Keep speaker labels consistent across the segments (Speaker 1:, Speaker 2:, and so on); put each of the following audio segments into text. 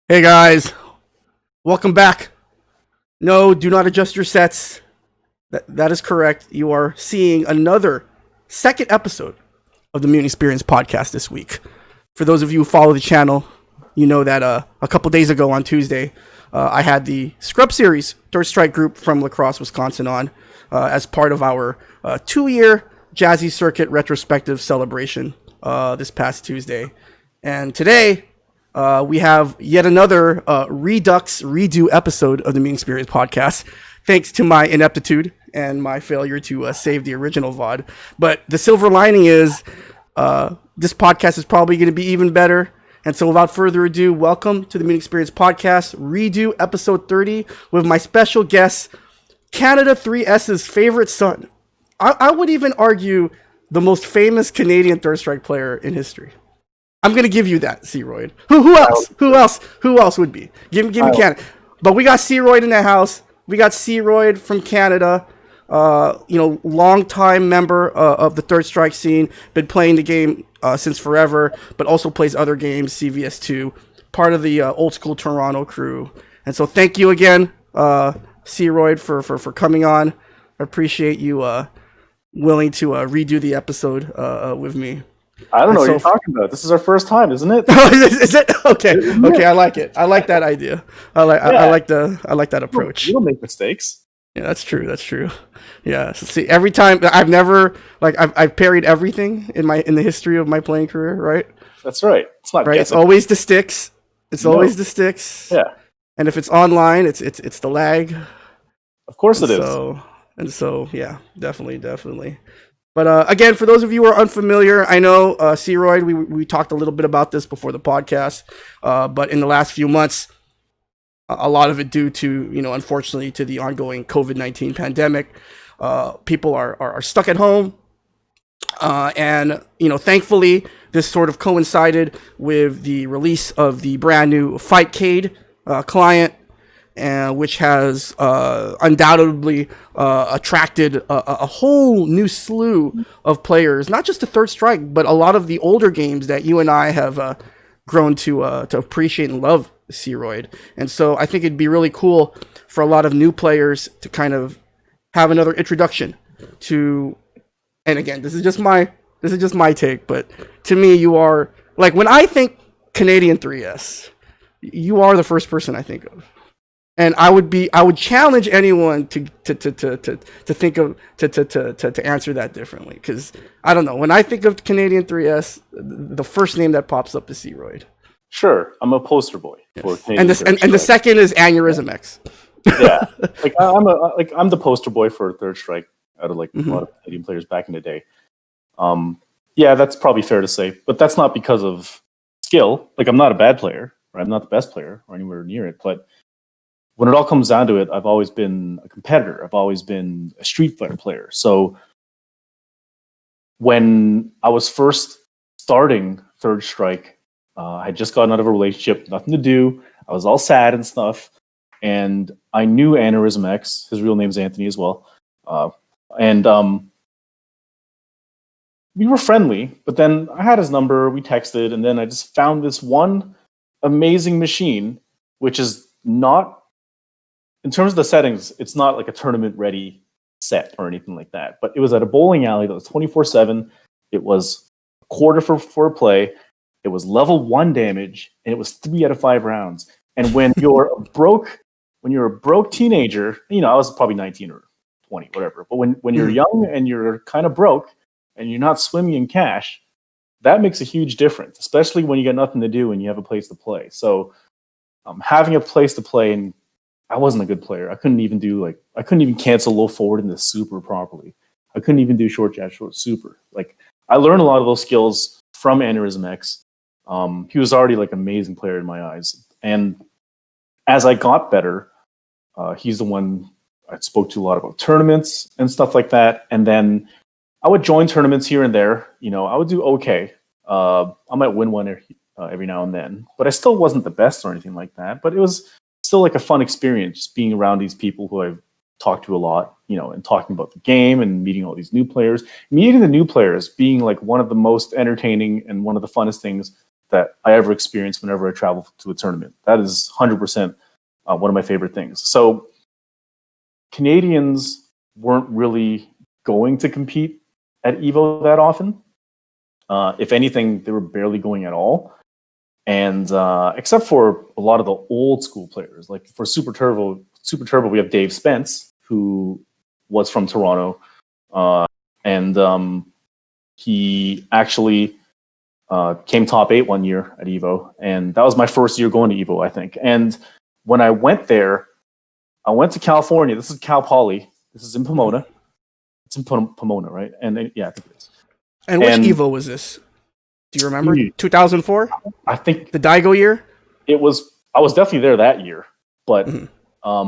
Speaker 1: Hey guys, welcome back. No, do not adjust your sets. That is correct. You are seeing another second episode of the Mutant XPerience podcast this week. For those of you who follow the channel, you know that a couple days ago on Tuesday, I had the Scrub Series Third Strike group from La Crosse, Wisconsin on as part of our 2-year Jazzy Circuit retrospective celebration this past Tuesday. And today, we have yet another Redux redo episode of the Mutant XPerience podcast, thanks to my ineptitude and my failure to save the original VOD. But the silver lining is this podcast is probably going to be even better. And so without further ado, welcome to the Mutant XPerience podcast, redo episode 30 with my special guest, Canada 3S's favorite son. I would even argue the most famous Canadian Third Strike player in history. I'm gonna give you that, C-Royd. Who else? Who else would be? Give me Canada. But we got C-Royd in the house. We got C-Royd from Canada. Long-time member of the Third Strike scene. Been playing the game since forever, but also plays other games, CVS2. Part of the old school Toronto crew. And so thank you again, C-Royd, for coming on. I appreciate you willing to redo the episode with me.
Speaker 2: I don't know what you're talking about. This is our first time, isn't it?
Speaker 1: Is it? Okay. Okay, I like it. I like that idea. I like that approach.
Speaker 2: You don't make mistakes.
Speaker 1: Yeah, that's true. Yeah. So see, every time I've parried everything in the history of my playing career, right?
Speaker 2: That's right. It's not
Speaker 1: right. It's always the sticks. Always the sticks.
Speaker 2: Yeah.
Speaker 1: And if it's online, it's the lag.
Speaker 2: Of course it is.
Speaker 1: So yeah, definitely. But again, for those of you who are unfamiliar, I know, C-Royd, we talked a little bit about this before the podcast, but in the last few months, a lot of it due to, unfortunately, to the ongoing COVID-19 pandemic, people are stuck at home. And thankfully, this sort of coincided with the release of the brand new Fightcade client, which has undoubtedly attracted a whole new slew of players, not just to Third Strike, but a lot of the older games that you and I have grown to appreciate and love, C-Royd. And so I think it'd be really cool for a lot of new players to kind of have another introduction to. And again, this is just my take, but to me, you are like, when I think Canadian 3S, you are the first person I think of. And I would challenge anyone to think of to answer that differently, because I don't know, when I think of Canadian 3S, the first name that pops up is C-Royd.
Speaker 2: Sure, I'm a poster boy for Canadian
Speaker 1: and the second is Aneurysm X.
Speaker 2: Yeah, I'm the poster boy for Third Strike out of a lot of Canadian players back in the day. Yeah, that's probably fair to say, but that's not because of skill. Like, I'm not a bad player, or I'm not the best player, or anywhere near it, but when it all comes down to it, I've always been a competitor. I've always been a Street Fighter player. So when I was first starting Third Strike, I had just gotten out of a relationship, nothing to do. I was all sad and stuff. And I knew Aneurysm X. His real name's Anthony as well. And we were friendly, but then I had his number, we texted, and then I just found this one amazing machine, which is not, in terms of the settings, it's not like a tournament-ready set or anything like that. But it was at a bowling alley that was 24/7. It was a quarter for play. It was level 1 damage, and it was 3 out of 5 rounds. And when you're a broke teenager, I was probably 19 or 20, whatever. But when you're young and you're kind of broke and you're not swimming in cash, that makes a huge difference, especially when you got nothing to do and you have a place to play. So having a place to play, and I wasn't a good player. I couldn't even cancel low forward into super properly. I couldn't even do short jab, short super. Like, I learned a lot of those skills from Aneurysm X. He was already like an amazing player in my eyes. And as I got better, he's the one I spoke to a lot about tournaments and stuff like that. And then I would join tournaments here and there. I would do okay. I might win one every now and then, but I still wasn't the best or anything like that. But it was still like a fun experience being around these people who I've talked to a lot, and talking about the game and meeting all these new players. Meeting the new players being like one of the most entertaining and one of the funnest things that I ever experience whenever I travel to a tournament. That is 100% one of my favorite things. So Canadians weren't really going to compete at Evo that often. If anything, they were barely going at all. And except for a lot of the old school players, like for Super Turbo, we have Dave Spence, who was from Toronto, and he actually came top 8 one year at Evo, and that was my first year going to Evo, I think. And when I went there, I went to California. This is Cal Poly. This is in Pomona. It's in Pomona, right? And yeah, I think it is.
Speaker 1: And which Evo was this? Do you remember? 2004?
Speaker 2: I think
Speaker 1: the Daigo year?
Speaker 2: It was. I was definitely there that year, but I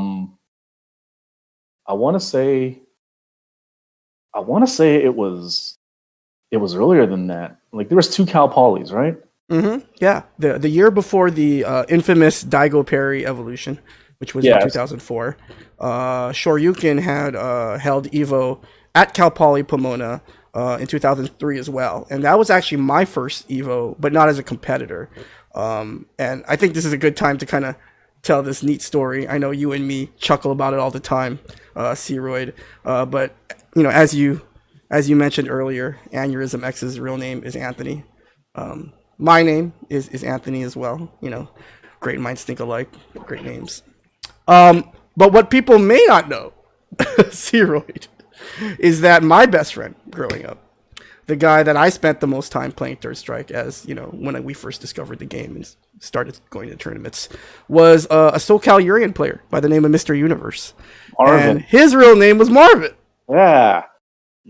Speaker 2: want to say it was earlier than that. Like there was 2 Cal Polys, right?
Speaker 1: Yeah, the year before the infamous Daigo Perry evolution, which was in 2004. Shoryuken had held Evo at Cal Poly Pomona in 2003 as well, and that was actually my first Evo, but not as a competitor. And I think this is a good time to kind of tell this neat story. I know you and me chuckle about it all the time, Ceroid. But you know, as you mentioned earlier, Aneurysm X's real name is Anthony. My name is Anthony as well. You know, great minds think alike. Great names. But what people may not know, Ceroid, is that my best friend growing up, the guy that I spent the most time playing Third Strike as, you know, when we first discovered the game and started going to tournaments, was a SoCal Urian player by the name of Mr. Universe. Marvin. And his real name was Marvin.
Speaker 2: Yeah.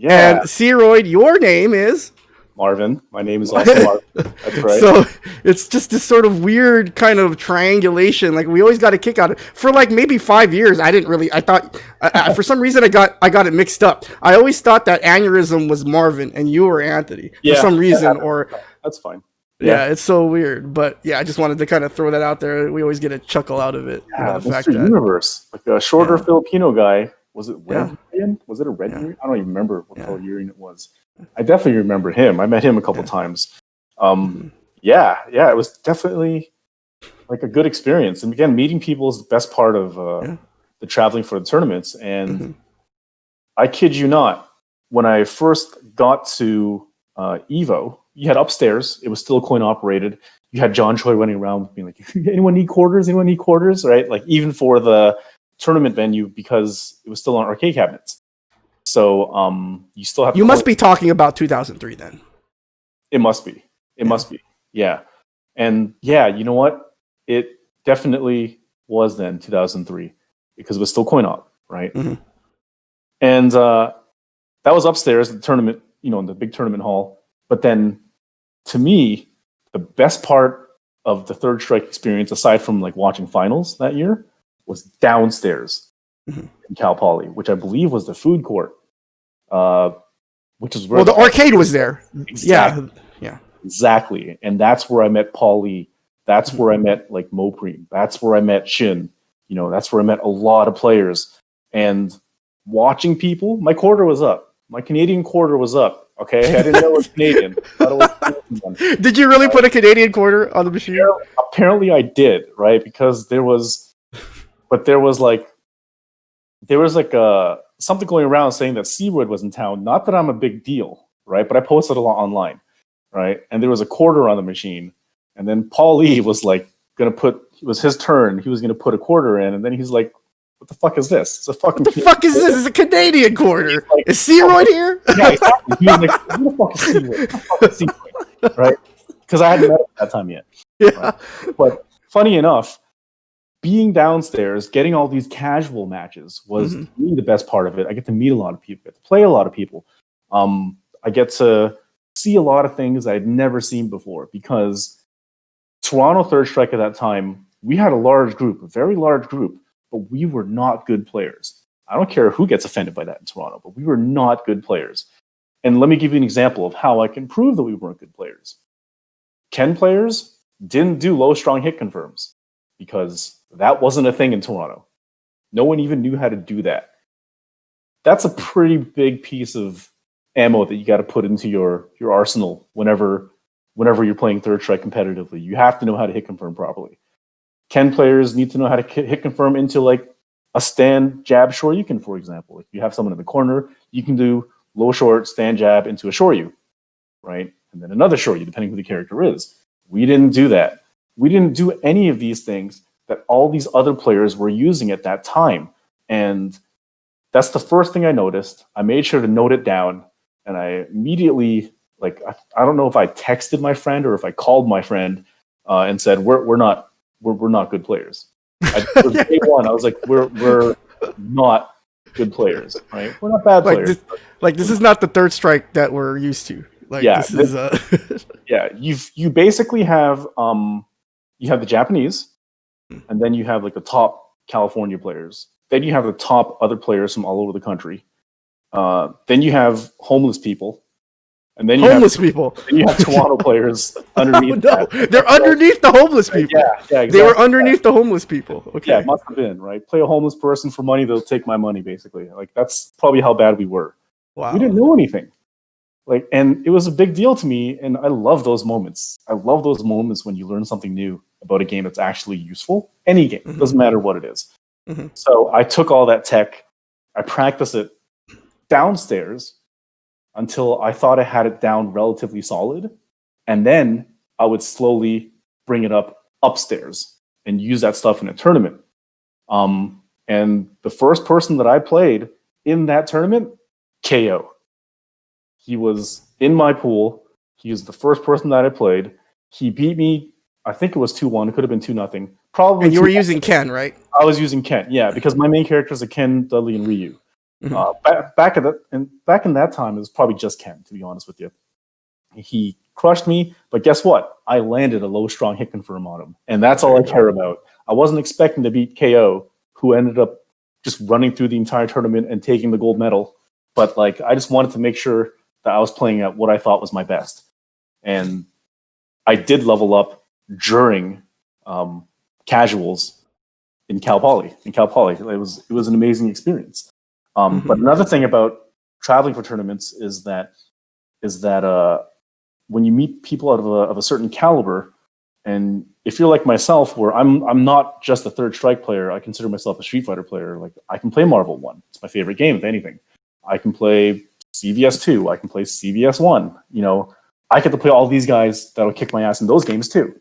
Speaker 1: And Ceroid, your name is?
Speaker 2: Marvin. My name is also Marvin. That's right.
Speaker 1: So it's just this sort of weird kind of triangulation. Like we always got a kick out of it. For like maybe 5 years, I thought for some reason I got it mixed up. I always thought that Aneurysm was Marvin and you were Anthony for some reason. Or
Speaker 2: that's fine.
Speaker 1: Yeah, it's so weird. But yeah, I just wanted to kind of throw that out there. We always get a chuckle out of it.
Speaker 2: Yeah, the fact that Universe, like a shorter Filipino guy. Was it red? Was it a red Urian? I don't even remember what color Urian it was. I definitely remember him. I met him a couple times. It was definitely like a good experience. And again, meeting people is the best part of the traveling for the tournaments. And I kid you not, when I first got to Evo, you had upstairs. It was still coin operated. You had John Choi running around being like, anyone need quarters? Anyone need quarters? Right? Like even for the tournament venue, because it was still on arcade cabinets. So you still have.
Speaker 1: You must be talking about 2003 then.
Speaker 2: It must be. It must be. Yeah. And yeah, you know what? It definitely was then 2003 because it was still coin op, right? And that was upstairs at the tournament, you know, in the big tournament hall. But then, to me, the best part of the Third Strike experience, aside from like watching finals that year, was downstairs in Cal Poly, which I believe was the food court, which is where
Speaker 1: the arcade was there. Exactly. Yeah,
Speaker 2: exactly. And that's where I met Paulie. That's where I met like Mopreme. That's where I met Shin. You know, that's where I met a lot of players. And watching people, my quarter was up. My Canadian quarter was up. Okay, I didn't know it was Canadian.
Speaker 1: Did you really put a Canadian quarter on the machine?
Speaker 2: Apparently, I did. Right, because there was something going around saying that Seawood was in town. Not that I'm a big deal, right? But I posted a lot online, right? And there was a quarter on the machine, and then Paul Lee was like it was his turn. He was gonna put a quarter in, and then he's like, "What the fuck is this? It's a fucking.
Speaker 1: What the fuck is this? It's a Canadian quarter. Like, is Searoyd here?
Speaker 2: Yeah, exactly. He was like, "Who the fuck is Seawood? Who the fuck is Seawood?" Right? Because I hadn't met him at that time yet.
Speaker 1: Yeah.
Speaker 2: Right? But funny enough, being downstairs, getting all these casual matches was really the best part of it. I get to meet a lot of people, I get to play a lot of people. I get to see a lot of things I had never seen before because Toronto Third Strike at that time, we had a large group, a very large group, but we were not good players. I don't care who gets offended by that in Toronto, but we were not good players. And let me give you an example of how I can prove that we weren't good players. Ken players didn't do low strong hit confirms because that wasn't a thing in Toronto. No one even knew how to do that. That's a pretty big piece of ammo that you got to put into your arsenal whenever whenever you're playing Third Strike competitively. You have to know how to hit confirm properly. Ken players need to know how to hit confirm into like a stand jab shoryuken, for example. If you have someone in the corner, you can do low short stand jab into a shoryu, right? And then another shoryu, depending who the character is. We didn't do that. We didn't do any of these things that all these other players were using at that time. And that's the first thing I noticed. I made sure to note it down, and I immediately, like, I don't know if I texted my friend or if I called my friend and said, we're not good players. Day one, I was like, we're not good players, right? We're not bad players.
Speaker 1: This is not the Third Strike that we're used to. Like, yeah, this is
Speaker 2: yeah. You basically have you have the Japanese, and then you have like the top California players. Then you have the top other players from all over the country. Then you have homeless people. And then you have Toronto players underneath.
Speaker 1: Oh, no. They're underneath the homeless people.
Speaker 2: Yeah, exactly.
Speaker 1: They were underneath the homeless people. Okay.
Speaker 2: Yeah, it must have been, right? Play a homeless person for money, they'll take my money, basically. Like, that's probably how bad we were.
Speaker 1: Wow.
Speaker 2: We didn't know anything. Like, and it was a big deal to me, and I love those moments. I love those moments when you learn something new about a game that's actually useful. Any game, doesn't matter what it is. Mm-hmm. So I took all that tech, I practiced it downstairs until I thought I had it down relatively solid. And then I would slowly bring it up upstairs and use that stuff in a tournament. And the first person that I played in that tournament, KO. He was in my pool. He was the first person that I played. He beat me, I think it was 2-1. It could have been 2-0. Probably.
Speaker 1: And you were using Ken, right?
Speaker 2: I was using Ken, yeah, because my main characters are Ken, Dudley, and Ryu. Mm-hmm. Back in that time, it was probably just Ken, to be honest with you. He crushed me, but guess what? I landed a low strong hit confirm on him, and that's all I care about. I wasn't expecting to beat KO, who ended up just running through the entire tournament and taking the gold medal. But like, I just wanted to make sure that I was playing at what I thought was my best, and I did level up during casuals in Cal Poly. It was an amazing experience. But another thing about traveling for tournaments is that when you meet people out of a certain caliber, and if you're like myself, where I'm not just a Third Strike player, I consider myself a Street Fighter player. Like, I can play Marvel 1. It's my favorite game, if anything. I can play CVS 2. I can play CVS 1. You know, I get to play all these guys that'll kick my ass in those games too.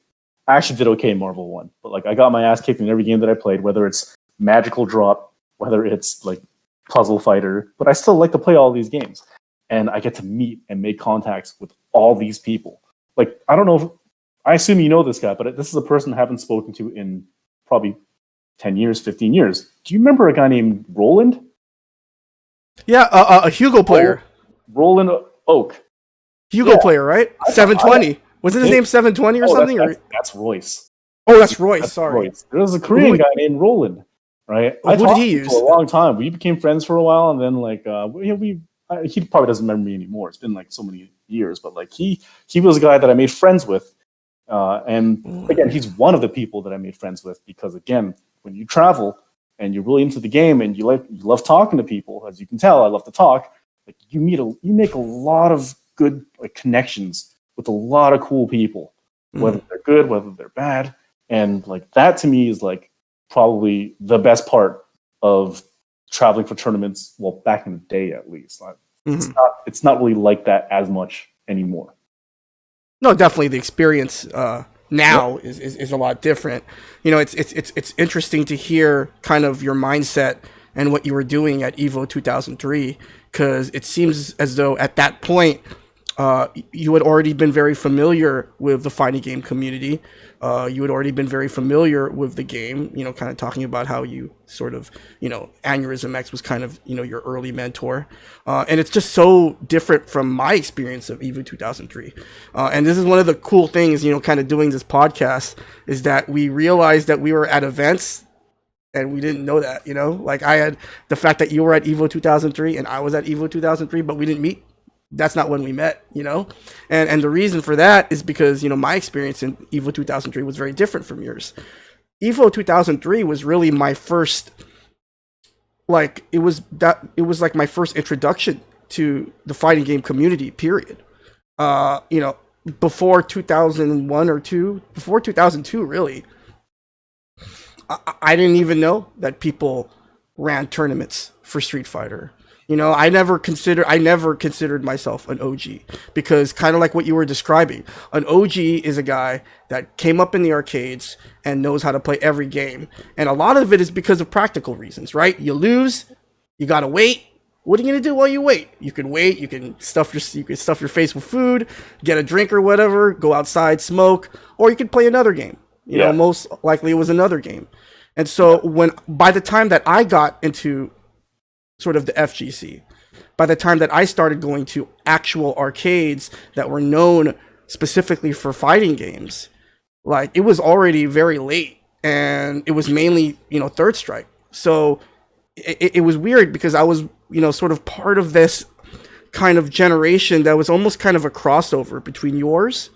Speaker 2: I actually did okay in Marvel 1, but like, I got my ass kicked in every game that I played, whether it's Magical Drop, whether it's like Puzzle Fighter, but I still like to play all these games. And I get to meet and make contacts with all these people. Like, I don't know if, I assume you know this guy, but this is a person I haven't spoken to in probably 10 years, 15 years. Do you remember a guy named Roland?
Speaker 1: Yeah, a Hugo player.
Speaker 2: Roland Oak.
Speaker 1: Hugo player, right? 720. Wasn't his name 720 or something?
Speaker 2: That's Royce.
Speaker 1: Oh, that's Royce. Sorry.
Speaker 2: Royce. There was a Korean guy named Roland, right?
Speaker 1: Who did he use?
Speaker 2: For a long time. We became friends for a while, and then like he probably doesn't remember me anymore. It's been like so many years, but like he was a guy that I made friends with, and again, he's one of the people that I made friends with because again, when you travel and you're really into the game and you love talking to people, as you can tell, I love to talk. Like, you make a lot of good like connections with a lot of cool people, whether they're good, whether they're bad, and like that to me is like probably the best part of traveling for tournaments. Well, back in the day, at least, it's not really like that as much anymore.
Speaker 1: No, definitely the experience now is a lot different. You know, it's interesting to hear kind of your mindset and what you were doing at Evo 2003, because it seems as though at that point you had already been very familiar with the fighting game community. You had already been very familiar with the game, you know, kind of talking about how you sort of, you know, Aneurysm X was kind of, you know, your early mentor. And it's just so different from my experience of EVO 2003. And this is one of the cool things, you know, kind of doing this podcast, is that we realized that we were at events and we didn't know that, you know, like I had the fact that you were at EVO 2003 and I was at EVO 2003, but we didn't meet. That's not when we met, you know? And the reason for that is because, you know, my experience in EVO 2003 was very different from yours. EVO 2003 was really my first, like, it was like my first introduction to the fighting game community, period. You know, before 2001 or 2, before 2002 really, I didn't even know that people ran tournaments for Street Fighter. You know, I never considered myself an OG because kind of like what you were describing, an OG is a guy that came up in the arcades and knows how to play every game. And a lot of it is because of practical reasons, right? You lose, you got to wait. What are you going to do while you wait? You can wait, you can stuff your face with food, get a drink or whatever, go outside, smoke, or you could play another game. You know, most likely it was another game. And so by the time that I got into sort of the FGC, by the time that I started going to actual arcades that were known specifically for fighting games, like it was already very late and it was mainly, Third Strike. So it was weird because I was, sort of part of this kind of generation that was almost kind of a crossover between yours.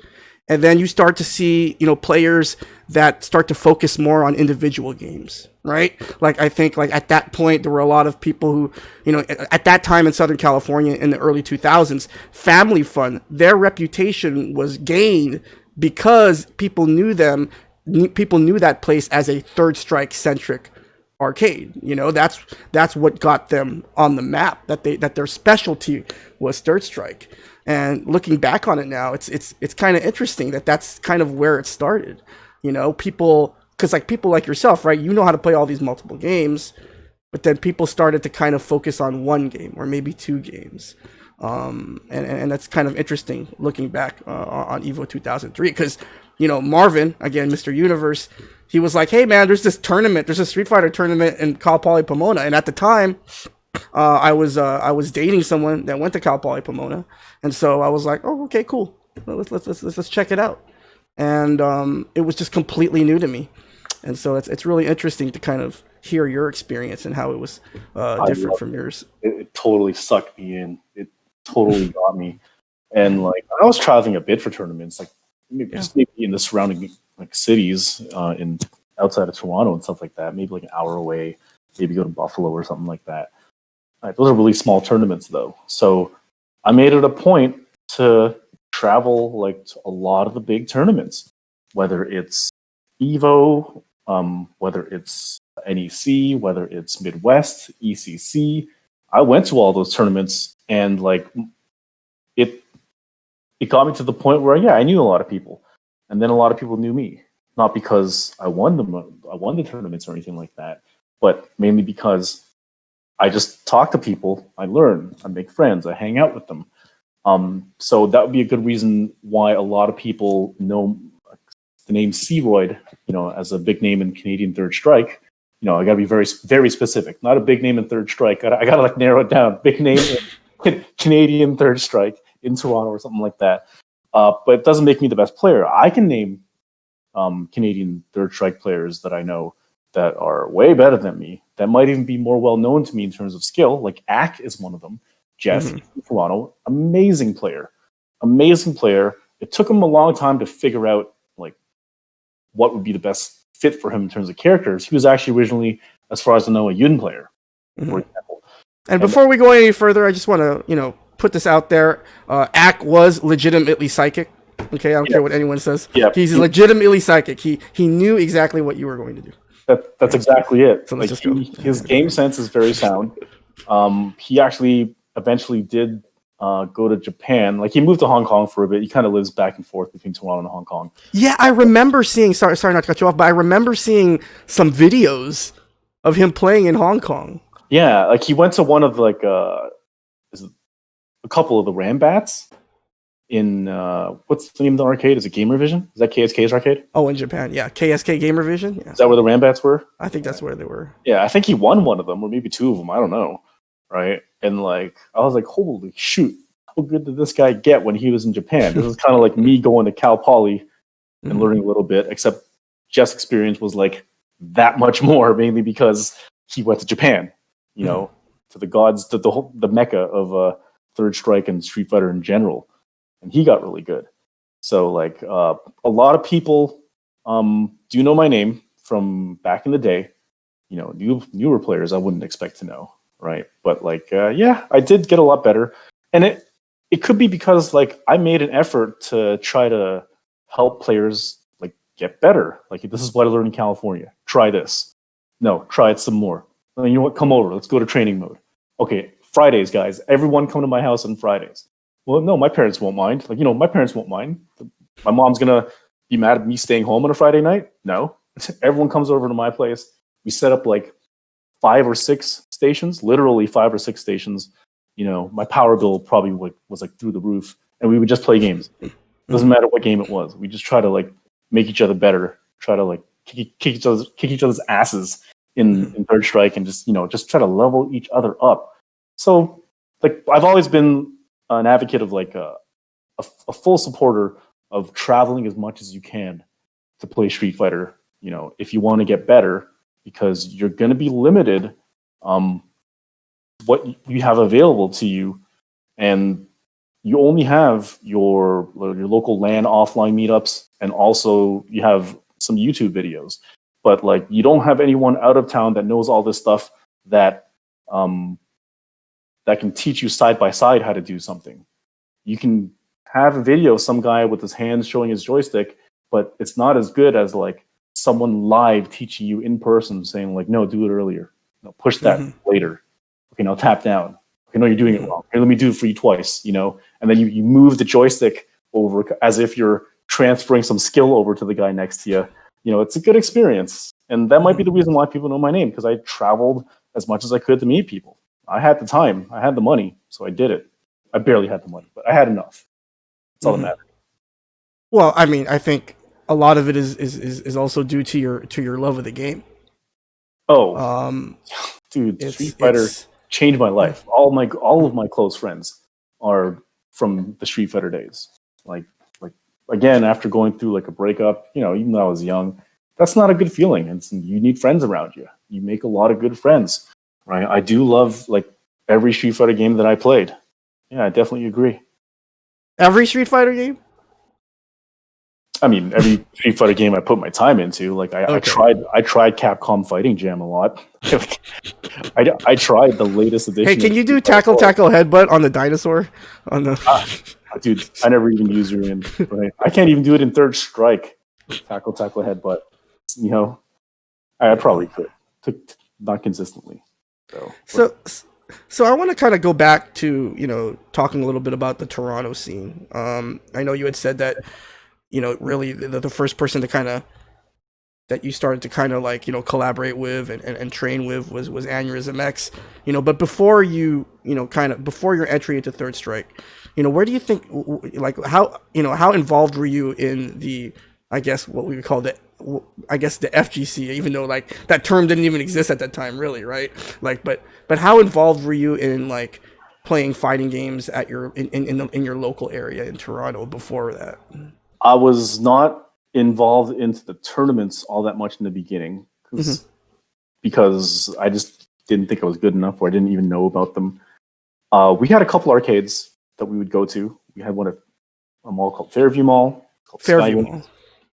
Speaker 1: And then you start to see, players that start to focus more on individual games, right? Like I think like at that point there were a lot of people who, at that time in Southern California in the early 2000s, Family Fun, their reputation was gained because people knew that place as a Third Strike centric arcade. That's what got them on the map, that their specialty was Third Strike. And looking back on it now, it's kind of interesting that that's kind of where it started. People, because like people like yourself, right? You know how to play all these multiple games, but then people started to kind of focus on one game or maybe two games. And that's kind of interesting looking back on Evo 2003, because Marvin, again, Mr. Universe, he was like, hey man, there's a Street Fighter tournament in Cal Poly Pomona, and at the time I was dating someone that went to Cal Poly Pomona, and so I was like, oh, okay, cool, let's check it out. And it was just completely new to me, and so it's really interesting to kind of hear your experience and how it was different from yours.
Speaker 2: It totally sucked me in. It totally got me, and like I was traveling a bit for tournaments, like maybe in the surrounding like cities in outside of Toronto and stuff like that. Maybe like an hour away. Maybe go to Buffalo or something like that. Those are really small tournaments, though. So I made it a point to travel like to a lot of the big tournaments, whether it's Evo, whether it's NEC, whether it's Midwest, ECC. I went to all those tournaments, and like it got me to the point where I knew a lot of people, and then a lot of people knew me, not because I won the tournaments or anything like that, but mainly because I just talk to people, I learn, I make friends, I hang out with them. So that would be a good reason why a lot of people know the name Searoyd, as a big name in Canadian Third Strike. I got to be very, very specific. Not a big name in Third Strike. I got to like narrow it down. Big name in Canadian Third Strike in Toronto or something like that. But it doesn't make me the best player. I can name Canadian Third Strike players that I know that are way better than me, that might even be more well known to me in terms of skill. Like Ack is one of them. Jazzy from Toronto, amazing player. It took him a long time to figure out like what would be the best fit for him in terms of characters. He was actually originally, as far as I know, a Yun player, for example.
Speaker 1: And before we go any further, I just want to, put this out there. Ack was legitimately psychic. Okay, I don't care what anyone says. Yeah, he's legitimately psychic. He knew exactly what you were going to do.
Speaker 2: That's exactly it.
Speaker 1: So
Speaker 2: like his game sense is very sound. He actually eventually did go to Japan. Like he moved to Hong Kong for a bit. He kind of lives back and forth between Toronto and Hong Kong.
Speaker 1: Yeah, I remember seeing. Sorry not to cut you off, but I remember seeing some videos of him playing in Hong Kong.
Speaker 2: Yeah, like he went to one of like a couple of the Rambats in what's the name of the arcade? Is it Gamer Vision? Is that KSK's arcade?
Speaker 1: Oh, in Japan, yeah, KSK Gamer Vision. Yeah.
Speaker 2: Is that where the Rambats were?
Speaker 1: I think that's where they were.
Speaker 2: Yeah, I think he won one of them, or maybe two of them. I don't know, right? And like, I was like, holy shoot, how good did this guy get when he was in Japan? This is kind of like me going to Cal Poly and learning a little bit, except Jeff's experience was like that much more, mainly because he went to Japan, to the gods, to the mecca of Third Strike and Street Fighter in general. And he got really good. So like a lot of people do know my name from back in the day. Newer players I wouldn't expect to know, right? But like I did get a lot better, and it could be because like I made an effort to try to help players like get better. Like this is what I learned in California. Try this. No, try it some more. You know what? Come over. Let's go to training mode. Okay, Fridays, guys. Everyone come to my house on Fridays. Well, no, my parents won't mind. Like, my parents won't mind. My mom's gonna be mad at me staying home on a Friday night? No. Everyone comes over to my place. We set up like 5 or 6 stations, literally 5 or 6 stations. My power bill probably was like through the roof, and we would just play games. Doesn't matter what game it was. We just try to like make each other better. Try to like kick each other's asses in Third Strike, and just try to level each other up. So like I've always been an advocate of like a full supporter of traveling as much as you can to play Street Fighter. If you want to get better, because you're going to be limited what you have available to you, and you only have your local LAN offline meetups, and also you have some YouTube videos, but like you don't have anyone out of town that knows all this stuff that can teach you side by side how to do something. You can have a video of some guy with his hands showing his joystick, but it's not as good as like someone live teaching you in person, saying like, no, do it earlier. No, push that later. Okay, now tap down. Okay, no, you're doing it wrong. Here, let me do it for you twice, and then you move the joystick over as if you're transferring some skill over to the guy next to you. It's a good experience. And that might be the reason why people know my name, because I traveled as much as I could to meet people. I had the time, I had the money, so I did it. I barely had the money, but I had enough. That's all that mattered.
Speaker 1: Well, I mean, I think a lot of it is also due to your love of the game.
Speaker 2: Oh, dude, Street Fighter changed my life. All of my close friends are from the Street Fighter days. Like again, after going through like a breakup, even though I was young, that's not a good feeling. And you need friends around you. You make a lot of good friends, right? I do love like every Street Fighter game that I played. Yeah, I definitely agree.
Speaker 1: Every Street Fighter game?
Speaker 2: I mean, every Street Fighter game I put my time into. Like I tried Capcom Fighting Jam a lot. I tried the latest edition.
Speaker 1: Hey, can you do tackle headbutt on the dinosaur?
Speaker 2: Dude, I never even used it in. Right? I can't even do it in Third Strike. Tackle headbutt. I probably could, not consistently.
Speaker 1: So I want to kind of go back to talking a little bit about the Toronto scene. I know you had said that really the first person to kind of that you started to kind of like collaborate with and train with was Aneurysm X. But before before your entry into Third Strike, where do you think, like, how involved were you in the, I guess what we would call the FGC, even though like that term didn't even exist at that time, really, right? Like, but how involved were you in like playing fighting games at your in your local area in Toronto before that?
Speaker 2: I was not involved into the tournaments all that much in the beginning because I just didn't think I was good enough, or I didn't even know about them. We had a couple arcades that we would go to. We had one at a mall called Fairview Mall.
Speaker 1: Fairview Mall.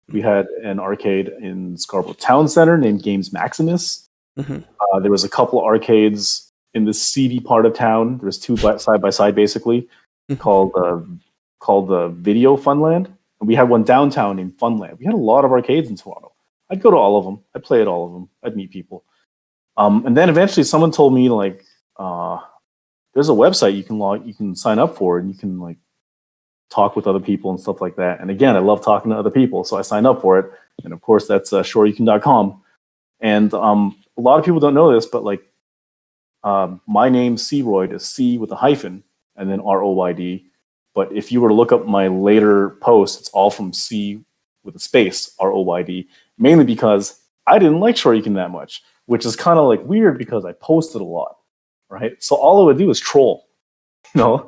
Speaker 2: We had an arcade in Scarborough Town Center named Games Maximus. There was a couple of arcades in the seedy part of town. There was 2 side by side, basically, called the Video Funland. And we had one downtown named Funland. We had a lot of arcades in Toronto. I'd go to all of them. I'd play at all of them. I'd meet people. And then eventually someone told me, like, there's a website you can sign up for, and you can like talk with other people and stuff like that. And again, I love talking to other people, so I signed up for it. And of course, that's shoryuken.com. And a lot of people don't know this, but like my name, C-Royd, is C with a hyphen and then R-O-Y-D. But if you were to look up my later posts, it's all from C with a space, R-O-Y-D, mainly because I didn't like Shoryuken that much, which is kind of like weird because I posted a lot, right? So all I would do is troll. I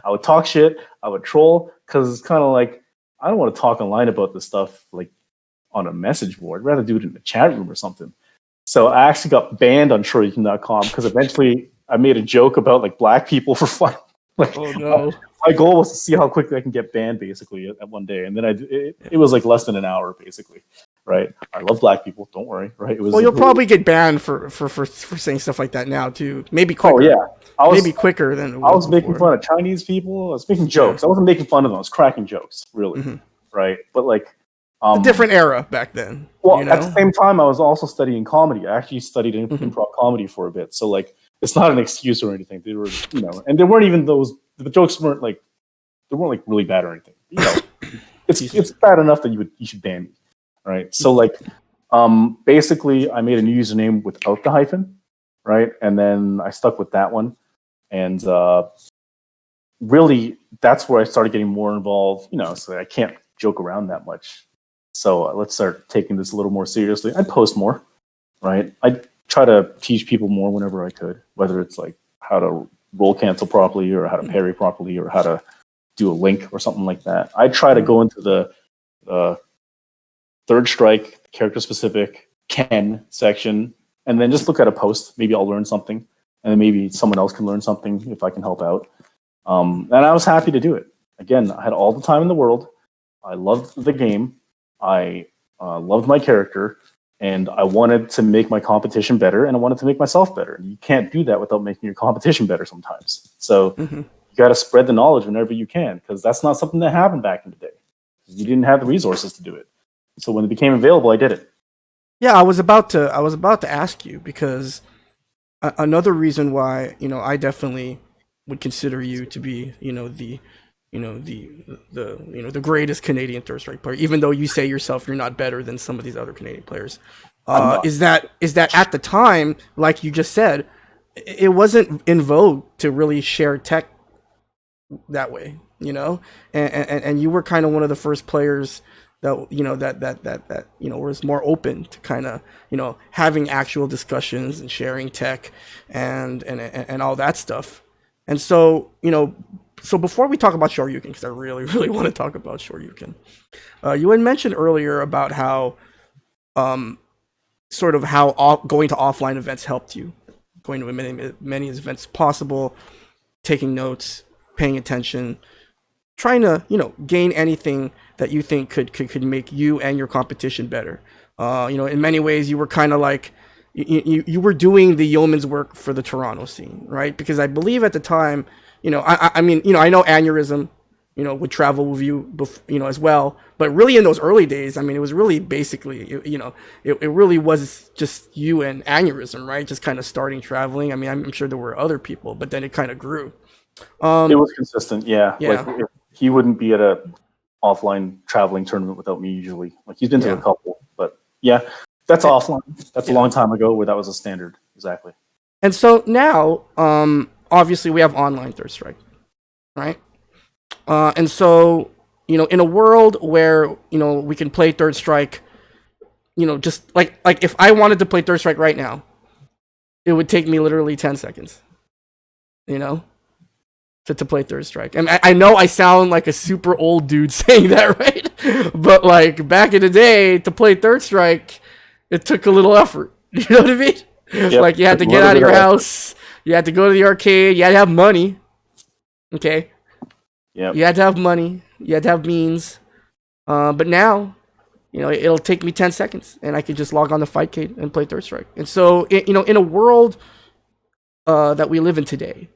Speaker 2: would talk shit, I would troll, because it's kind of like, I don't want to talk online about this stuff like on a message board. I'd rather do it in a chat room or something. So I actually got banned on Shoryuken.com because eventually I made a joke about like black people for fun. Like,
Speaker 1: oh no.
Speaker 2: My goal was to see how quickly I can get banned, basically, at one day, and then it was like less than an hour, basically, right? I love black people. Don't worry, right? It was.
Speaker 1: Well, you'll probably get banned for saying stuff like that now too. Maybe quicker.
Speaker 2: Oh yeah,
Speaker 1: maybe quicker than it was
Speaker 2: I was making
Speaker 1: before.
Speaker 2: fun of Chinese people. I was making jokes. I wasn't making fun of them. I was cracking jokes, really, right? But like,
Speaker 1: a different era back then.
Speaker 2: Well, at the same time, I was also studying comedy. I actually studied improv comedy for a bit. So like, it's not an excuse or anything. They were, and there weren't even those. The jokes weren't like, they weren't like really bad or anything. It's bad enough that you should ban me, right? So like, basically, I made a new username without the hyphen, right? And then I stuck with that one, and really, that's where I started getting more involved. So I can't joke around that much. So let's start taking this a little more seriously. I post more, right? I try to teach people more whenever I could, whether it's like how to roll cancel properly or how to parry properly or how to do a link or something like that. I try to go into the third strike, character specific, Ken section, and then just look at a post. Maybe I'll learn something, and then maybe someone else can learn something if I can help out. And I was happy to do it. Again, I had all the time in the world. I loved the game. I loved my character, and I wanted to make my competition better, and I wanted to make myself better. And you can't do that without making your competition better sometimes. So you got to spread the knowledge whenever you can, because that's not something that happened back in the day. You didn't have the resources to do it. So when it became available, I did it.
Speaker 1: Yeah, I was about to ask you, because another reason why I definitely would consider you to be the greatest Canadian third strike player, even though you say yourself you're not better than some of these other Canadian players. Is that at the time, like you just said, it wasn't in vogue to really share tech that way, and you were kind of one of the first players that was more open to kind of having actual discussions and sharing tech and all that stuff. And so so before we talk about Shoryuken, because I really, really want to talk about Shoryuken, you had mentioned earlier about how, sort of how going to offline events helped you, going to many events possible, taking notes, paying attention, trying to gain anything that you think could make you and your competition better. In many ways, you were kind of like you were doing the yeoman's work for the Toronto scene, right? Because I believe at the time, I mean, I know Aneurysm, would travel with you, as well. But really, in those early days, I mean, it was really basically, it really was just you and Aneurysm, right? Just kind of starting traveling. I mean, I'm sure there were other people, but then it kind of grew.
Speaker 2: It was consistent, yeah.
Speaker 1: Yeah.
Speaker 2: Like he wouldn't be at a offline traveling tournament without me usually. Like he's been to a couple, but yeah, that's offline. That's a long time ago where that was a standard. Exactly.
Speaker 1: And so now, obviously, we have online Third Strike, right? And so, in a world where, we can play Third Strike, just like if I wanted to play Third Strike right now, it would take me literally 10 seconds, to play Third Strike. And I know I sound like a super old dude saying that, right? But like back in the day, to play Third Strike, it took a little effort. You know what I mean? Yep. Like you had to get out of your house, you had to go to the arcade, you had to have money. Okay.
Speaker 2: Yeah.
Speaker 1: You had to have money, you had to have means. But now, it'll take me 10 seconds and I can just log on to Fightcade and play Third Strike. And so, in a world that we live in today,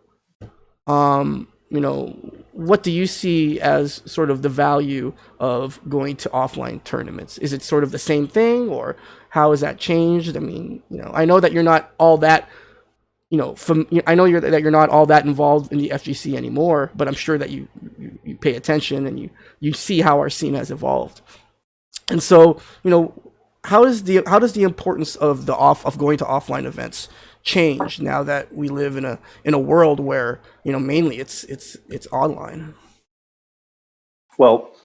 Speaker 1: what do you see as sort of the value of going to offline tournaments? Is it sort of the same thing, or how has that changed? I mean, I know that you're not all that, I know that you're not all that involved in the FGC anymore, but I'm sure that you pay attention and you see how our scene has evolved. And so, how does the importance of going to offline events change now that we live in a world where mainly it's online?
Speaker 2: Well,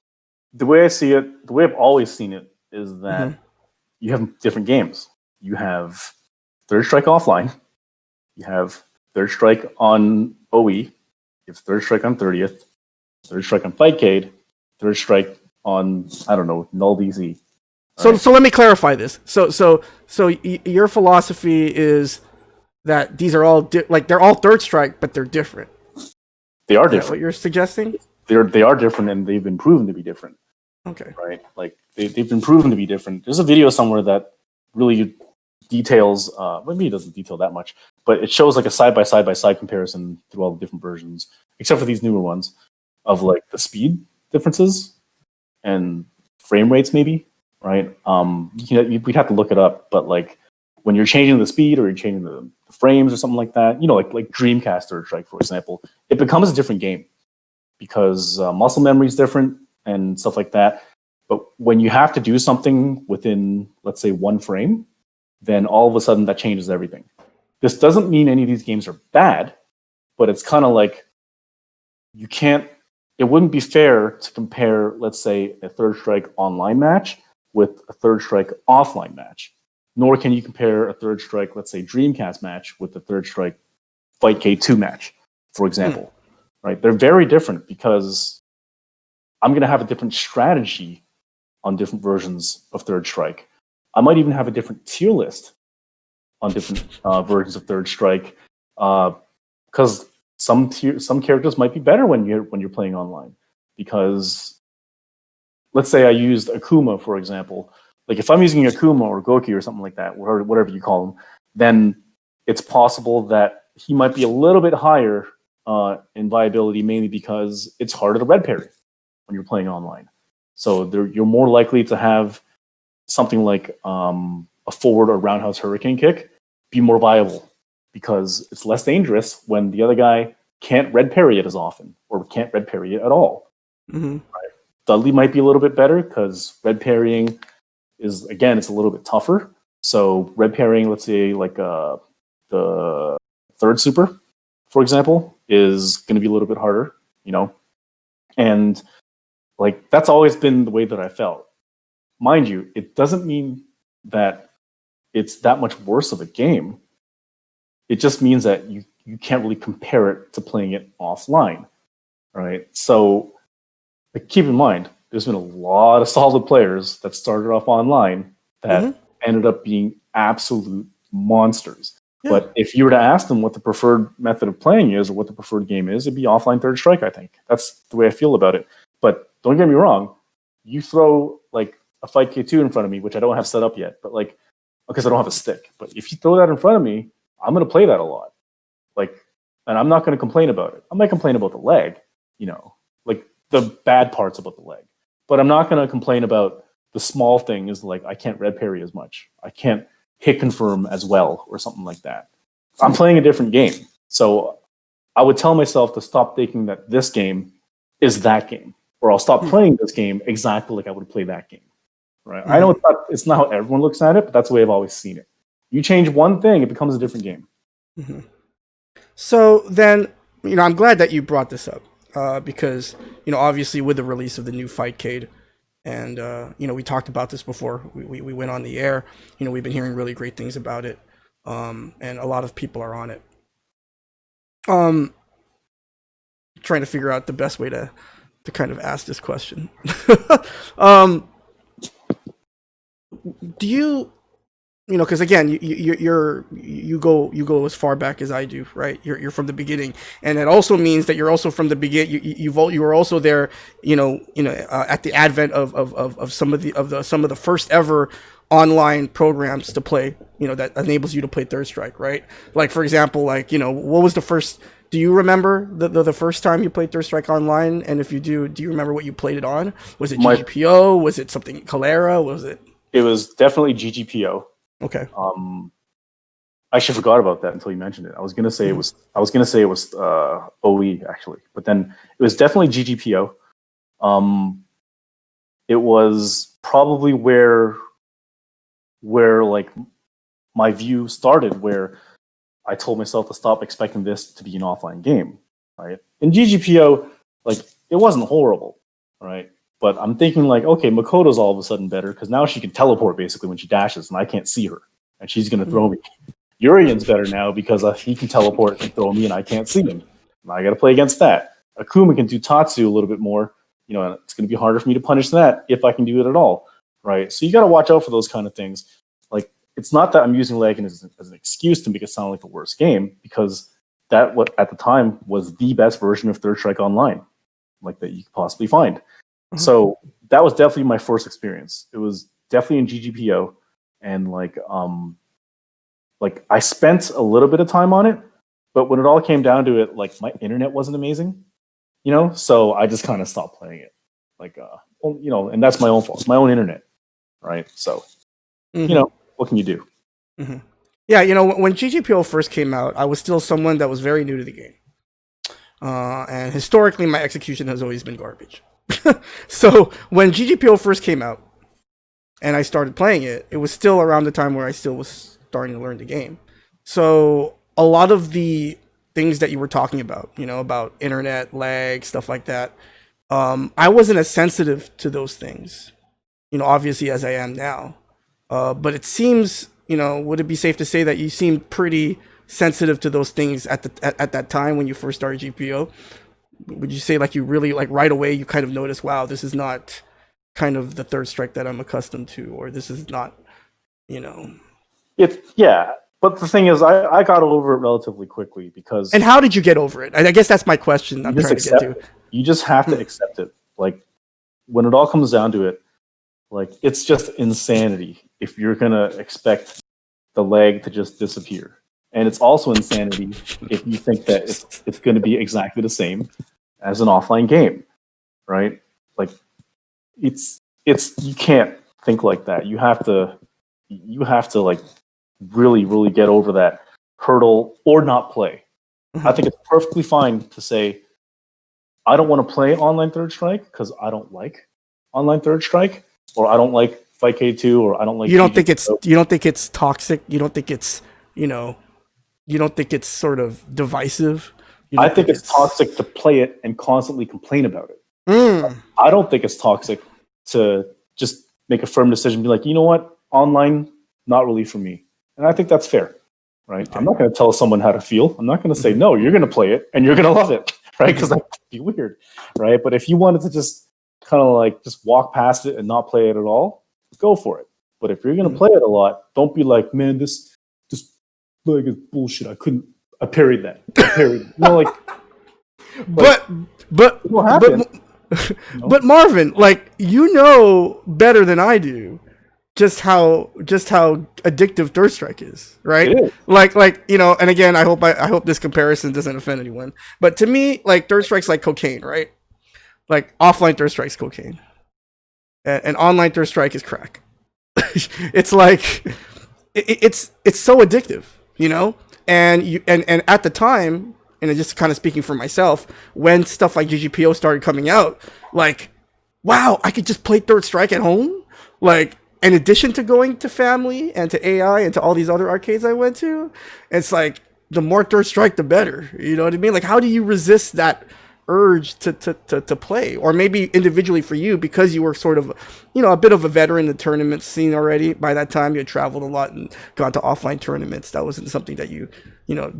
Speaker 2: the way I see it, the way I've always seen it, is that you have different games. You have Third Strike offline, you have Third Strike on OE, you have Third Strike on 30th, Third Strike on Fightcade, Third Strike on, I don't know, Null DZ.
Speaker 1: So let me clarify this. So your philosophy is that these are all they're all Third Strike, but they're different.
Speaker 2: They are
Speaker 1: Is that
Speaker 2: different.
Speaker 1: what you're suggesting?
Speaker 2: They are different, and they've been proven to be different.
Speaker 1: Okay.
Speaker 2: right? Like they've been proven to be different. There's a video somewhere that really details, maybe it doesn't detail that much, but it shows like a side by side comparison through all the different versions, except for these newer ones, of like the speed differences and frame rates, maybe, right? We'd have to look it up, but like when you're changing the speed or you're changing the frames or something like that, like Dreamcast Third Strike, for example, it becomes a different game because muscle memory is different and stuff like that. But when you have to do something within, let's say, one frame, then all of a sudden that changes everything. This doesn't mean any of these games are bad, but it's kind of like it wouldn't be fair to compare, let's say, a Third Strike online match with a Third Strike offline match. Nor can you compare a Third Strike, let's say, Dreamcast match with the Third Strike Fight K2 match, for example. Right? They're very different because I'm going to have a different strategy on different versions of Third Strike. I might even have a different tier list on different versions of Third Strike because some characters might be better when you're playing online. Because let's say I used Akuma, for example. Like if I'm using Akuma or Goki or something like that, or whatever you call him, then it's possible that he might be a little bit higher in viability, mainly because it's harder to red parry when you're playing online. So you're more likely to have something like a forward or roundhouse hurricane kick be more viable because it's less dangerous when the other guy can't red parry it as often or can't red parry it at all.
Speaker 1: Mm-hmm.
Speaker 2: Right? Dudley might be a little bit better because red parrying is, again, it's a little bit tougher. So red parrying, let's say like the third super, for example, is going to be a little bit harder, and like that's always been the way that I felt. Mind you, it doesn't mean that it's that much worse of a game. It just means that you can't really compare it to playing it offline, right? So keep in mind, there's been a lot of solid players that started off online that ended up being absolute monsters. Yeah. But if you were to ask them what the preferred method of playing is or what the preferred game is, it'd be offline Third Strike, I think. That's the way I feel about it. But don't get me wrong, you throw like a Fight K2 in front of me, which I don't have set up yet, but like, because I don't have a stick. But if you throw that in front of me, I'm going to play that a lot. Like, and I'm not going to complain about it. I might complain about the leg, like the bad parts about the leg. But I'm not going to complain about the small things like I can't red parry as much. I can't hit confirm as well or something like that. I'm playing a different game. So I would tell myself to stop thinking that this game is that game. Or I'll stop playing this game exactly like I would play that game. Right? I know it's not how everyone looks at it, but that's the way I've always seen it. You change one thing, it becomes a different game.
Speaker 1: Mm-hmm. So then, I'm glad that you brought this up because, obviously with the release of the new Fightcade, and, we talked about this before we went on the air, we've been hearing really great things about it, and a lot of people are on it. Trying to figure out the best way to kind of ask this question. Do you, because again, you go as far back as I do, right? You're from the beginning, and it also means that you're also from the beginning. You were also there, at the advent of some of the first ever online programs to play, that enables you to play Third Strike, right? Like for example, what was the first? Do you remember the first time you played Third Strike online? And if you do you remember what you played it on? Was it GGPO? Was it something Calera? Was it?
Speaker 2: It was definitely GGPO.
Speaker 1: Okay.
Speaker 2: I actually forgot about that until you mentioned it. I was gonna say it was OE actually, but then it was definitely GGPO. It was probably where like my view started, where I told myself to stop expecting this to be an offline game. Right? In GGPO, like it wasn't horrible, right? But I'm thinking like, okay, Makoto's all of a sudden better because now she can teleport basically when she dashes, and I can't see her, and she's going to throw me. Urian's better now because he can teleport and throw me, and I can't see him. And I got to play against that. Akuma can do Tatsu a little bit more, and it's going to be harder for me to punish that if I can do it at all, right? So you got to watch out for those kind of things. Like, it's not that I'm using Leg as an excuse to make it sound like the worst game, because that what at the time was the best version of Third Strike Online, like that you could possibly find. So that was definitely my first experience. It was definitely in GGPO, and like I spent a little bit of time on it, but when it all came down to it, like my internet wasn't amazing, so I just kind of stopped playing it. Like, and that's my own fault. It's my own internet, right? So, what can you do?
Speaker 1: Mm-hmm. Yeah, when GGPO first came out, I was still someone that was very new to the game. And historically, my execution has always been garbage. So when GGPO first came out and I started playing it, it was still around the time where I still was starting to learn the game. So a lot of the things that you were talking about, about internet lag, stuff like that, I wasn't as sensitive to those things, obviously as I am now. But it seems, would it be safe to say that you seemed pretty sensitive to those things at that time when you first started GPO? Would you say like you really like right away you kind of noticed, wow, this is not kind of the third strike that I'm accustomed to, or this is not,
Speaker 2: Yeah, but the thing is, I got over it relatively quickly because.
Speaker 1: And how did you get over it? I guess that's my question. I'm trying to get to.
Speaker 2: You just have to accept it. Like when it all comes down to it, like it's just insanity if you're gonna expect the lag to just disappear. And it's also insanity if you think that it's going to be exactly the same as an offline game, right? Like it's you can't think like that. You have to like really, really get over that hurdle or not play. I think it's perfectly fine to say, I don't want to play online Third Strike because I don't like online Third Strike, or I don't like Fight K2, or I don't like.
Speaker 1: You don't think it's toxic? You don't think it's you don't think it's sort of divisive?
Speaker 2: I think it's toxic to play it and constantly complain about it. I don't think it's toxic to just make a firm decision, be like, you know what, online, not really for me. And I think that's fair, right? Okay. I'm not going to tell someone how to feel. I'm not going to say, no, you're going to play it and you're going to love it, right? Because that would be weird, right? But if you wanted to just kind of like just walk past it and not play it at all, go for it. But if you're going to play it a lot, don't be like, man, this like is bullshit. I parried that.
Speaker 1: But Marvin, like, better than I do just how addictive Third Strike is, right?
Speaker 2: It is.
Speaker 1: Like and again, I hope this comparison doesn't offend anyone, but to me, like, Third Strike's like cocaine, right? Like offline Third Strike's cocaine, and online Third Strike is crack. It's like it's so addictive, and at the time, and just kind of speaking for myself, when stuff like GGPO started coming out, like, wow, I could just play Third Strike at home, like, in addition to going to Family and to AI and to all these other arcades I went to. It's like, the more Third Strike, the better. You know what I mean? Like, how do you resist that urge to play? Or maybe individually for you, because you were sort of, a bit of a veteran in the tournament scene already. By that time, you had traveled a lot and gone to offline tournaments. That wasn't something that you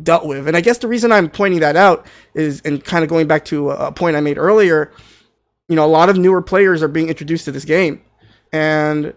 Speaker 1: dealt with. And I guess the reason I'm pointing that out is, and kind of going back to a point I made earlier, a lot of newer players are being introduced to this game. And,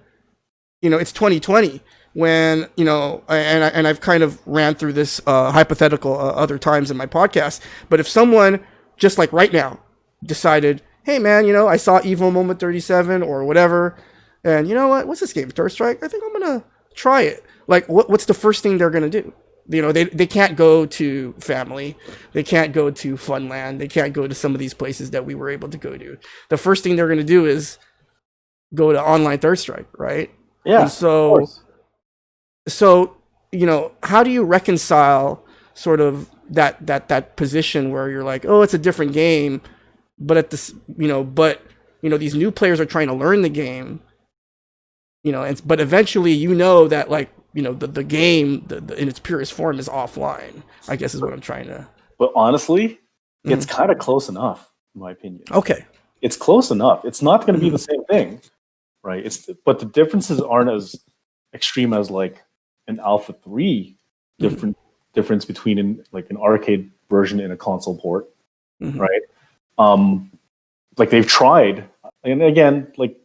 Speaker 1: it's 2020 when, and I've kind of ran through this hypothetical other times in my podcast. But if someone just like right now decided, hey man, I saw Evo Moment 37 or whatever, and you know what, what's this game, Third Strike? I think I'm gonna try it. Like, what's the first thing they're gonna do? They can't go to Family, they can't go to Funland, they can't go to some of these places that we were able to go to. The first thing they're gonna do is go to online Third Strike, right?
Speaker 2: Yeah.
Speaker 1: And so how do you reconcile sort of that position where you're like, oh, it's a different game, but at this, these new players are trying to learn the game, but eventually, that like, the game in its purest form is offline, I guess is what I'm trying to.
Speaker 2: But honestly, it's kind of close enough, in my opinion.
Speaker 1: Okay.
Speaker 2: It's close enough. It's not going to be the same thing, right? But the differences aren't as extreme as like an Alpha 3 difference between an arcade version and a console port, right? Like they've tried, and again, like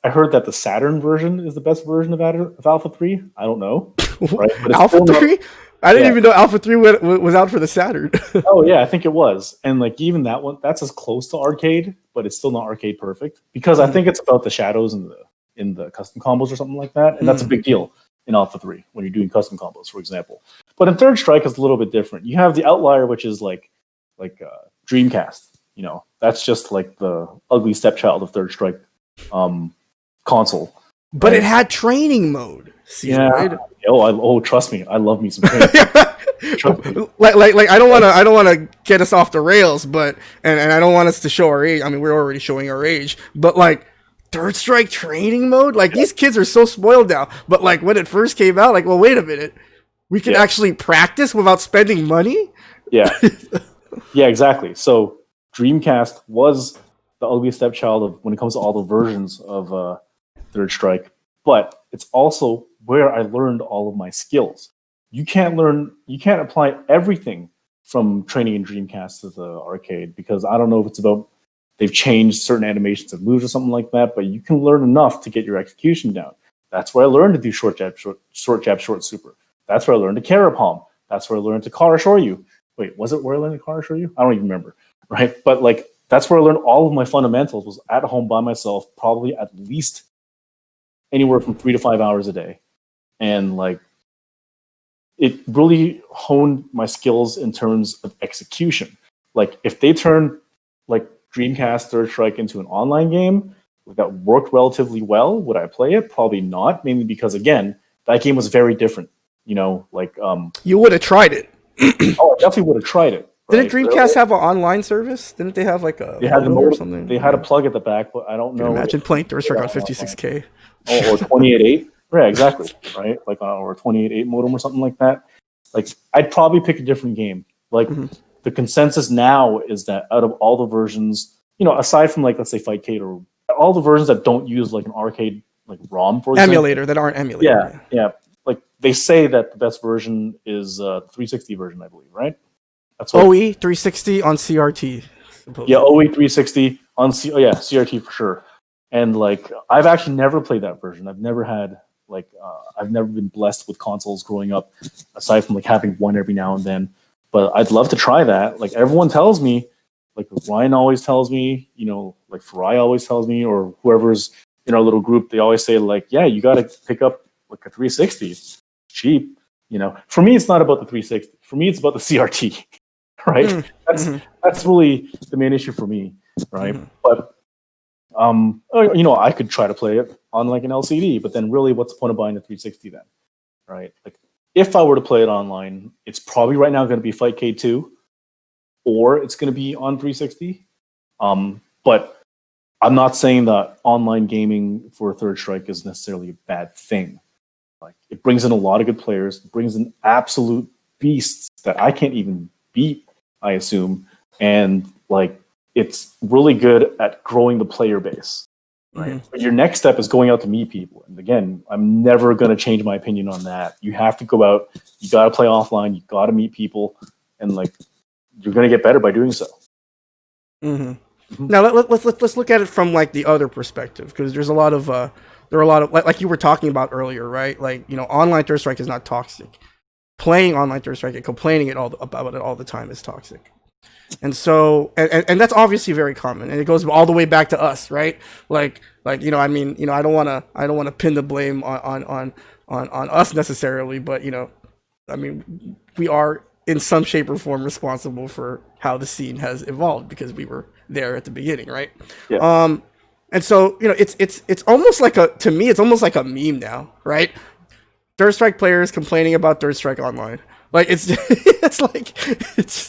Speaker 2: I heard that the Saturn version is the best version of Alpha 3. I don't know, right? But
Speaker 1: Alpha 3? I didn't even know Alpha 3 was out for the Saturn.
Speaker 2: Oh yeah, I think it was. And like even that one, that's as close to arcade, but it's still not arcade perfect because I think it's about the shadows in the custom combos or something like that, and that's a big deal in Alpha 3 when you're doing custom combos, for example. But in Third Strike, it's a little bit different. You have the outlier, which is like Dreamcast. You know, that's just like the ugly stepchild of Third Strike console.
Speaker 1: But it had training mode. See,
Speaker 2: yeah.
Speaker 1: right?
Speaker 2: Oh, trust me, I love me some training.
Speaker 1: like I don't want to get us off the rails, but and I don't want us to show our age. I mean, we're already showing our age, but like Third Strike training mode, like these kids are so spoiled now. But like when it first came out, like, well, wait a minute, we can actually practice without spending money.
Speaker 2: Yeah, yeah, exactly. So Dreamcast was the ugly stepchild of when it comes to all the versions of Third Strike, but it's also where I learned all of my skills. You can't apply everything from training in Dreamcast to the arcade because I don't know if it's about they've changed certain animations and moves or something like that, but you can learn enough to get your execution down. That's where I learned to do short jab, short super. That's where I learned to Kara Palm. That's where I learned to Kara Shoryu. Wait, was it where I learned to Kara Shoryu? I don't even remember, right? But like that's where I learned all of my fundamentals was at home by myself, probably at least anywhere from 3 to 5 hours a day. And like it really honed my skills in terms of execution. Like if they turn like Dreamcast Third Strike into an online game that worked relatively well, would I play it? Probably not, mainly because again, that game was very different. You know, like
Speaker 1: you would have tried it.
Speaker 2: Oh, I definitely would have tried it. Right?
Speaker 1: Didn't Dreamcast have an online service? Didn't they have like a
Speaker 2: modem
Speaker 1: or something?
Speaker 2: They had a plug at the back, but I don't know.
Speaker 1: Imagine playing Third Strike on 56K.
Speaker 2: Or 28.8. Yeah, exactly. Right? Like or a 28.8 modem or something like that. Like I'd probably pick a different game. Like the consensus now is that out of all the versions, you know, aside from like let's say Fightcade or all the versions that don't use like an arcade like ROM for example,
Speaker 1: emulator that aren't emulator.
Speaker 2: Yeah. Like they say that the best version is the 360 version, I believe, right? That's what
Speaker 1: OE 360 on CRT.
Speaker 2: Supposedly. Yeah, OE 360 on CRT for sure. And like I've actually never played that version. I've never had I've never been blessed with consoles growing up, aside from like having one every now and then. But I'd love to try that. Like everyone tells me, like Ryan always tells me, you know, like Farai always tells me, or whoever's in our little group, they always say like, yeah, you got to pick up like a 360. It's cheap, you know. For me, it's not about the 360. For me, it's about the CRT, right? That's really the main issue for me, right? But you know, I could try to play it on like an LCD, but then really, what's the point of buying a 360 then, right? Like, if I were to play it online, it's probably right now going to be Fightcade 2, or it's going to be on 360. But I'm not saying that online gaming for Third Strike is necessarily a bad thing. Like, it brings in a lot of good players, it brings in absolute beasts that I can't even beat, I assume, and like it's really good at growing the player base. Right. But your next step is going out to meet people. And again, I'm never going to change my opinion on that. You have to go out, you got to play offline, you got to meet people, and like you're going to get better by doing so.
Speaker 1: Now let's look at it from like the other perspective, because there's a lot of like you were talking about earlier, right? Like, you know, online Third Strike is not toxic. Playing online Third Strike and complaining about it all the time is toxic. And so, and that's obviously very common, and it goes all the way back to us, right? Like, you know, I mean, you know, I don't want to pin the blame on us necessarily, but you know, I mean, we are in some shape or form responsible for how the scene has evolved because we were there at the beginning, right?
Speaker 2: Yeah.
Speaker 1: And so, you know, it's almost like to me, it's almost like a meme now, right? Third Strike players complaining about Third Strike Online. Like it's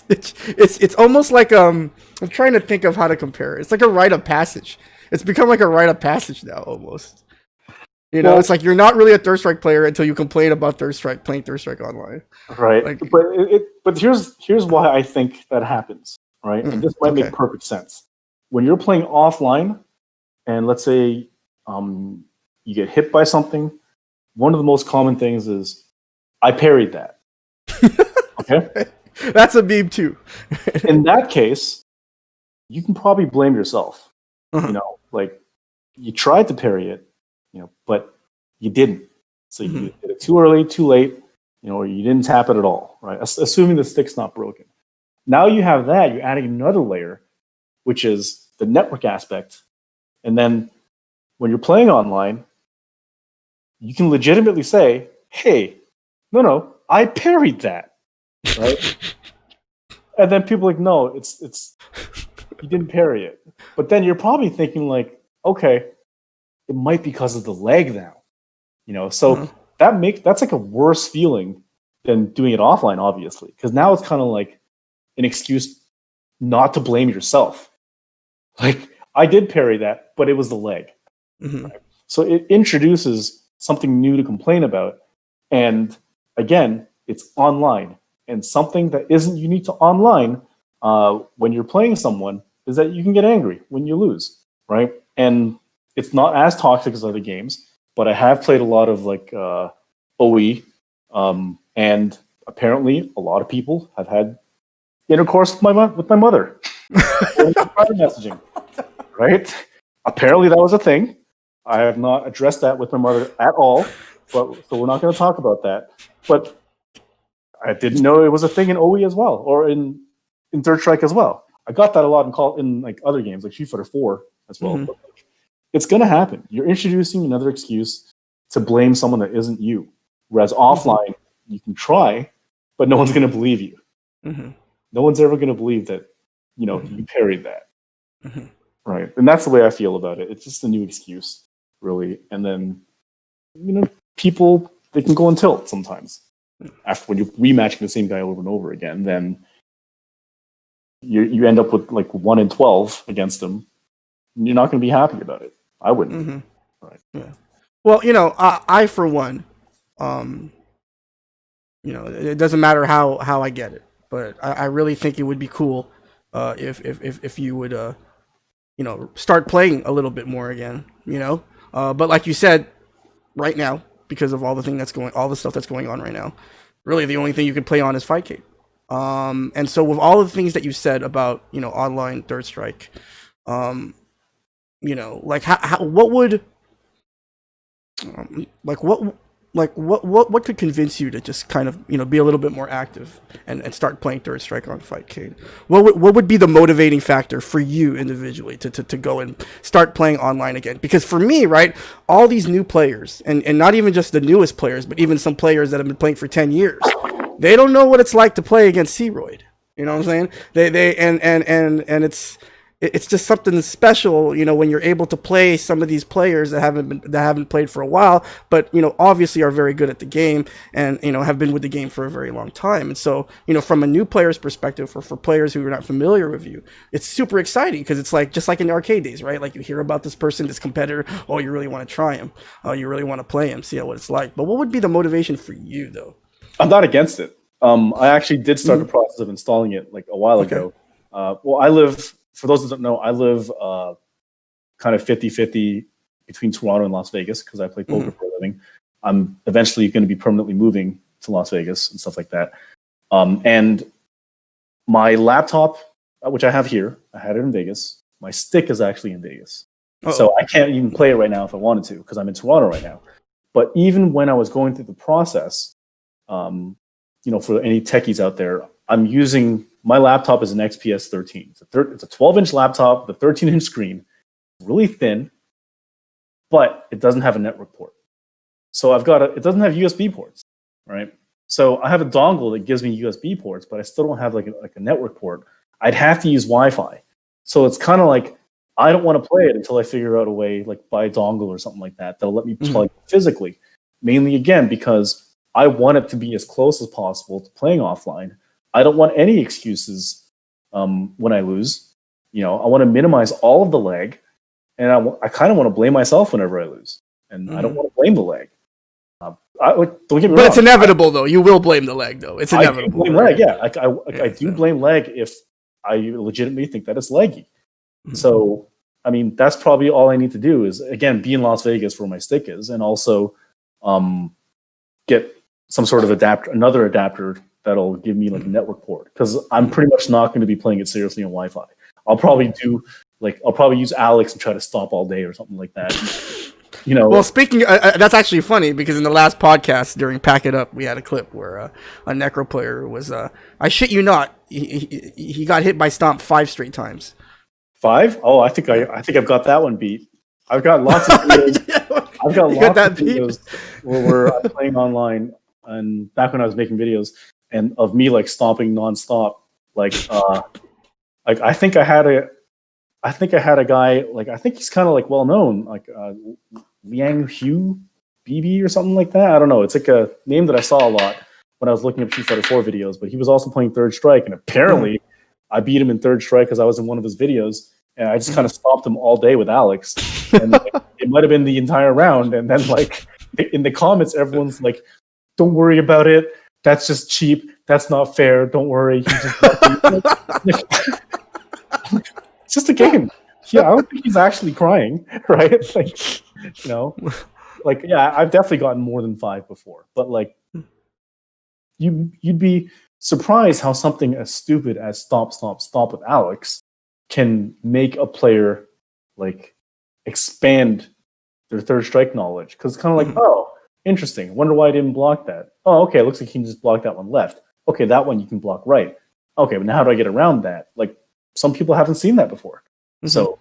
Speaker 1: it's almost like I'm trying to think of how to compare it. It's like a rite of passage. It's become like a rite of passage now almost. You know, it's like you're not really a Third Strike player until you complain about playing Third Strike Online.
Speaker 2: Right.
Speaker 1: Like,
Speaker 2: but here's why I think that happens, right? And this might make perfect sense. When you're playing offline and let's say you get hit by something, one of the most common things is I parried that. Okay,
Speaker 1: that's a meme too.
Speaker 2: In that case, you can probably blame yourself. You know, like you tried to parry it, you know, but you didn't. So you did it too early, too late, or you didn't tap it at all, right? Assuming the stick's not broken. Now you have that, you're adding another layer, which is the network aspect. And then when you're playing online, you can legitimately say, hey, no, I parried that, right? And then people are like, no, it's you didn't parry it. But then you're probably thinking like, okay, it might be because of the lag now, so that's like a worse feeling than doing it offline, obviously, because now it's kind of like an excuse not to blame yourself. Like, I did parry that, but it was the lag. Right? So it introduces something new to complain about, and again, it's online. And something that isn't unique to online, when you're playing someone, is that you can get angry when you lose, right? And it's not as toxic as other games, but I have played a lot of like OE, and apparently a lot of people have had intercourse with my mother, private messaging, right? Apparently that was a thing. I have not addressed that with my mother at all, so we're not going to talk about that. But I didn't know it was a thing in OE as well, or in Third Strike as well. I got that a lot in like other games, like Street Fighter 4 as well. But it's going to happen. You're introducing another excuse to blame someone that isn't you. Whereas offline, you can try, but no one's going to believe you. No one's ever going to believe that, you parried that. Right? And that's the way I feel about it. It's just a new excuse, really. And then, people, they can go on tilt sometimes. After when you're rematching the same guy over and over again, then you end up with like 1 in 12 against them. You're not going to be happy about it. I wouldn't. Right.
Speaker 1: Yeah. Well, I for one, it doesn't matter how I get it, but I really think it would be cool if you would start playing a little bit more again. But like you said, right now, because of all the stuff that's going on right now, really the only thing you can play on is Fightcade. And so with all the things that you said about online Third Strike, like what would what could convince you to just kind of be a little bit more active and start playing Third Strike on Fightcade? What would be the motivating factor for you individually to go and start playing online again? Because for me, right, all these new players and not even just the newest players, but even some players that have been playing for 10 years, they don't know what it's like to play against Searoyd. You know what I'm saying? And it's just something special, when you're able to play some of these players that haven't played for a while, but obviously are very good at the game and have been with the game for a very long time. And so from a new player's perspective, for players who are not familiar with you, it's super exciting because it's like just like in the arcade days, right? Like you hear about this person, this competitor, oh, you really want to try him, oh, you really want to play him, see what it's like. But what would be the motivation for you though?
Speaker 2: I'm not against it. I actually did start the process of installing it like a while ago. For those that don't know, I live kind of 50-50 between Toronto and Las Vegas because I play poker for a living. I'm eventually going to be permanently moving to Las Vegas and stuff like that. And my laptop, which I have here, I had it in Vegas. My stick is actually in Vegas. So I can't even play it right now if I wanted to because I'm in Toronto right now. But even when I was going through the process, for any techies out there, I'm using my laptop is an XPS 13. It's a 12-inch laptop with a 13-inch screen, really thin, but it doesn't have a network port. So it doesn't have USB ports, right? So I have a dongle that gives me USB ports, but I still don't have like a network port. I'd have to use Wi-Fi. So it's kind of like I don't want to play it until I figure out a way, like buy a dongle or something like that, that'll let me plug physically. Mainly, again, because I want it to be as close as possible to playing offline. I don't want any excuses when I lose. I want to minimize all of the lag, and I kind of want to blame myself whenever I lose, and I don't want to blame the lag. Don't get me wrong.
Speaker 1: But it's inevitable, though. You will blame the lag, though. It's inevitable.
Speaker 2: I do blame lag, yeah. I do blame lag if I legitimately think that it's laggy. So, I mean, that's probably all I need to do is, again, be in Las Vegas where my stick is, and also get some sort of another adapter that'll give me like a network port, because I'm pretty much not going to be playing it seriously on Wi-Fi. I'll probably use Alex and try to stop all day or something like that. You know,
Speaker 1: Well, speaking, that's actually funny because in the last podcast during Pack It Up, we had a clip where a Necro player was, I shit you not, he got hit by Stomp 5 straight times.
Speaker 2: 5? Oh, I think I've got that one beat. I've got lots of videos. I've got lots of videos where I'm playing online, and back when I was making videos, and of me like stomping nonstop. Like, I think I had a guy, like, I think he's kind of like well known, like Liang Hu BB or something like that. I don't know. It's like a name that I saw a lot when I was looking up Street Fighter 4 videos. But he was also playing Third Strike, and apparently I beat him in Third Strike because I was in one of his videos, and I just kind of stopped him all day with Alex. And it might have been the entire round, and then like in the comments, everyone's like, "Don't worry about it. That's just cheap. That's not fair. Don't worry." He just it's just a game. Yeah, I don't think he's actually crying, right? Like, you know, like, yeah, I've definitely gotten more than 5 before, but like, you'd be surprised how something as stupid as stomp with Alex can make a player like expand their Third Strike knowledge. Because it's kind of like, oh, interesting. Wonder why I didn't block that. Oh, okay, looks like you can just block that one left. Okay, that one you can block right. Okay, but now how do I get around that? Like, some people haven't seen that before. So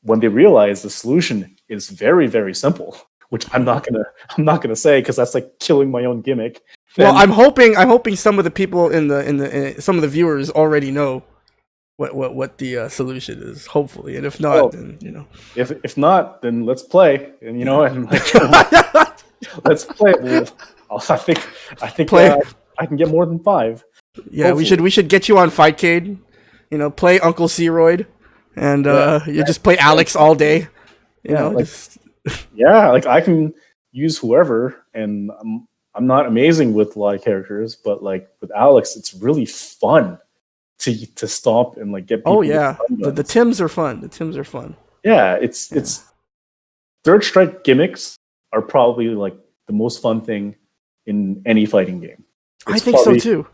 Speaker 2: when they realize the solution is very, very simple, which I'm not gonna say because that's like killing my own gimmick.
Speaker 1: Well, I'm hoping some of the people in some of the viewers already know what the solution is. Hopefully, and if not, then you know.
Speaker 2: If not, then let's play, and you know, and like, let's play. I think I can get more than 5.
Speaker 1: Yeah, hopefully. we should get you on Fightcade. You know, play Uncle Searoid, and you just play Alex all day. You know,
Speaker 2: like, like I can use whoever, and I'm not amazing with a lot of characters, but like with Alex, it's really fun to stop and like get people.
Speaker 1: Oh yeah, the Tims are fun. The Tims are fun.
Speaker 2: Yeah, it's Third Strike gimmicks are probably like the most fun thing in any fighting game.
Speaker 1: I think so too.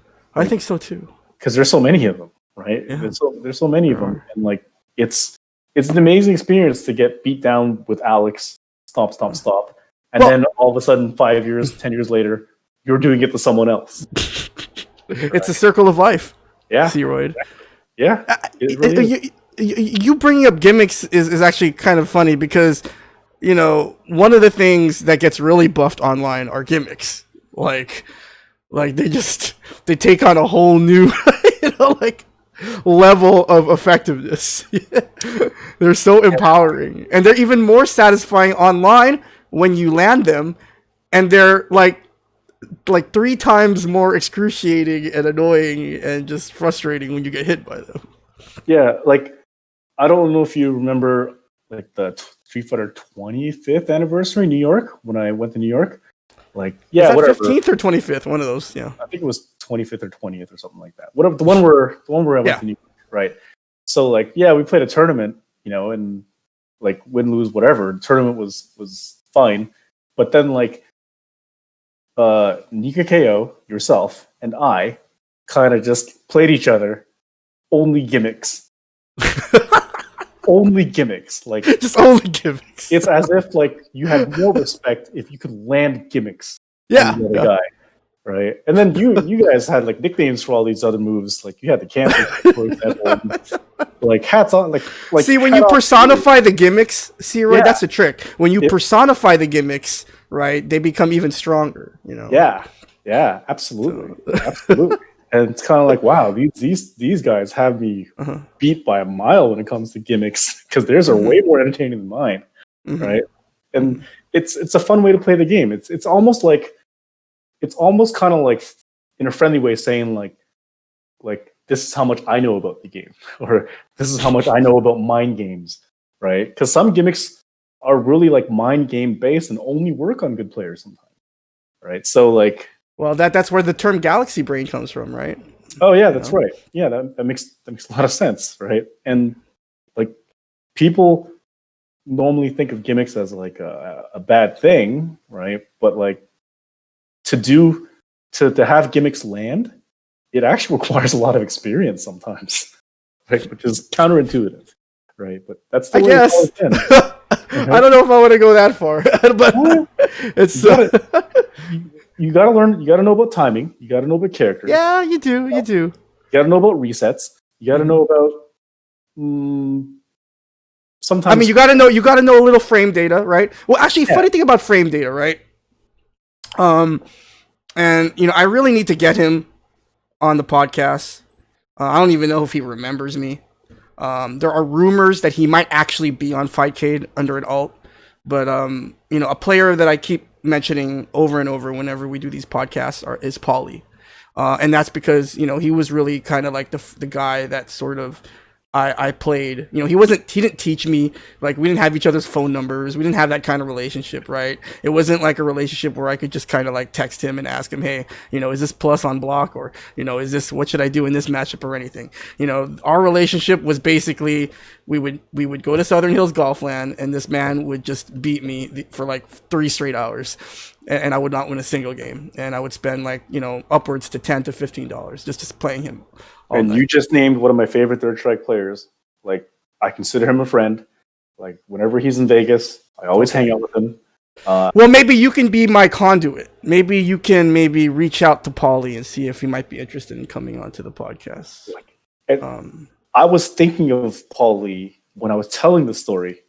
Speaker 1: Because
Speaker 2: there's so many of them. Right? Yeah. There's so many of them, and like it's an amazing experience to get beat down with Alex, stop, and then all of a sudden 5 years, 10 years later, you're doing it to someone else.
Speaker 1: It's a circle of life.
Speaker 2: Yeah,
Speaker 1: Searoid.
Speaker 2: Yeah, it really
Speaker 1: you bringing up gimmicks is actually kind of funny because you know one of the things that gets really buffed online are gimmicks. Like they take on a whole new level of effectiveness. They're so empowering, and they're even more satisfying online when you land them, and they're like 3 times more excruciating and annoying and just frustrating when you get hit by them.
Speaker 2: Yeah, like I don't know if you remember like the Street Fighter 25th anniversary in New York when I went to New York. Like, yeah,
Speaker 1: was that
Speaker 2: whatever.
Speaker 1: 15th or 25th, one of those. Yeah,
Speaker 2: I think it was 25th or 20th or something like that. Whatever, the one where I went to New York, right? So like, yeah, we played a tournament, you know, and like win, lose, whatever. The tournament was fine, but then like, Nika KO, yourself, and I kind of just played each other. Only gimmicks. Only gimmicks, like
Speaker 1: just only gimmicks.
Speaker 2: It's as if like you had more respect if you could land gimmicks.
Speaker 1: Yeah,
Speaker 2: on the other guy, right? And then you guys had like nicknames for all these other moves. Like you had the cancer, for example. Like hats on, like.
Speaker 1: See, when you personify the gimmicks, Searoid, that's a trick. When you personify the gimmicks, right, they become even stronger. You know.
Speaker 2: Yeah, absolutely, absolutely. And it's kind of like, wow, these guys have me beat by a mile when it comes to gimmicks because theirs are way more entertaining than mine, right? And it's a fun way to play the game. It's almost kind of like in a friendly way saying like this is how much I know about the game, or this is how much I know about mind games, right? Because some gimmicks are really like mind game based and only work on good players sometimes, right? So like.
Speaker 1: Well, that's where the term galaxy brain comes from, right?
Speaker 2: Oh yeah, that's right. Yeah, that makes a lot of sense, right? And like people normally think of gimmicks as like a bad thing, right? But like to have gimmicks land, it actually requires a lot of experience sometimes, right? Which is counterintuitive, right? But that's the way
Speaker 1: I guess. I don't know if I want to go that far, but it's
Speaker 2: you gotta learn. You gotta know about timing. You gotta know about characters.
Speaker 1: Yeah, you do. You do.
Speaker 2: You gotta know about resets. You gotta know about. Sometimes.
Speaker 1: I mean, you gotta know a little frame data, right? Well, actually, funny thing about frame data, right? And I really need to get him on the podcast. I don't even know if he remembers me. There are rumors that he might actually be on Fightcade under an alt, but a player that I keep mentioning over and over whenever we do these podcasts is Paulie, and that's because he was really kind of like the guy that sort of I played. He didn't teach me, like, we didn't have each other's phone numbers. We didn't have that kind of relationship, right? It wasn't like a relationship where I could just kind of like text him and ask him, hey, is this plus on block, or, is this, what should I do in this matchup or anything? Our relationship was basically, we would go to Southern Hills Golfland and this man would just beat me for like 3 straight hours. And I would not win a single game. And I would spend like, upwards to $10 to $15 just playing him.
Speaker 2: And you just named one of my favorite third strike players. Like, I consider him a friend. Like, whenever he's in Vegas, I always hang out with him.
Speaker 1: Well, maybe you can be my conduit. Maybe you can reach out to Paulie and see if he might be interested in coming onto the podcast.
Speaker 2: I was thinking of Paulie when I was telling the story.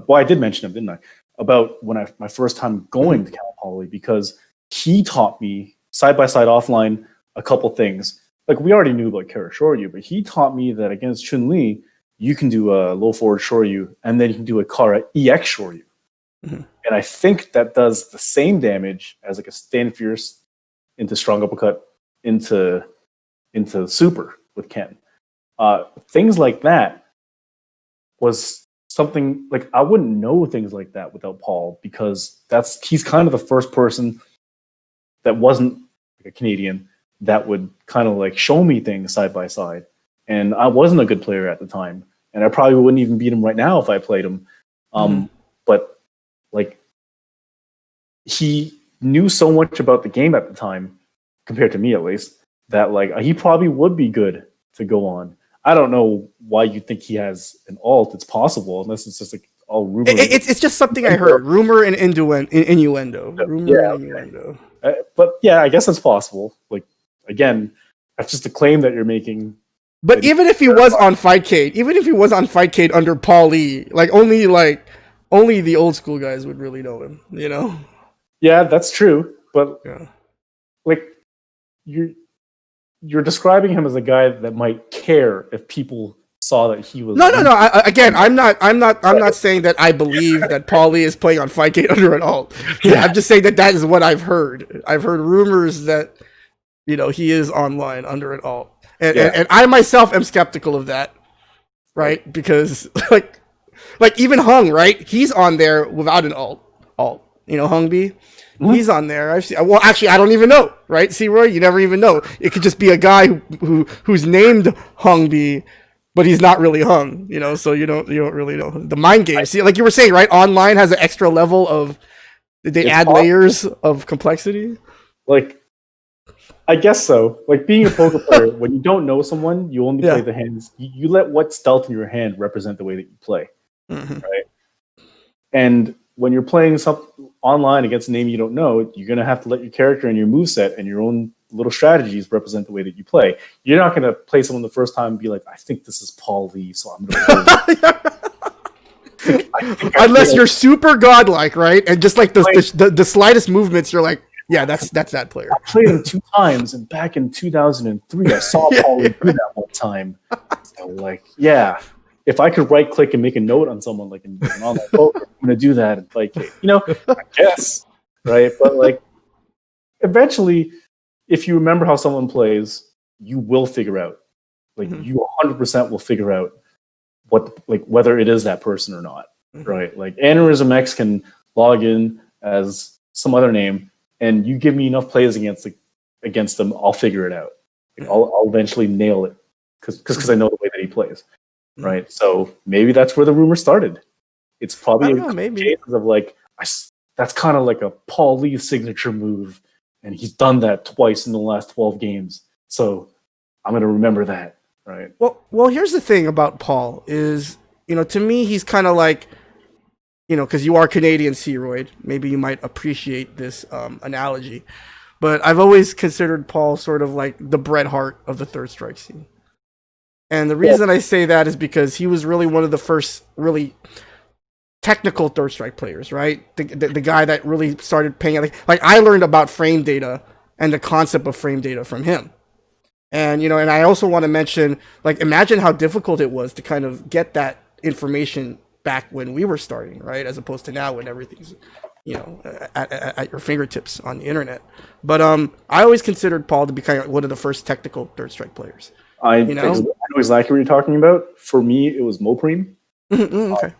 Speaker 2: Well, I did mention him, didn't I? About when my first time going to Cal Poly, because he taught me side-by-side offline a couple things. Like, we already knew about Kara Shoryu, but he taught me that against Chun-Li, you can do a low forward Shoryu, and then you can do a Kara EX Shoryu. Mm-hmm. And I think that does the same damage as like a stand fierce into strong uppercut into super with Ken. Things like that was something, like, I wouldn't know things like that without Paul, because he's kind of the first person that wasn't like a Canadian that would kind of like show me things side by side. And I wasn't a good player at the time, and I probably wouldn't even beat him right now if I played him. But like, he knew so much about the game at the time, compared to me at least, that like he probably would be good to go on. I don't know why you think he has an alt. It's possible, unless it's just like all rumor.
Speaker 1: It's just something I heard. Rumor and innuendo. Rumor and innuendo.
Speaker 2: But yeah, I guess it's possible. Like, again, that's just a claim that you're making.
Speaker 1: But even if he was on Fightcade under Paul Lee, only the old school guys would really know him,
Speaker 2: Yeah, that's true. But like, you're describing him as a guy that might care if people saw that he was.
Speaker 1: No. I'm not saying that I believe that Paulie is playing on Fightcade under an alt. Yeah, I'm just saying that is what I've heard. I've heard rumors that he is online under an alt, and I myself am skeptical of that, right? Because like even Hung, right? He's on there without an alt. Hung B. Mm-hmm. He's on there. Well, actually, I don't even know, right? See, Roy, you never even know. It could just be a guy who's named Hung B, but he's not really Hung, So you don't really know the mind game. See, like you were saying, right? Online has an extra level of. Did they add layers of complexity?
Speaker 2: Like, I guess so. Like, being a poker player, when you don't know someone, you only play the hands. You let what's dealt in your hand represent the way that you play, right? And when you're playing something online against a name you don't know, you're going to have to let your character and your moveset and your own little strategies represent the way that you play. You're not going to play someone the first time and be like, I think this is Paul Lee, so I'm going to
Speaker 1: Unless you're super godlike, right? And just like the slightest movements, you're like, yeah, that's that player.
Speaker 2: I played him 2 times, and back in 2003, I saw Paul Lee do that one time. So, like, yeah. If I could right click and make a note on someone like in online poker, I'm going to do that. Like, I guess, right? But like, eventually, if you remember how someone plays, you will figure out. Like, you 100% will figure out whether it is that person or not, right? Like, Aneurysm X can log in as some other name, and you give me enough plays against them, I'll figure it out. Like, I'll eventually nail it because I know the way that he plays. Right, so maybe that's where the rumor started. It's probably cases of like, that's kind of like a Paul Lee signature move, and he's done that twice in the last 12 games. So I'm going to remember that, right?
Speaker 1: Well, here's the thing about Paul is, to me, he's kind of like because you are Canadian, Searoyd, maybe you might appreciate this analogy. But I've always considered Paul sort of like the Bret Hart of the Third Strike scene. And the reason I say that is because he was really one of the first really technical Third Strike players, right? The guy that really started paying, like I learned about frame data and the concept of frame data from him. And, and I also want to mention, like, imagine how difficult it was to kind of get that information back when we were starting, right? As opposed to now when everything's, at your fingertips on the internet. But I always considered Paul to be kind of one of the first technical Third Strike players.
Speaker 2: I know exactly what you're talking about. For me, it was Mopreme.
Speaker 1: Okay.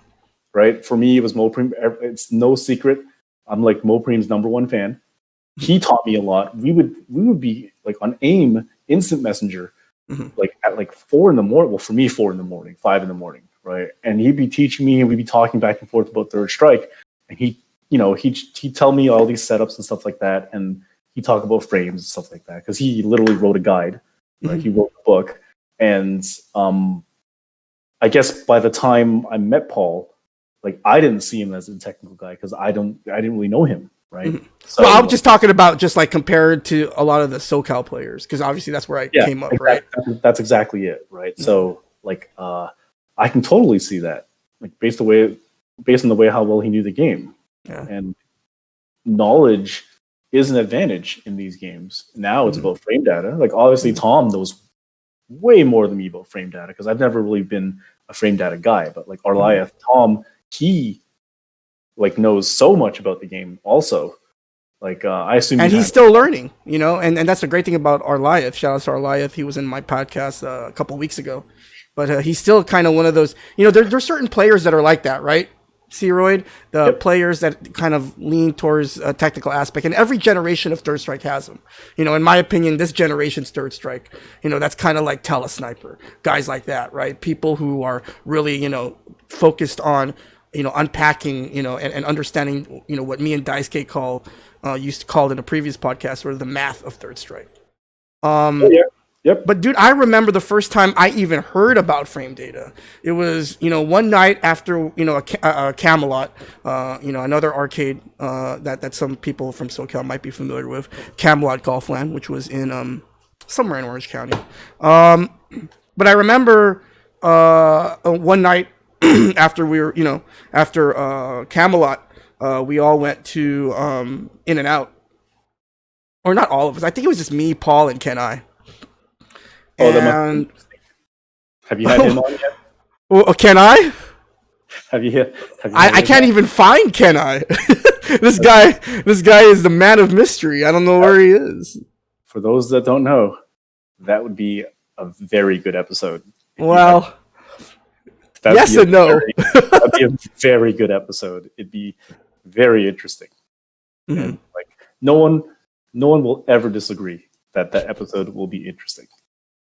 Speaker 2: Right? For me, it was Mopreme. It's no secret. I'm like Mopreme's number one fan. He taught me a lot. We would be like on AIM instant messenger, like at like 4 a.m. Well, for me, 4 a.m, 5 a.m, right? And he'd be teaching me, and we'd be talking back and forth about Third Strike. And he'd tell me all these setups and stuff like that, and he'd talk about frames and stuff like that because he literally wrote a guide. Right? He wrote a book, and I guess by the time I met Paul, like I didn't see him as a technical guy because I didn't really know him, right? So
Speaker 1: well, I'm just talking about just like compared to a lot of the SoCal players because obviously that's where I came up, right?
Speaker 2: That's exactly it, right? So like I can totally see that, like based on the way how well he knew the game, and knowledge is an advantage in these games. Now it's about frame data. Like obviously Tom knows way more than me about frame data because I've never really been a frame data guy. But like Arliath, Tom, he like knows so much about the game also. Like I assume,
Speaker 1: and he's still learning, and that's the great thing about Arliath. Shout out to Arliath. He was in my podcast a couple weeks ago, but he's still kind of one of those. There's certain players that are like that, right? Searoyd, the players that kind of lean towards a technical aspect, and every generation of Third Strike has them. In my opinion, this generation's Third Strike, that's kind of like Telesniper, guys like that, right? People who are really, focused on, unpacking, and understanding, what me and Daisuke used to call it in a previous podcast, sort of the math of Third Strike.
Speaker 2: Yep.
Speaker 1: But dude, I remember the first time I even heard about frame data. It was, one night after, a Camelot, another arcade that some people from SoCal might be familiar with, Camelot Golfland, which was in somewhere in Orange County. But I remember one night after we were, after Camelot, we all went to In and Out, or not all of us. I think it was just me, Paul, and Kenai. And
Speaker 2: have you had him on yet?
Speaker 1: Well, can I?
Speaker 2: Have you
Speaker 1: I can't even find Kenai. This guy is the man of mystery. I don't know where he is.
Speaker 2: For those that don't know, that would be a very good episode.
Speaker 1: Well, yes and no.
Speaker 2: That'd be a very good episode. It'd be very interesting. And like no one will ever disagree that episode will be interesting.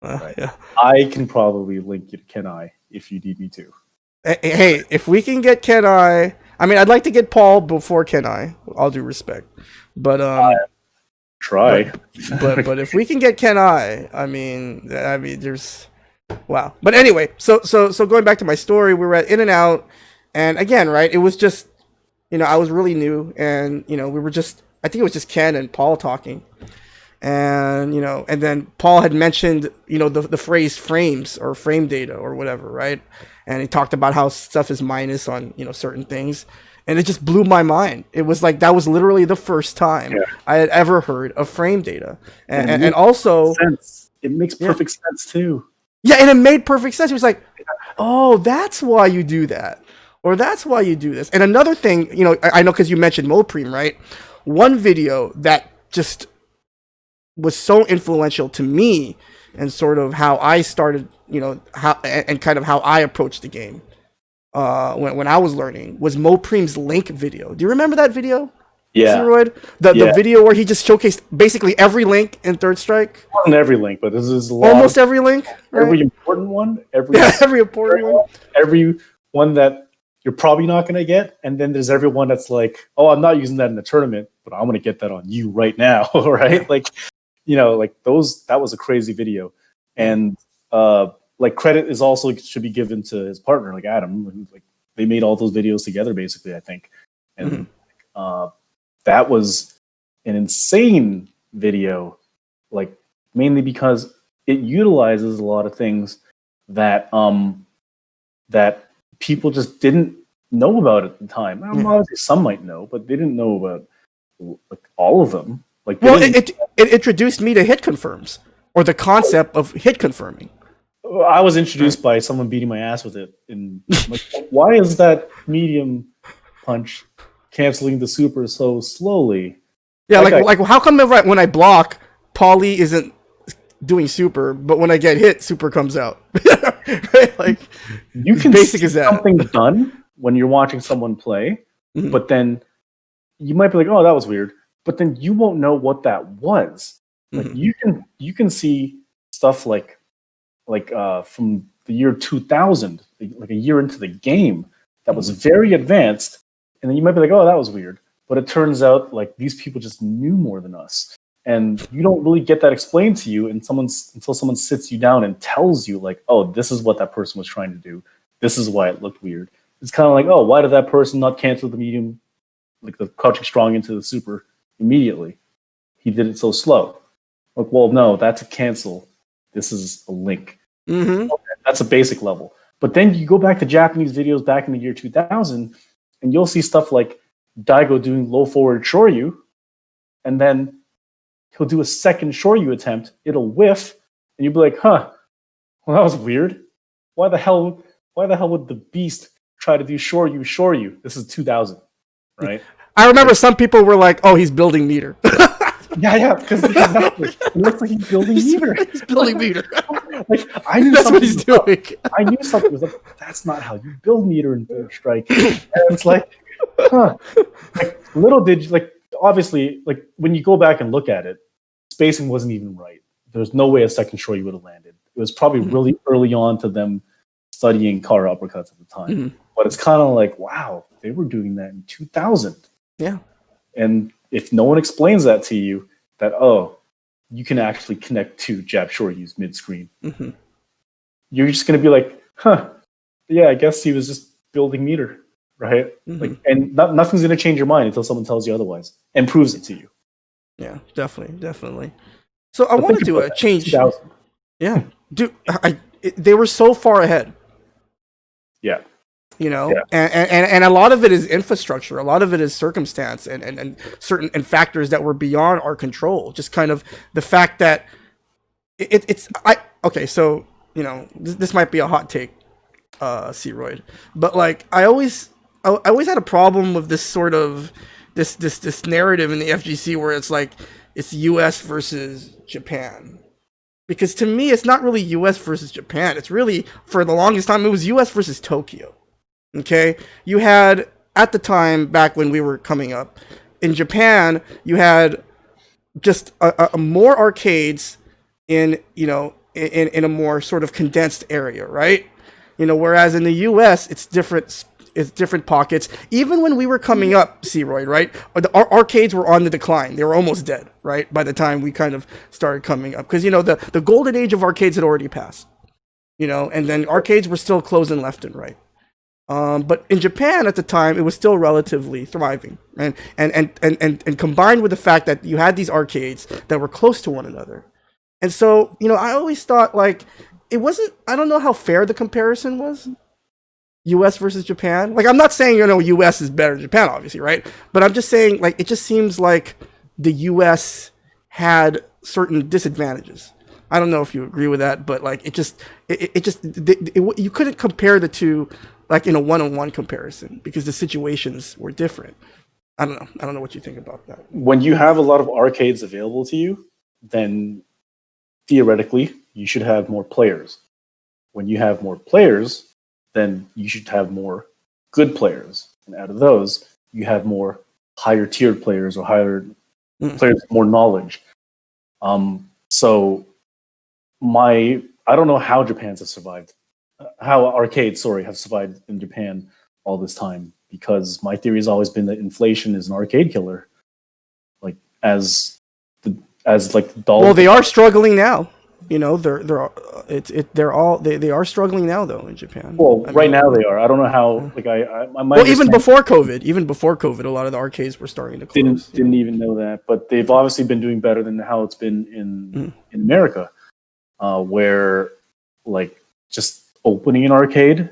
Speaker 2: Right.
Speaker 1: Yeah.
Speaker 2: I can probably link you to Kenai if you need me to.
Speaker 1: Hey, if we can get Kenai, I mean, I'd like to get Paul before Kenai. All due respect, but
Speaker 2: try.
Speaker 1: But if we can get Kenai, I mean, there's wow. But anyway, so going back to my story, we were at In and Out, and again, right, it was just, I was really new, and we were just, I think it was just Ken and Paul talking. And, and then Paul had mentioned, the phrase frames or frame data or whatever, right? And he talked about how stuff is minus on, certain things. And it just blew my mind. It was like, that was literally the first time I had ever heard of frame data. And also...
Speaker 2: sense. It makes perfect sense, too.
Speaker 1: Yeah, and it made perfect sense. It was like, oh, that's why you do that. Or that's why you do this. And another thing, I know because you mentioned Mopreme, right? One video that just... was so influential to me and sort of how I started, how and kind of how I approached the game when I was learning was Mopreme's Link video. Do you remember that video?
Speaker 2: Yeah.
Speaker 1: Searoyd? The video where he just showcased basically every link in Third Strike?
Speaker 2: Not every link, but this is
Speaker 1: almost every link. Right?
Speaker 2: Every important one.
Speaker 1: Every important one.
Speaker 2: Every one that you're probably not going to get. And then there's everyone that's like, oh, I'm not using that in the tournament, but I'm going to get that on you right now. Right?
Speaker 1: Yeah.
Speaker 2: Like, like that was a crazy video. And like credit is also should be given to his partner, like Adam, who like they made all those videos together, basically, I think. And that was an insane video, like mainly because it utilizes a lot of things that that people just didn't know about at the time. Obviously, some might know, but they didn't know about like all of them. Like,
Speaker 1: well, it introduced me to hit confirms, or the concept of hit confirming.
Speaker 2: I was introduced by someone beating my ass with it. And like, why is that medium punch canceling the super so slowly?
Speaker 1: Yeah, like how come when I block, Paulie isn't doing super, but when I get hit, super comes out? Right? Like,
Speaker 2: you can
Speaker 1: basic
Speaker 2: see
Speaker 1: as that.
Speaker 2: Something done when you're watching someone play, but then you might be like, "Oh, that was weird," but then you won't know what that was. Like you can see stuff like from the year 2000, like a year into the game, that was very advanced, and then you might be like, "Oh, that was weird," but it turns out like these people just knew more than us, and you don't really get that explained to you until someone sits you down and tells you like, "Oh, this is what that person was trying to do. This is why it looked weird." It's kind of like, "Oh, why did that person not cancel the medium, like the crouching strong into the super immediately? He did it so slow." Like, well, no, that's a cancel. This is a link. Okay, that's a basic level. But then you go back to Japanese videos back in the year 2000, and you'll see stuff like Daigo doing low forward shoryu, and then he'll do a second shoryu attempt. It'll whiff, and you'll be like, "Huh, well, that was weird. Why the hell would the beast try to do shoryu? This is 2000, right?"
Speaker 1: I remember some people were like, "Oh, he's building meter."
Speaker 2: Yeah, because exactly. It looks like he's building meter.
Speaker 1: He's building meter.
Speaker 2: Like, I knew
Speaker 1: that's what he's doing.
Speaker 2: I knew something was up. That's not how you build meter in Third Strike. And it's like, huh. Like, little did you, like, obviously, like, when you go back and look at it, spacing wasn't even right. There's no way a second short you would have landed. It was probably really early on to them studying car uppercuts at the time. But it's kind of like, wow, they were doing that in 2000.
Speaker 1: Yeah.
Speaker 2: And if no one explains that to you, that, oh, you can actually connect to jab shoryus mid-screen, you're just going to be like, huh, yeah, I guess he was just building meter, right? Like, and nothing's going to change your mind until someone tells you otherwise and proves it to you.
Speaker 1: Yeah, definitely. So I wanted to change.
Speaker 2: 2000.
Speaker 1: Yeah, dude, they were so far ahead.
Speaker 2: Yeah.
Speaker 1: You know, and a lot of it is infrastructure, a lot of it is circumstance and certain factors that were beyond our control. Just kind of the fact that okay, so you know, this might be a hot take, C-Royd, but like I always had a problem with this sort of this narrative in the FGC where it's like it's US versus Japan. Because to me, it's not really US versus Japan. It's really, for the longest time, it was US versus Tokyo. Okay, you had at the time back when we were coming up in Japan, you had just a more arcades in a more sort of condensed area, right? You know, whereas in the U.S. it's different pockets. Even when we were coming up, C-Royd, right? Our arcades were on the decline. They were almost dead, right? By the time we kind of started coming up, because you know the golden age of arcades had already passed. You know, and then arcades were still closing left and right. But in Japan at the time, it was still relatively thriving, and combined with the fact that you had these arcades that were close to one another, and so you know, I always thought like it wasn't. I don't know how fair the comparison was, U.S. versus Japan. Like I'm not saying U.S. is better than Japan, obviously, right? But I'm just saying like it just seems like the U.S. had certain disadvantages. I don't know if you agree with that, but like you couldn't compare the two like in a one-on-one comparison because the situations were different. I don't know what you think about that.
Speaker 2: When you have a lot of arcades available to you, then theoretically you should have more players. When you have more players, then you should have more good players. And out of those, you have more higher tiered players or higher players with more knowledge. So I don't know how Japan's have survived. How arcades, have survived in Japan all this time, because my theory has always been that inflation is an arcade killer. Like as like dollar.
Speaker 1: Well, they are struggling now. You know, they are struggling now though in Japan.
Speaker 2: Well,
Speaker 1: I
Speaker 2: right
Speaker 1: mean,
Speaker 2: now they are. I don't know how. Like my
Speaker 1: well,
Speaker 2: understanding,
Speaker 1: even before COVID, a lot of the arcades were starting to close.
Speaker 2: didn't even know that, but they've obviously been doing better than how it's been in America, where like just opening an arcade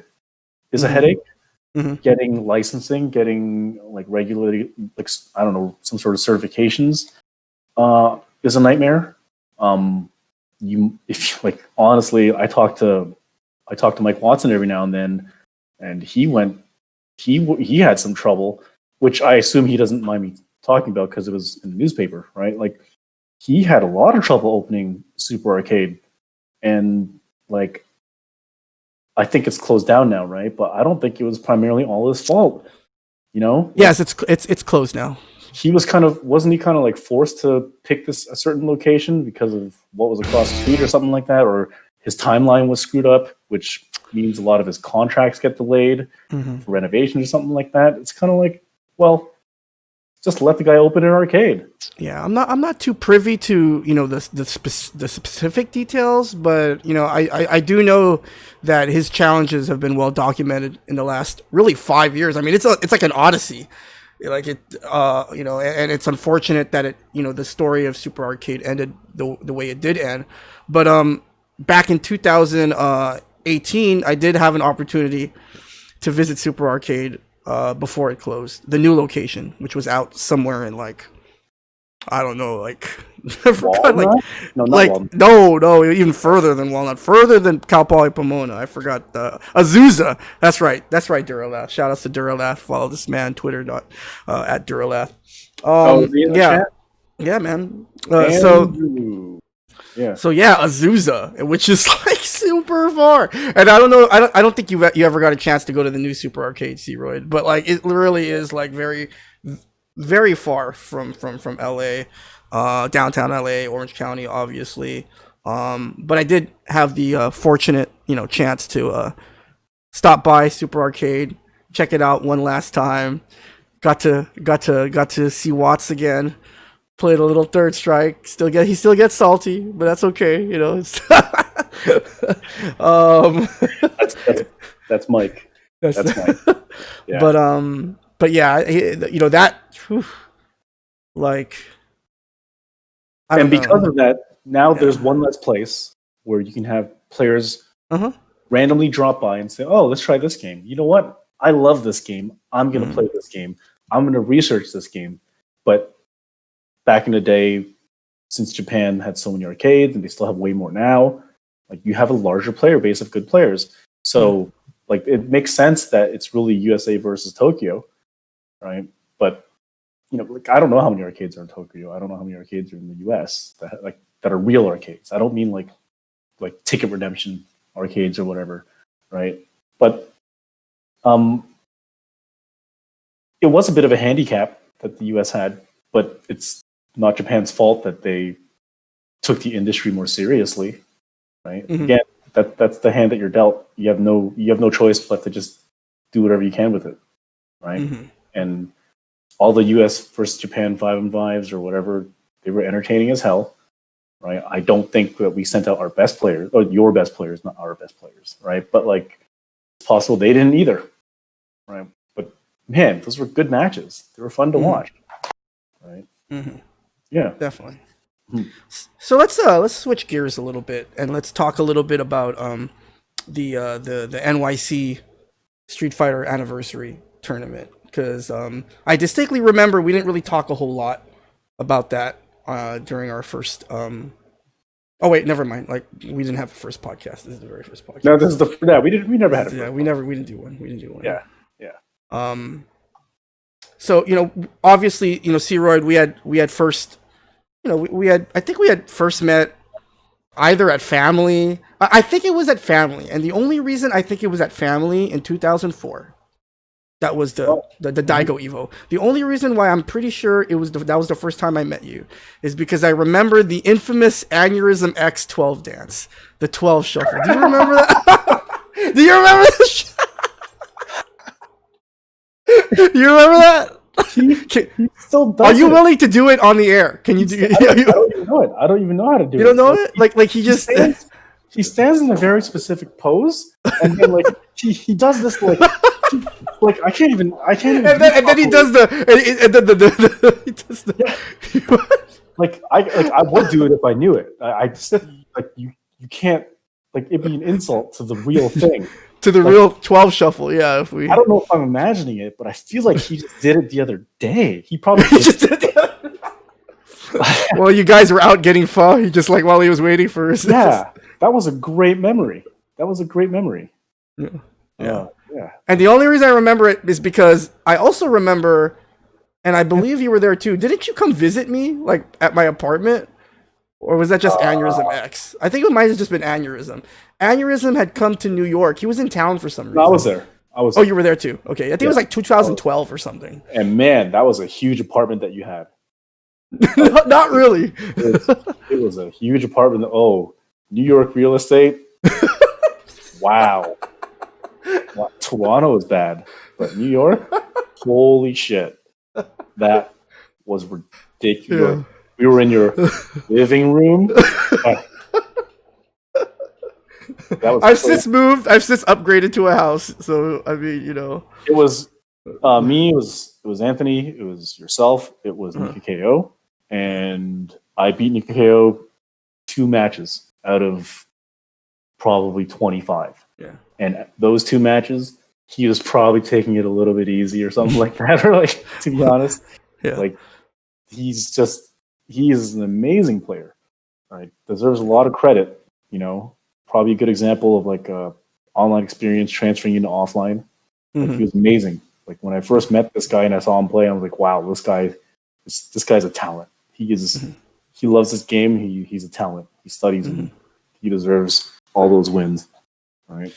Speaker 2: is a headache. Getting licensing, getting like regulatory, like I don't know, some sort of certifications, is a nightmare. If like honestly, I talk to Mike Watson every now and then, and he had some trouble, which I assume he doesn't mind me talking about because it was in the newspaper, right? Like he had a lot of trouble opening Super Arcade, and like I think it's closed down now, right? But I don't think it was primarily all his fault. You know?
Speaker 1: Yes, it's closed now.
Speaker 2: He was wasn't he kind of like forced to pick a certain location because of what was across the street or something like that, or his timeline was screwed up, which means a lot of his contracts get delayed for renovations or something like that. It's kind of like, well, just let the guy open an arcade.
Speaker 1: Yeah, I'm not too privy to the specific details, but I do know that his challenges have been well documented in the last really 5 years. I mean, it's like an odyssey, like it and it's unfortunate that the story of Super Arcade ended the way it did end, but back in 2018, I did have an opportunity to visit Super Arcade before it closed, the new location, which was out somewhere in like, I don't know, like I forgot, no, even further than Walnut, further than Cal Poly Pomona. I forgot Azusa. That's right, Duralath. Shout outs to Duralath. Follow this man Twitter at Duralath. Yeah, man. So yeah, Azusa, which is like super far, and I don't know. I don't think you ever got a chance to go to the new Super Arcade, C-Royd, but like it really is like very, very far from LA, downtown LA, Orange County, obviously. But I did have the fortunate chance to stop by Super Arcade, check it out one last time. Got to see Watts again. Played a little Third Strike. He still gets salty, but that's okay. It's
Speaker 2: that's Mike. That's Mike.
Speaker 1: Yeah. But yeah, that. Whew, like,
Speaker 2: and because of that, now there's one less place where you can have players randomly drop by and say, "Oh, let's try this game. You know what? I love this game. I'm going to play this game. I'm going to research this game." But back in the day, since Japan had so many arcades, and they still have way more now, like you have a larger player base of good players. So like it makes sense that it's really USA versus Tokyo, right? But like I don't know how many arcades are in Tokyo. I don't know how many arcades are in the US that are real arcades. I don't mean like ticket redemption arcades or whatever, right? But it was a bit of a handicap that the US had, but it's not Japan's fault that they took the industry more seriously, right? Again, that's the hand that you're dealt. You have no choice but to just do whatever you can with it, right? And all the U.S. versus Japan 5-on-5s or whatever, they were entertaining as hell, right? I don't think that we sent out our best players, or your best players, not our best players, right? But like, it's possible they didn't either, right? But man, those were good matches. They were fun to watch, right? Yeah,
Speaker 1: definitely. So let's switch gears a little bit and let's talk a little bit about the NYC Street Fighter Anniversary Tournament, because I distinctly remember we didn't really talk a whole lot about that during our first. Oh wait, never mind. Like we didn't have a first podcast. This is the very first podcast.
Speaker 2: No, this is we never had it.
Speaker 1: We didn't do one.
Speaker 2: Yeah.
Speaker 1: So obviously C-Royd, we had first. I think we had first met either at Family. I think it was at Family, and the only reason I think it was at Family in 2004, that was the Daigo Evo. The only reason why I'm pretty sure that was the first time I met you is because I remember the infamous Aneurysm X 12 dance, the 12 shuffle. Do you remember that? Do you remember this? You remember that?
Speaker 2: He still does.
Speaker 1: Are you
Speaker 2: it.
Speaker 1: willing to do it on the air? Can you do?
Speaker 2: I don't even know it. I don't even know how to do it.
Speaker 1: You don't know it? Like he just.
Speaker 2: He stands in a very specific pose, and then like he does this like I can't even.
Speaker 1: And then he does he does the.
Speaker 2: Like I would do it if I knew it. I just like you can't, like, it'd be an insult to the real thing.
Speaker 1: To the real 12 shuffle, yeah.
Speaker 2: I don't know if I'm imagining it, but I feel like he just did it the other day. He probably just did it.
Speaker 1: Well, you guys were out getting pho. He just like while he was waiting for his.
Speaker 2: Yeah, that was a great memory. Yeah.
Speaker 1: Yeah. And the only reason I remember it is because I also remember, and I believe you were there too. Didn't you come visit me like at my apartment? Or was that just Aneurysm X? I think it might have just been Aneurysm. Aneurysm had come to New York. He was in town for some reason.
Speaker 2: No, I was there.
Speaker 1: Oh, you were there too. Okay, I think it was like 2012 or something.
Speaker 2: And man, that was a huge apartment that you had.
Speaker 1: Not really.
Speaker 2: It was a huge apartment. Oh, New York real estate. Wow. Toronto is bad, but New York, holy shit, that was ridiculous. Yeah. We were in your living room.
Speaker 1: I've since moved. I've since upgraded to a house. So I mean, you know,
Speaker 2: it was me. It was Anthony. It was yourself. It was Nika KO, and I beat Nika KO 2 matches out of probably 25.
Speaker 1: Yeah, and
Speaker 2: those 2 matches, he was probably taking it a little bit easy or something like that. Or like, to be honest,
Speaker 1: yeah,
Speaker 2: like he is an amazing player. Right, deserves a lot of credit. You know. Probably a good example of like online experience transferring into offline. Like, he was amazing. Like when I first met this guy and I saw him play, I was like, wow, this guy's a talent. He loves this game. He's a talent. He studies and he deserves all those wins. All right.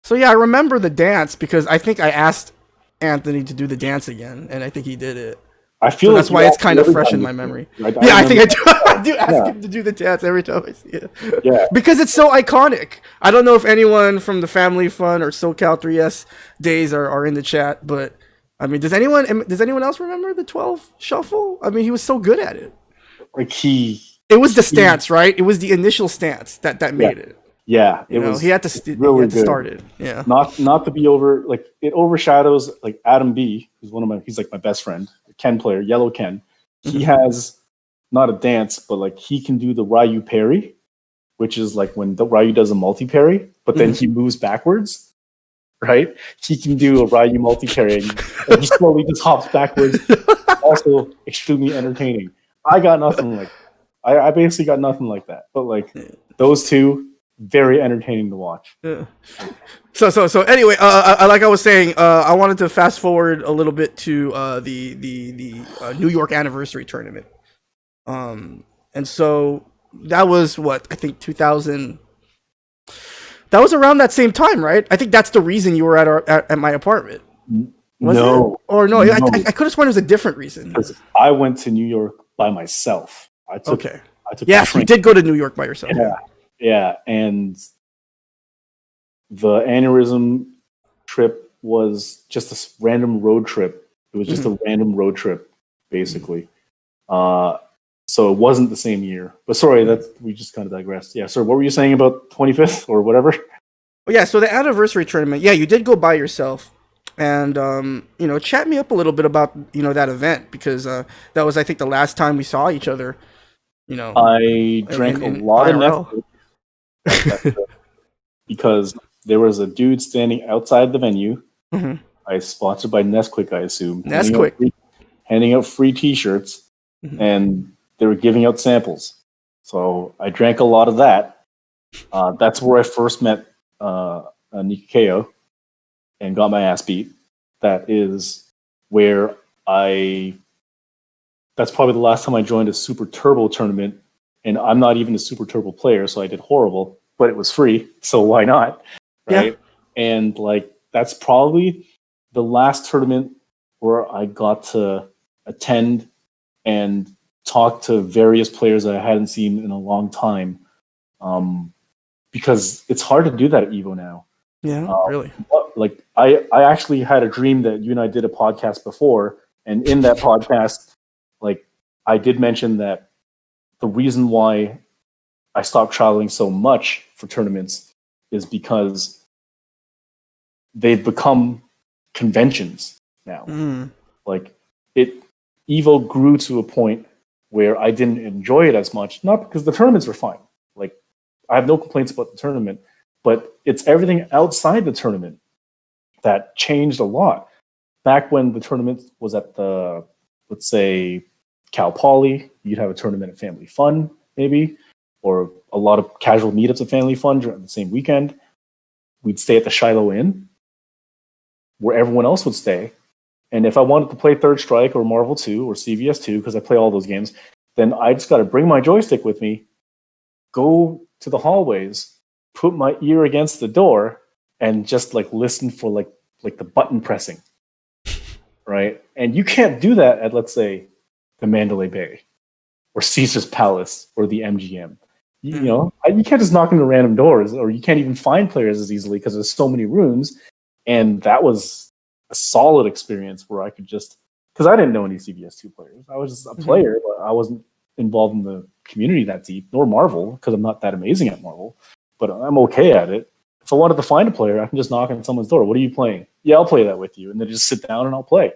Speaker 1: So yeah, I remember the dance because I think I asked Anthony to do the dance again, and I think he did it.
Speaker 2: I feel
Speaker 1: so that's why it's kind of fresh in my memory. I think I do. I do ask him to do the dance every time I see it.
Speaker 2: Yeah,
Speaker 1: because it's so iconic. I don't know if anyone from the Family Fun or SoCal 3S days are in the chat, but I mean, does anyone else remember the 12 shuffle? I mean, he was so good at it.
Speaker 2: Like
Speaker 1: it was the stance, right? It was the initial stance that made it.
Speaker 2: Yeah,
Speaker 1: it was. He had to start it. Yeah,
Speaker 2: not to be over, like, it overshadows like Adam B, who's he's like my best friend. Ken player, Yellow Ken. He has not a dance, but like he can do the Ryu parry, which is like when the Ryu does a multi parry, but then he moves backwards. Right? He can do a Ryu multi parry, and he slowly just hops backwards. Also, extremely entertaining. I got nothing like. I basically got nothing like that. But like those two, very entertaining to watch.
Speaker 1: Yeah. So anyway, like I was saying, I wanted to fast forward a little bit to the New York anniversary tournament. And so that was what I think 2000. That was around that same time, right? I think that's the reason you were at my apartment. Was
Speaker 2: no,
Speaker 1: it? Or no? I could have sworn it was a different reason.
Speaker 2: Because I went to New York by myself. I took.
Speaker 1: Yes, you did go to New York by yourself.
Speaker 2: Yeah, and the Aneurysm trip was just a random road trip. It was just a random road trip, basically. So it wasn't the same year. But sorry, we just kind of digressed. Yeah, so what were you saying about 25th or whatever?
Speaker 1: Well, yeah, so the anniversary tournament, yeah, you did go by yourself. And, chat me up a little bit about, that event, because that was, I think, the last time we saw each other,
Speaker 2: I drank a lot of Nesquik because there was a dude standing outside the venue. I sponsored by Nesquik, I assume. Handing out free T-shirts, and they were giving out samples. So I drank a lot of that. That's where I first met Nika KO and got my ass beat. That is where that's probably the last time I joined a Super Turbo tournament, and I'm not even a Super Turbo player, so I did horrible, but it was free, so why not? Right? Yeah. And like that's probably the last tournament where I got to attend and talk to various players that I hadn't seen in a long time. Because it's hard to do that at Evo now.
Speaker 1: Yeah, really.
Speaker 2: Like I actually had a dream that you and I did a podcast before, And in that podcast, like I did mention that the reason why I stopped traveling so much for tournaments is because they've become conventions now. Like it, Evo grew to a point where I didn't enjoy it as much, not because the tournaments were fine. Like I have no complaints about the tournament, but it's everything outside the tournament that changed a lot. Back when the tournament was at the, let's say, Cal Poly, you'd have a tournament at Family Fun, maybe, or a lot of casual meetups at Family Fun during the same weekend. We'd stay at the Shiloh Inn, where everyone else would stay. And if I wanted to play Third Strike or Marvel 2 or CVS 2, because I play all those games, then I just got to bring my joystick with me, go to the hallways, put my ear against the door, and just like listen for like the button pressing, right? And you can't do that at, let's say, the Mandalay Bay or Caesar's Palace or the MGM. You know, you can't just knock into random doors, or you can't even find players as easily because there's so many rooms. And that was a solid experience where I could just, because I didn't know any CVS2 players. I was just a player, but I wasn't involved in the community that deep, nor Marvel, because I'm not that amazing at Marvel, but I'm okay at it. If I wanted to find a player, I can just knock on someone's door. What are you playing? Yeah, I'll play that with you. And then just sit down and I'll play.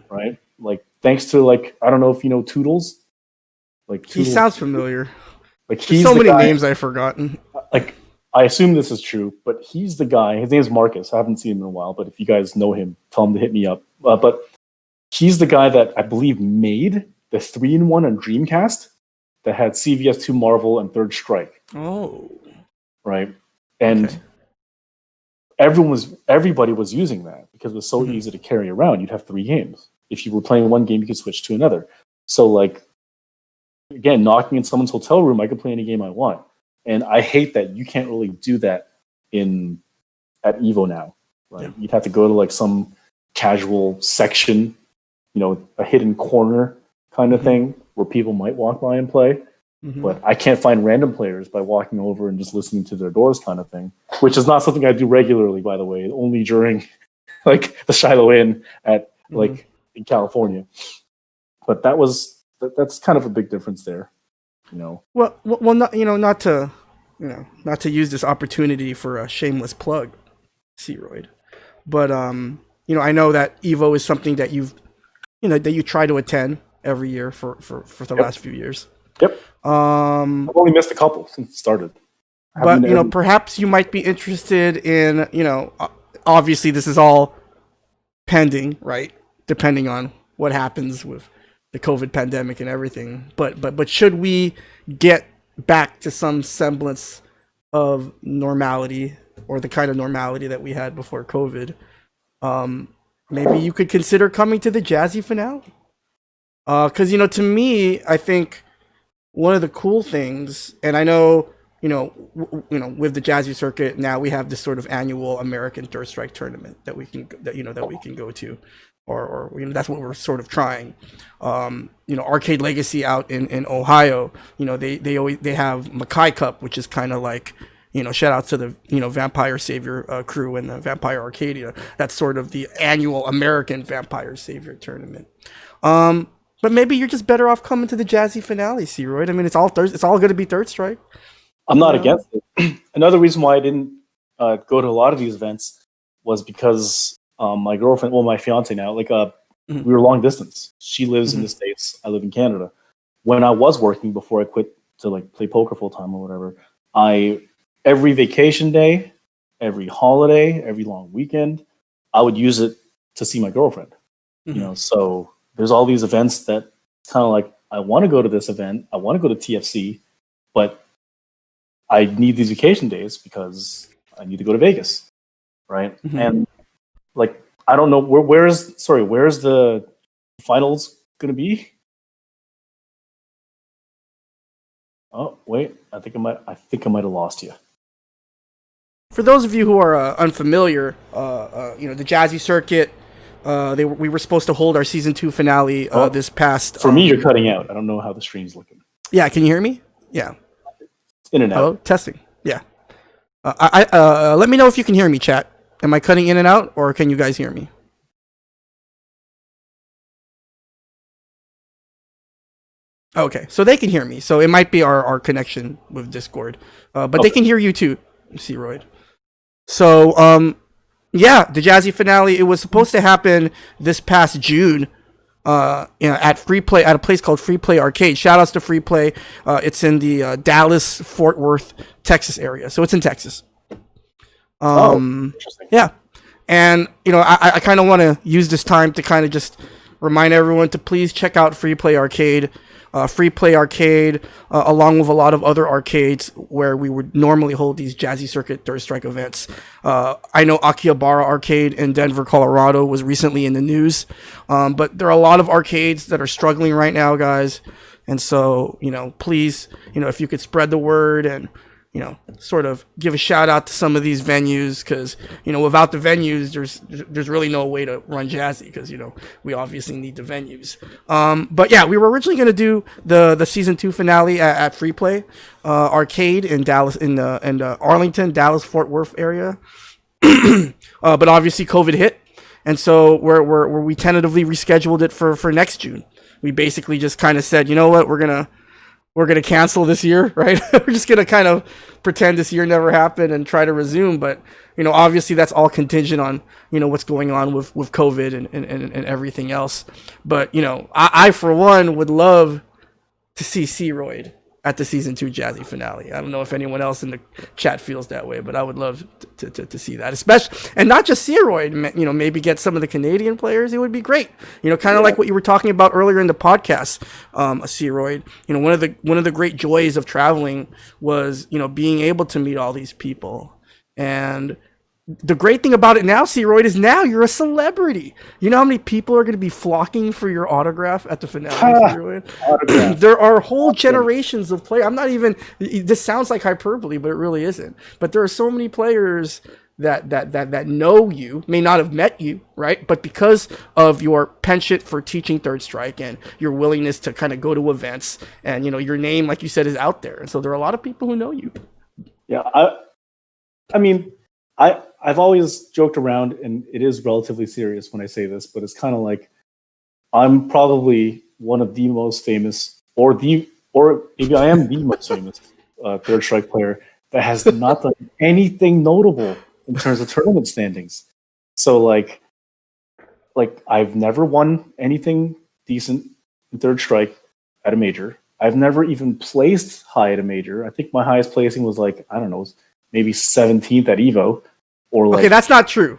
Speaker 2: Right? Like, thanks to, like, I don't know if you know Toodles. Like,
Speaker 1: He sounds familiar.
Speaker 2: Like,
Speaker 1: There's so many names I've forgotten.
Speaker 2: Like, I assume this is true, but he's the guy. His name is Marcus. I haven't seen him in a while, but if you guys know him, tell him to hit me up. But he's the guy that I believe made the 3-in-1 on Dreamcast that had CVS2 Marvel and Third Strike.
Speaker 1: Oh.
Speaker 2: Right? And everybody was using that because it was so easy to carry around. You'd have 3 games. If you were playing one game, you could switch to another. So, like, again, knocking in someone's hotel room, I could play any game I want. And I hate that you can't really do that at Evo now. Right? Yeah. You'd have to go to like some casual section, you know, a hidden corner kind of thing where people might walk by and play. But I can't find random players by walking over and just listening to their doors kind of thing, which is not something I do regularly, by the way, only during like the Shiloh Inn at like in California. But that's kind of a big difference there. You know.
Speaker 1: Well, not to use this opportunity for a shameless plug, Searoyd, but I know that Evo is something that that you try to attend every year for the last few years.
Speaker 2: Yep. I've only missed a couple since it started.
Speaker 1: But perhaps you might be interested in obviously this is all pending, right? Depending on what happens with the COVID pandemic and everything, but should we get back to some semblance of normality, or the kind of normality that we had before COVID, maybe you could consider coming to the Jazzy finale. Because to me, I think one of the cool things, and I know with the Jazzy circuit now, we have this sort of annual American Third Strike tournament that we can go to. Or that's what we're sort of trying. Arcade Legacy out in Ohio, they have Mackay Cup, which is kind of like, shout out to the Vampire Savior crew and the Vampire Arcadia. That's sort of the annual American Vampire Savior tournament. But maybe you're just better off coming to the Jazzy finale, Searoyd. I mean, it's all going to be Third Strike.
Speaker 2: I'm not against it. Another reason why I didn't go to a lot of these events was because my girlfriend, my fiance now, we were long distance. She lives in the States. I live in Canada. When I was working before I quit to like play poker full time or whatever, every vacation day, every holiday, every long weekend, I would use it to see my girlfriend. So there's all these events that kind of like, I want to go to this event. I want to go to TFC, but I need these vacation days because I need to go to Vegas. Right. And like, I don't know where's the finals gonna be? Oh wait, I think I might have lost you.
Speaker 1: For those of you who are unfamiliar, the Jazzy circuit, we were supposed to hold our season 2 finale this past.
Speaker 2: For me, you're cutting out. I don't know how the stream's looking.
Speaker 1: Yeah, can you hear me? Yeah.
Speaker 2: In and out.
Speaker 1: Hello, testing. Yeah. Let me know if you can hear me, chat. Am I cutting in and out, or can you guys hear me? Okay, so they can hear me. So it might be our connection with Discord, but
Speaker 2: Okay.
Speaker 1: they can hear you too, C-Royd. So yeah, the Jazzy finale. It was supposed to happen this past June. At Free Play, at a place called Free Play Arcade. Shout outs to Free Play. It's in the Dallas Fort Worth, Texas area, so it's in Texas.
Speaker 2: Interesting.
Speaker 1: Yeah, and I kind of want to use this time to kind of just remind everyone to please check out Free Play Arcade. Free Play Arcade, along with a lot of other arcades where we would normally hold these Jazzy Circuit Third Strike events. I know Akihabara Arcade in Denver, Colorado was recently in the news, but there are a lot of arcades that are struggling right now, guys. And so, please, if you could spread the word and sort of give a shout out to some of these venues, because without the venues, there's really no way to run Jazzy, because we obviously need the venues. But yeah, we were originally going to do the season 2 finale at Free Play Arcade in Dallas, in the Arlington, Dallas Fort Worth area, but obviously COVID hit, and so we tentatively rescheduled it for next June. We basically just kind of said, you know what, we're gonna cancel this year, right? We're just gonna kind of pretend this year never happened and try to resume. But obviously that's all contingent on what's going on with COVID and everything else. But I for one would love to see C-Royd at the season 2 Jazzy finale. I don't know if anyone else in the chat feels that way, but I would love to see that, especially, and not just C-Royd. Maybe get some of the Canadian players. It would be great. Kind of like what you were talking about earlier in the podcast, C-Royd. One of the great joys of traveling was being able to meet all these people. And the great thing about it now, C-Royd, is now you're a celebrity. You know how many people are going to be flocking for your autograph at the finale, C-Royd? There are whole generations of players. I'm not even, this sounds like hyperbole, but it really isn't. But there are so many players that know you, may not have met you, right? But because of your penchant for teaching Third Strike and your willingness to kind of go to events, and your name, like you said, is out there. And so there are a lot of people who know you.
Speaker 2: Yeah, I mean, I've always joked around, and it is relatively serious when I say this, but it's kind of like I'm probably one of the most famous, or maybe I am the most famous Third Strike player that has not done anything notable in terms of tournament standings. So like I've never won anything decent in Third Strike at a major. I've never even placed high at a major. I think my highest placing was maybe 17th at Evo, or
Speaker 1: okay, that's not true.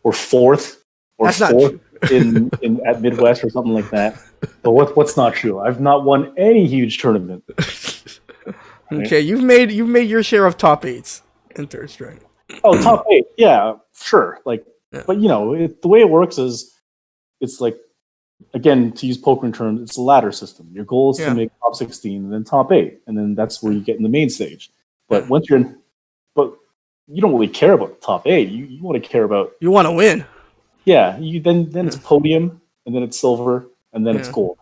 Speaker 2: Or fourth, or that's fourth in at Midwest or something like that. But what's not true? I've not won any huge tournament.
Speaker 1: Okay, you've made your share of top 8s in Third Strike.
Speaker 2: Oh, top 8, yeah, sure. But the way it works is, it's like, again, to use poker terms, it's a ladder system. Your goal is to make top 16 and then top 8, and then that's where you get in the main stage. But once you're in, you don't really care about the top 8. You want to care about,
Speaker 1: you want to win.
Speaker 2: Yeah, then it's podium, and then it's silver, and then it's gold.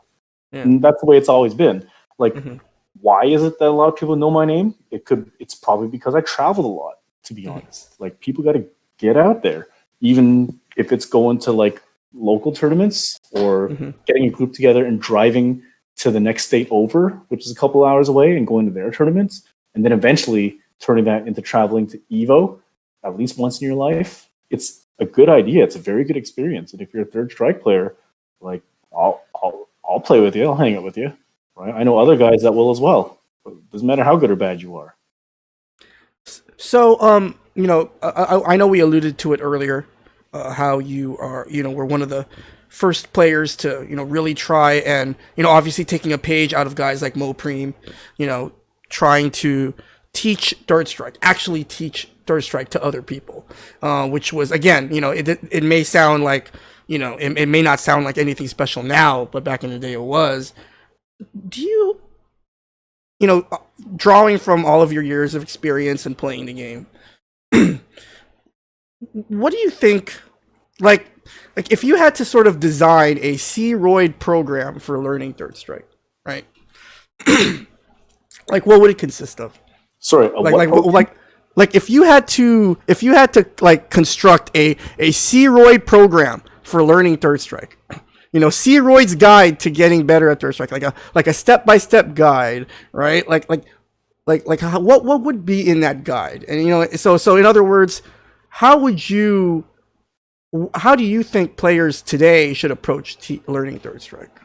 Speaker 2: Yeah. And that's the way it's always been. Why is it that a lot of people know my name? It's probably because I traveled a lot, to be honest. People got to get out there, even if it's going to local tournaments, or getting a group together and driving to the next state over, which is a couple hours away, and going to their tournaments, and then eventually turning that into traveling to Evo at least once in your life. It's a good idea. It's a very good experience. And if you're a Third Strike player, I'll play with you. I'll hang out with you. Right? I know other guys that will as well. It doesn't matter how good or bad you are.
Speaker 1: So, I know we alluded to it earlier, how you are, were one of the first players to, really try and, obviously taking a page out of guys like Mo Preem, trying to actually teach Third Strike to other people, which was, again, it may sound like, it may not sound like anything special now, but back in the day it was. Do you, drawing from all of your years of experience and playing the game, what do you think, like if you had to sort of design a C-Royd program for learning Third Strike, right? What would it consist of?
Speaker 2: Sorry,
Speaker 1: if you had to construct a C-Royd program for learning Third Strike, Ceroid's guide to getting better at Third Strike, like a step-by-step guide, right? What would be in that guide? And so in other words, how would you how do you think players today should approach learning Third Strike?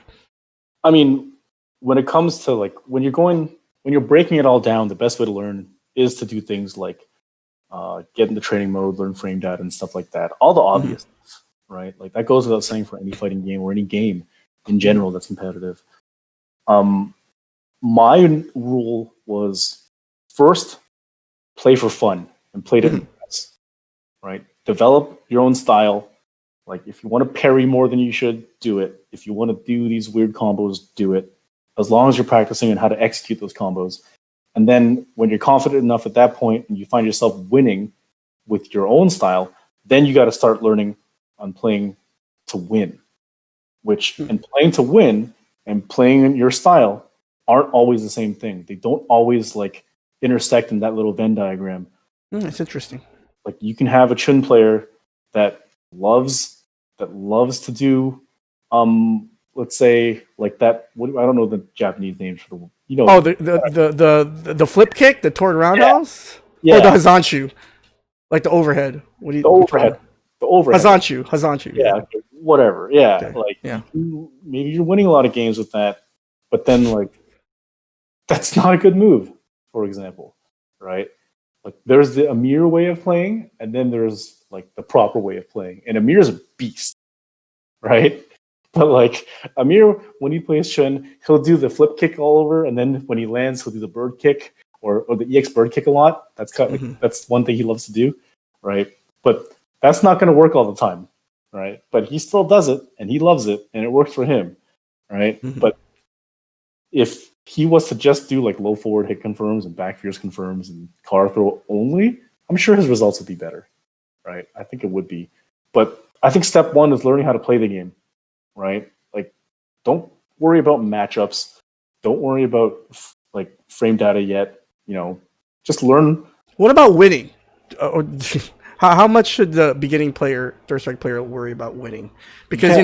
Speaker 2: I mean, when it comes to when you're breaking it all down, the best way to learn is to do things like get into training mode, learn frame data and stuff like that. All the obvious stuff, right? Like that goes without saying for any fighting game or any game in general that's competitive. My rule was first play for fun and play to impress, right? Develop your own style. Like if you want to parry more than you should, do it. If you want to do these weird combos, do it. As long as you're practicing on how to execute those combos. And then when you're confident enough at that point and you find yourself winning with your own style, then you got to start learning on playing to win. And playing to win and playing in your style aren't always the same thing. They don't always intersect in that little Venn diagram.
Speaker 1: That's interesting.
Speaker 2: Like you can have a Chun player that loves to do let's say like that. I don't know the Japanese names for the
Speaker 1: the flip kick, the toward roundhouse, or the Hazanshu, like the overhead. What do you?
Speaker 2: The overhead.
Speaker 1: Hazanshu.
Speaker 2: Yeah, whatever. Yeah, okay. Maybe you're winning a lot of games with that, but then that's not a good move. For example, right? Like there's the Amir way of playing, and then there's the proper way of playing. And Amir's a beast, right? But Amir, when he plays Chun, he'll do the flip kick all over, and then when he lands, he'll do the bird kick or the EX bird kick a lot. That's that's one thing he loves to do, right? But that's not going to work all the time, right? But he still does it, and he loves it, and it works for him, right? But if he was to just do low forward hit confirms and back fierce confirms and car throw only, I'm sure his results would be better, right? I think it would be. But I think step one is learning how to play the game, right? Don't worry about matchups. Don't worry about frame data yet. Just learn.
Speaker 1: What about winning? How much should the beginning player, Third Strike player, worry about winning? Because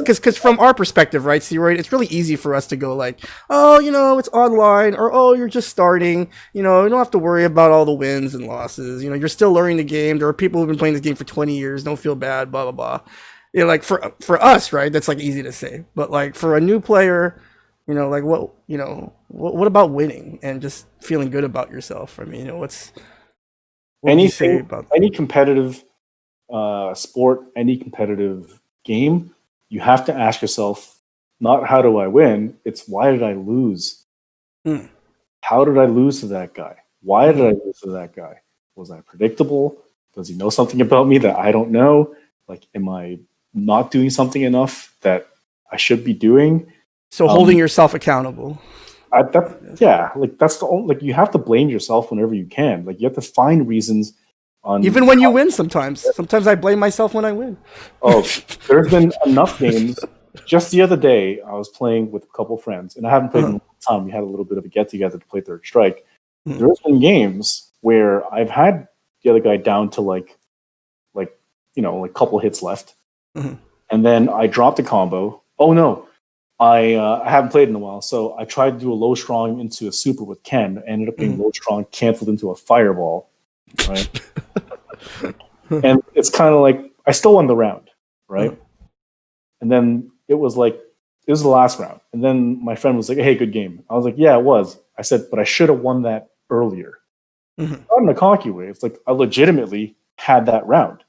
Speaker 1: because from our perspective, right, Ceroid, it's really easy for us to go it's online, or you're just starting. You don't have to worry about all the wins and losses. You're still learning the game. There are people who've been playing this game for 20 years. Don't feel bad. Blah blah blah. For us, right, that's easy to say. But for a new player, what about winning and just feeling good about yourself? I mean,
Speaker 2: any competitive sport, any competitive game, you have to ask yourself, not how do I win? It's why did I lose? How did I lose to that guy? Why did I lose to that guy? Was I predictable? Does he know something about me that I don't know? Am I not doing something enough that I should be doing?
Speaker 1: So holding yourself accountable.
Speaker 2: That's the only, you have to blame yourself whenever you can. You have to find reasons on
Speaker 1: even when you win. Sometimes I blame myself when I win.
Speaker 2: Oh, there's been enough games. Just the other day, I was playing with a couple friends, and I haven't played in a long time. We had a little bit of a get together to play Third Strike. There's been games where I've had the other guy down to a couple hits left, and then I dropped a combo. Oh no. I haven't played in a while, so I tried to do a low strong into a super with Ken. Ended up being low strong canceled into a fireball, right? And it's kind of I still won the round, right? And then it was the last round, and then my friend was like, "Hey, good game." I was like, "Yeah, it was." I said, "But I should have won that earlier." Not in a cocky way. It's I legitimately had that round.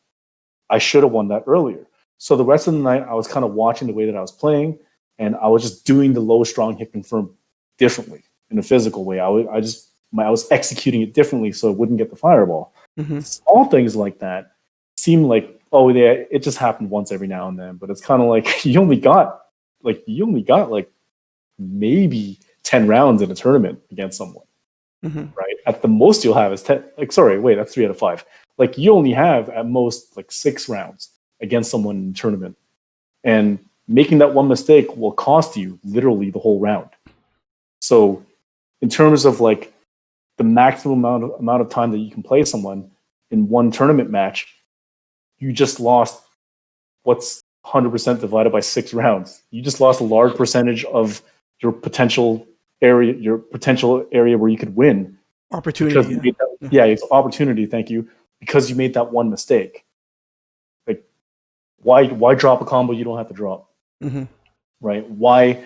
Speaker 2: I should have won that earlier. So the rest of the night, I was kind of watching the way that I was playing. And I was just doing the low strong hit confirm differently in a physical way. I was executing it differently so it wouldn't get the fireball. Small things like that seem it just happened once every now and then. But it's kind of you only got maybe 10 rounds in a tournament against someone, right? At the most you'll have is 10. That's 3 out of 5. You only have at most 6 rounds against someone in a tournament, and making that one mistake will cost you literally the whole round. So in terms of the maximum amount of time that you can play someone in one tournament match, you just lost what's 100% divided by 6 rounds. You just lost a large percentage of your potential area where you could win.
Speaker 1: Opportunity.
Speaker 2: It's opportunity. Thank you. Because you made that one mistake. Like, why drop a combo you don't have to drop?
Speaker 1: Mm-hmm.
Speaker 2: Right? Why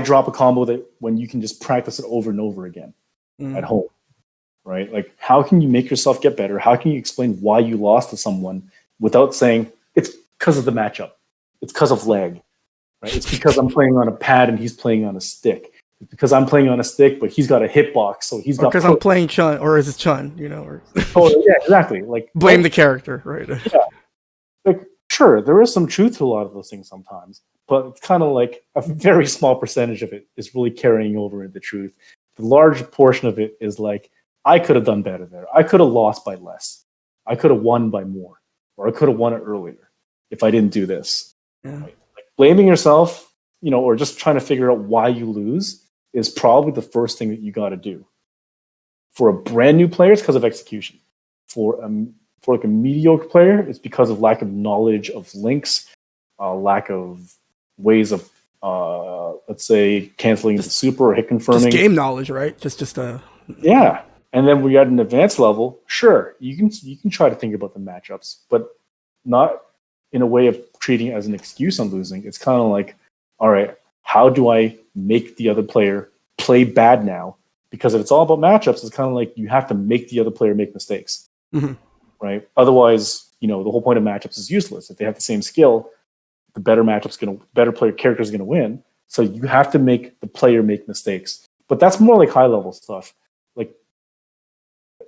Speaker 2: drop a combo that when you can just practice it over and over again at home? Right? Like, how can you make yourself get better? How can you explain why you lost to someone without saying it's because of the matchup? It's because of lag. Right? It's because I'm playing on a pad and he's playing on a stick. It's because I'm playing on a stick, but he's got a hitbox, so he's got.
Speaker 1: Because I'm playing Chun, or is it Chun? Or
Speaker 2: yeah, exactly. Like,
Speaker 1: blame the character, right?
Speaker 2: Yeah. Like, sure, there is some truth to a lot of those things sometimes, but it's kind of like a very small percentage of it is really carrying over into truth. The large portion of it is like, I could have done better there. I could have lost by less. I could have won by more, or I could have won it earlier if I didn't do this.
Speaker 1: Yeah.
Speaker 2: Like, blaming yourself, or just trying to figure out why you lose is probably the first thing that you got to do. For a brand new player, it's because of execution. For like a mediocre player, it's because of lack of knowledge of links, lack of ways of, let's say, canceling the super or hit confirming.
Speaker 1: Just game knowledge, right?
Speaker 2: Yeah. And then when you're at an advanced level, sure, you can try to think about the matchups, but not in a way of treating it as an excuse on losing. It's kind of like, all right, how do I make the other player play bad now? Because if it's all about matchups, it's kind of like you have to make the other player make mistakes, right? Otherwise, the whole point of matchups is useless. If they have the same skill, the better player character is gonna win. So you have to make the player make mistakes. But that's more like high level stuff. Like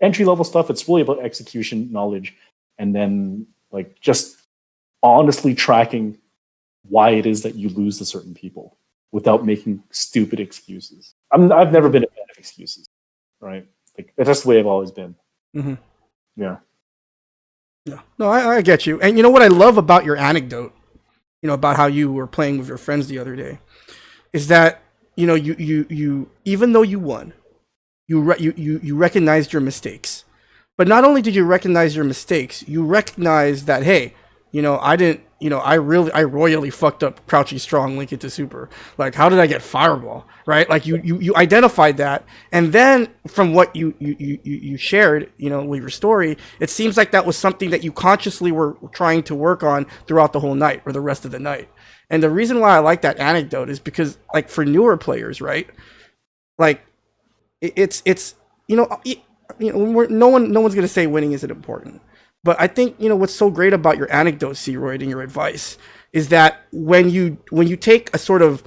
Speaker 2: entry level stuff, it's really about execution, knowledge, and then like just honestly tracking why it is that you lose to certain people without making stupid excuses. I've never been a fan of excuses, right? Like that's the way I've always been.
Speaker 1: Mm-hmm.
Speaker 2: Yeah.
Speaker 1: No, I get you. And you know what I love about your anecdote, about how you were playing with your friends the other day, is that you even though you won, you recognized your mistakes. But not only did you recognize your mistakes, you recognized that, hey, I didn't, I royally fucked up crouching strong link into super. Like, how did I get fireball? Right? Like you identified that. And then from what you shared, with your story, it seems like that was something that you consciously were trying to work on throughout the whole night or the rest of the night. And the reason why I like that anecdote is because, like, for newer players, right? Like, it's no one's gonna say winning isn't important. But I think what's so great about your anecdote, C-Royd, and your advice is that when you take sort of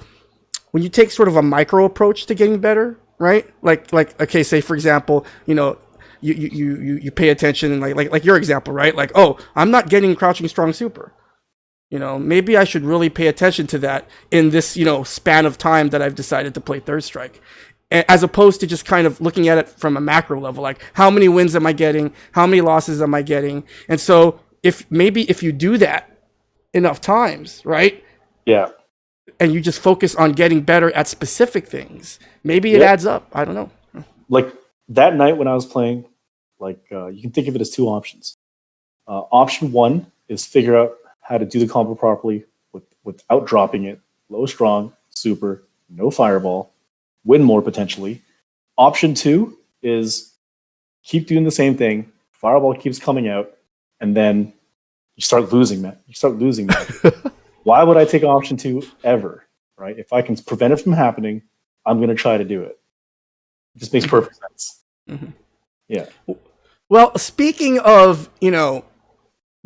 Speaker 1: a micro approach to getting better, right? Like okay, say for example, you pay attention and like your example, right? Like, oh, I'm not getting crouching strong super. Maybe I should really pay attention to that in this span of time that I've decided to play Third Strike. As opposed to just kind of looking at it from a macro level, like how many wins am I getting? How many losses am I getting? And so if you do that enough times, right?
Speaker 2: Yeah.
Speaker 1: And you just focus on getting better at specific things, maybe it adds up. I don't know.
Speaker 2: Like that night when I was playing, like you can think of it as two options. Option one is figure out how to do the combo properly without dropping it. Low strong, super, no fireball. Win more potentially. Option two is keep doing the same thing. Fireball keeps coming out, and then you start losing that. Why would I take option two ever? Right? If I can prevent it from happening, I'm going to try to do it. It just makes perfect sense.
Speaker 1: Mm-hmm.
Speaker 2: Yeah.
Speaker 1: Well, speaking of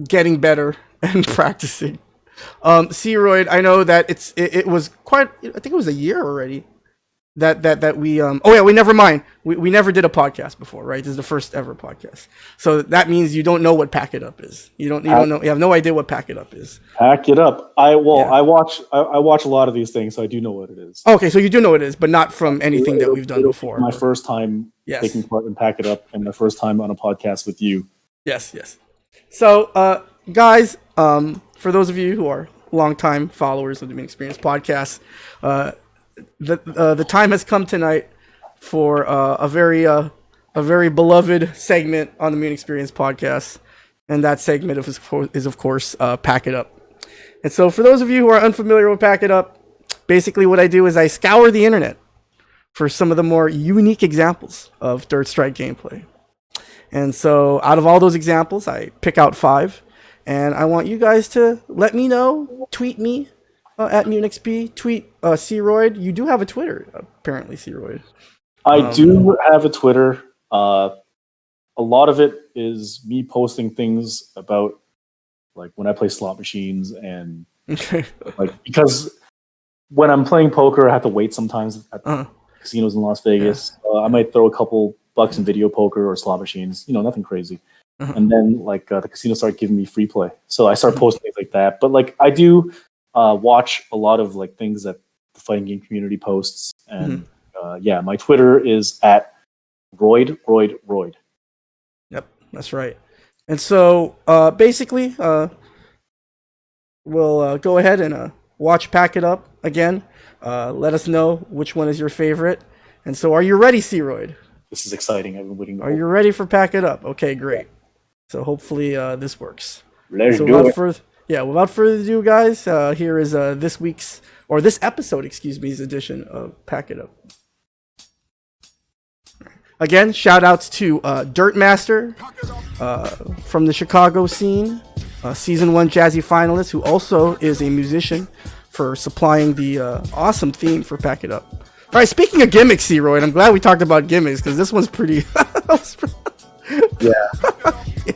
Speaker 1: getting better and practicing, C-Royd, I know that it was quite. I think it was a year already. That we we never mind. We never did a podcast before, right? This is the first ever podcast. So that means you don't know what Pack It Up is. You don't know. You have no idea what Pack It Up is.
Speaker 2: Pack It Up. I watch a lot of these things, so I do know what it is.
Speaker 1: Okay, so you do know what it is, but not from anything that we've done before.
Speaker 2: My first time taking part in Pack It Up, and my first time on a podcast with you.
Speaker 1: Yes. So, guys, for those of you who are longtime followers of the Mutant XPerience podcast, the time has come tonight for a very beloved segment on the Mutant XPerience podcast. and that segment is of course Pack It Up. And so for those of you who are unfamiliar with Pack It Up, basically what I do is I scour the internet for some of the more unique examples of Third Strike gameplay. And so out of all those examples, I pick out 5, and I want you guys to let me know, tweet me at Mutant XP, tweet Ceroid. You do have a Twitter, apparently, Ceroid.
Speaker 2: I do have a Twitter. A lot of it is me posting things about like when I play slot machines and like because when I'm playing poker, I have to wait sometimes at casinos in Las Vegas. I might throw a couple bucks in video poker or slot machines, nothing crazy. And then like the casinos start giving me free play, so I start posting things like that. But like I do watch a lot of like things that the fighting game community posts, and my Twitter is at Royd.
Speaker 1: Yep, that's right. And so basically, we'll go ahead and watch Pack It Up again. Let us know which one is your favorite. And so, are you ready, Ceroid?
Speaker 2: This is exciting. I've been waiting.
Speaker 1: Are you ready for Pack It Up? Okay, great. So hopefully this works.
Speaker 2: Let's
Speaker 1: do
Speaker 2: it.
Speaker 1: Without further ado, guys, here is this episode's edition of Pack It Up. Again, shout outs to Dirtmaster from the Chicago scene, season 1 Jazzy finalist, who also is a musician, for supplying the awesome theme for Pack It Up. All right, speaking of gimmicks, Ceroid, I'm glad we talked about gimmicks because this one's pretty.
Speaker 2: Yeah.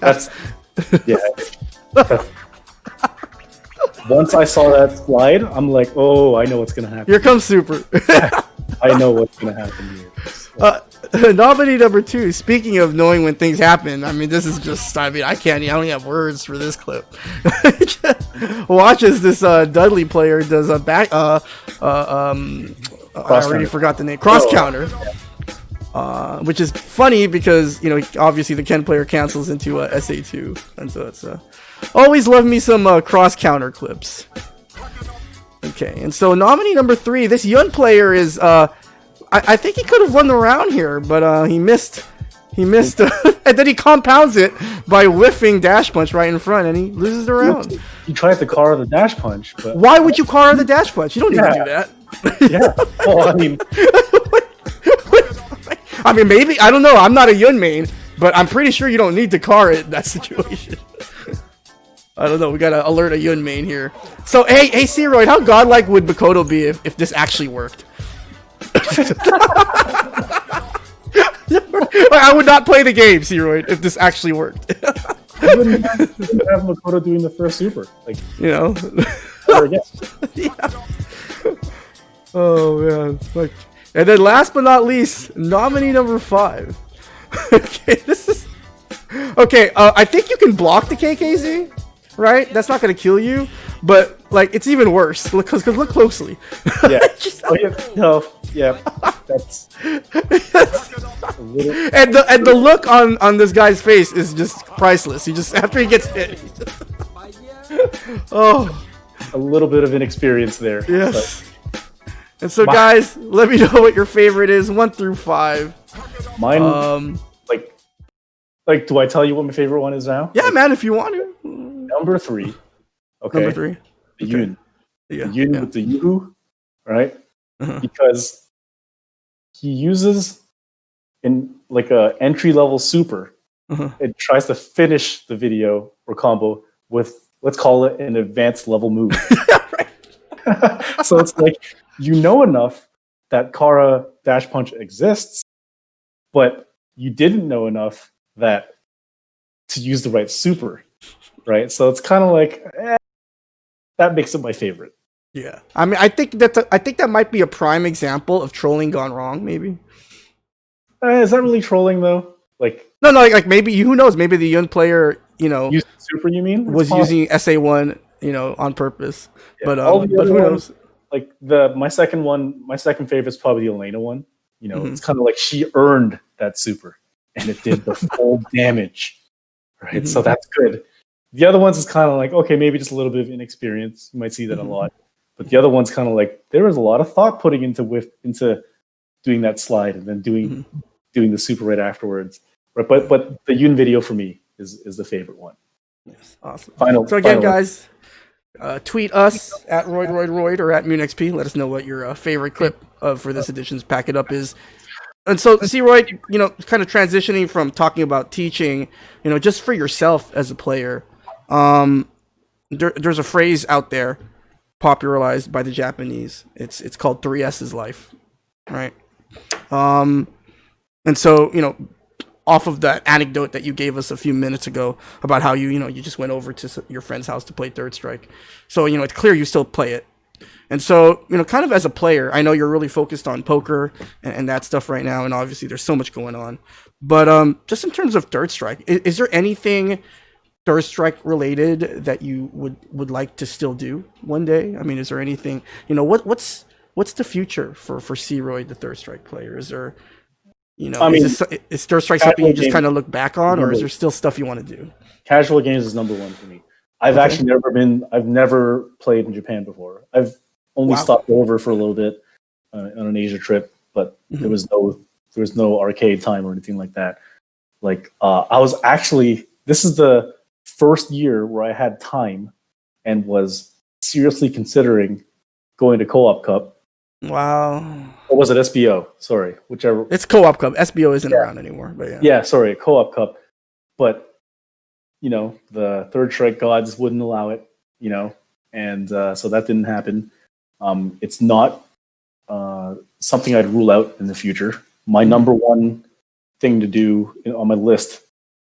Speaker 2: That's. Once I saw that slide, I'm like, oh, I know what's gonna happen.
Speaker 1: Here comes Super.
Speaker 2: I know what's gonna happen here.
Speaker 1: Nominee number 2. Speaking of knowing when things happen, I mean, this is just. I don't have words for this clip. Watch as this Dudley player does a back. I already forgot the name. Cross counter. Which is funny because obviously the Ken player cancels into SA2, and so it's always love me some cross counter clips. Okay, and so nominee number 3, this Yun player is I think he could have won the round here, but he missed, and then he compounds it by whiffing dash punch right in front, and he loses the round.
Speaker 2: He tried to car the dash punch, but
Speaker 1: why would you car the dash punch? You don't need to do that.
Speaker 2: Yeah, well, I mean.
Speaker 1: I mean, maybe, I don't know, I'm not a Yun main, but I'm pretty sure you don't need to car it in that situation. I don't know, we gotta alert a Yun main here. So, hey Ceroid, how godlike would Makoto be if this actually worked? I would not play the game, Ceroid, if this actually worked.
Speaker 2: I wouldn't have Makoto doing the first super.
Speaker 1: Yeah. Oh, man. And then last but not least, nominee number 5. Okay, this is... Okay, I think you can block the KKZ, right? That's not going to kill you, but, it's even worse. Because look closely.
Speaker 2: Yeah. That's...
Speaker 1: And the look on this guy's face is just priceless. He just, after he gets hit... Oh.
Speaker 2: A little bit of inexperience there.
Speaker 1: Yes. And so, guys, let me know what your favorite is, 1 through 5.
Speaker 2: Mine, do I tell you what my favorite one is now?
Speaker 1: Yeah, man, if you want to.
Speaker 2: Number 3. Okay.
Speaker 1: Number 3.
Speaker 2: The Yun.
Speaker 1: Yeah.
Speaker 2: The Yun with the Yu, right? Because he uses in a entry-level super and tries to finish the video or combo with, let's call it, an advanced level move. So it's like, enough that Kara dash punch exists, but you didn't know enough that to use the right super, right? So it's kind of like that makes it my favorite.
Speaker 1: Yeah, I mean, I think that might be a prime example of trolling gone wrong. Maybe
Speaker 2: is that really trolling though?
Speaker 1: No, maybe, who knows? Maybe the Yun player,
Speaker 2: using super. You mean
Speaker 1: was using SA1, on purpose. Yeah, but who knows?
Speaker 2: My second favorite is probably the Elena one. It's kind of like she earned that super, and it did the full damage, right? So that's good. The other ones is kind of like, okay, maybe just a little bit of inexperience. You might see that a lot, but the other one's kind of like there was a lot of thought putting into doing that slide and then doing the super right afterwards. Right? But the Yun video for me is the favorite one.
Speaker 1: Yes, awesome.
Speaker 2: Final.
Speaker 1: So again,
Speaker 2: Final.
Speaker 1: guys, tweet us at Royd or at Mutant XP. Let us know what your favorite clip for this edition's Pack It Up is. And so, C-Roy, kind of transitioning from talking about teaching, just for yourself as a player, there's a phrase out there popularized by the Japanese. It's called 3S's life, right? And so, off of that anecdote that you gave us a few minutes ago about how you just went over to your friend's house to play Third Strike. So, it's clear you still play it. And so, kind of as a player, I know you're really focused on poker and that stuff right now, and obviously there's so much going on. But just in terms of Third Strike, is there anything Third Strike related that you would like to still do one day? I mean, is there anything, what's the future for C-Roy, the Third Strike player? Is there, is Third Strike something you just kind of look back on, or is there still stuff you want to do?
Speaker 2: Casual games is number one for me. I've never played in Japan before. I've only stopped over for a little bit on an Asia trip, but there was no arcade time or anything like that. This is the first year where I had time and was seriously considering going to Co-op Cup.
Speaker 1: Wow.
Speaker 2: Or was it SBO? Sorry, whichever.
Speaker 1: It's Co-op Cup. SBO isn't around anymore, but yeah.
Speaker 2: Yeah, sorry, Co-op Cup. But, the Third Strike gods wouldn't allow it, and so that didn't happen. It's not something I'd rule out in the future. My number one thing to do on my list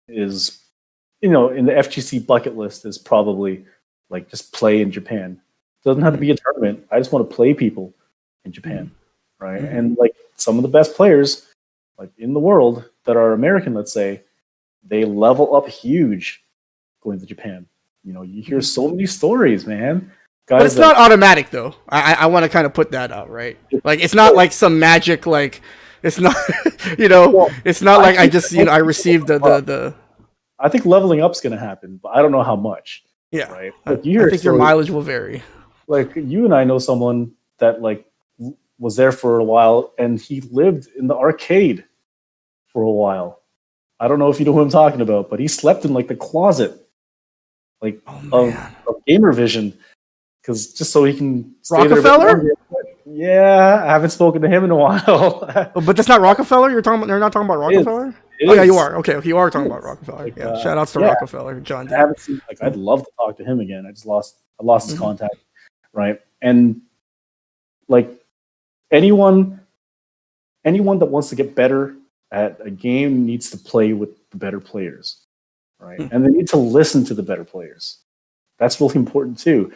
Speaker 2: is, in the FGC bucket list is probably just play in Japan. It doesn't have to be a tournament. I just want to play people in Japan, right? And some of the best players in the world that are American, let's say, they level up huge going to Japan. You hear so many stories, man.
Speaker 1: But it's not automatic, though. I want to kind of put that out, right? It's not like some magic, it's not, it's not like I just, I received the.
Speaker 2: I think leveling up's going to happen, but I don't know how much.
Speaker 1: Yeah.
Speaker 2: Right.
Speaker 1: I think your mileage will vary.
Speaker 2: You and I know someone that was there for a while, and he lived in the arcade for a while. I don't know if you know who I'm talking about, but he slept in the closet, of Gamer Vision. Because just so he can stay
Speaker 1: Rockefeller?
Speaker 2: There. Yeah, I haven't spoken to him in a while.
Speaker 1: But that's not Rockefeller. You're not talking about Rockefeller. Yeah, you are. Okay, you are talking about Rockefeller. Shout outs to Rockefeller, John.
Speaker 2: I haven't seen. I'd love to talk to him again. I lost his contact, right? And anyone that wants to get better at a game needs to play with the better players, right? And they need to listen to the better players. That's really important too.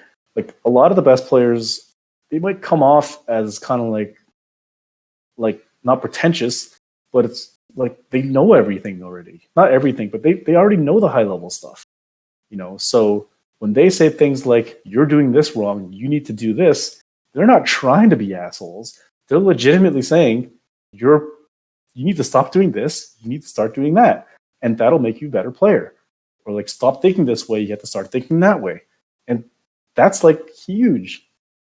Speaker 2: A lot of the best players, they might come off as kind of not pretentious, but it's they know everything already. Not everything, but they already know the high level stuff. So when they say things like, you're doing this wrong, you need to do this, they're not trying to be assholes. They're legitimately saying, you need to stop doing this, you need to start doing that, and that'll make you a better player. Or stop thinking this way, you have to start thinking that way. And that's huge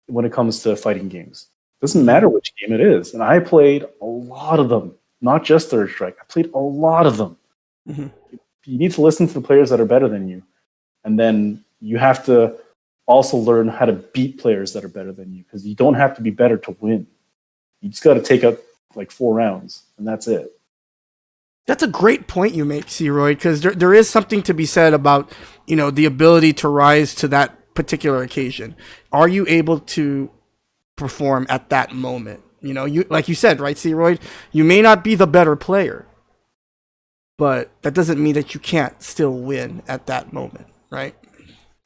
Speaker 2: when it comes to fighting games. It doesn't matter which game it is. And I played a lot of them, not just Third Strike. I played a lot of them. You need to listen to the players that are better than you. And then you have to also learn how to beat players that are better than you, because you don't have to be better to win. You just got to take up 4 rounds, and that's it.
Speaker 1: That's a great point you make, C-Roy, because there is something to be said about, the ability to rise to that particular occasion. Are you able to perform at that moment? You like you said, right, C-Roy? You may not be the better player, but that doesn't mean that you can't still win at that moment, right?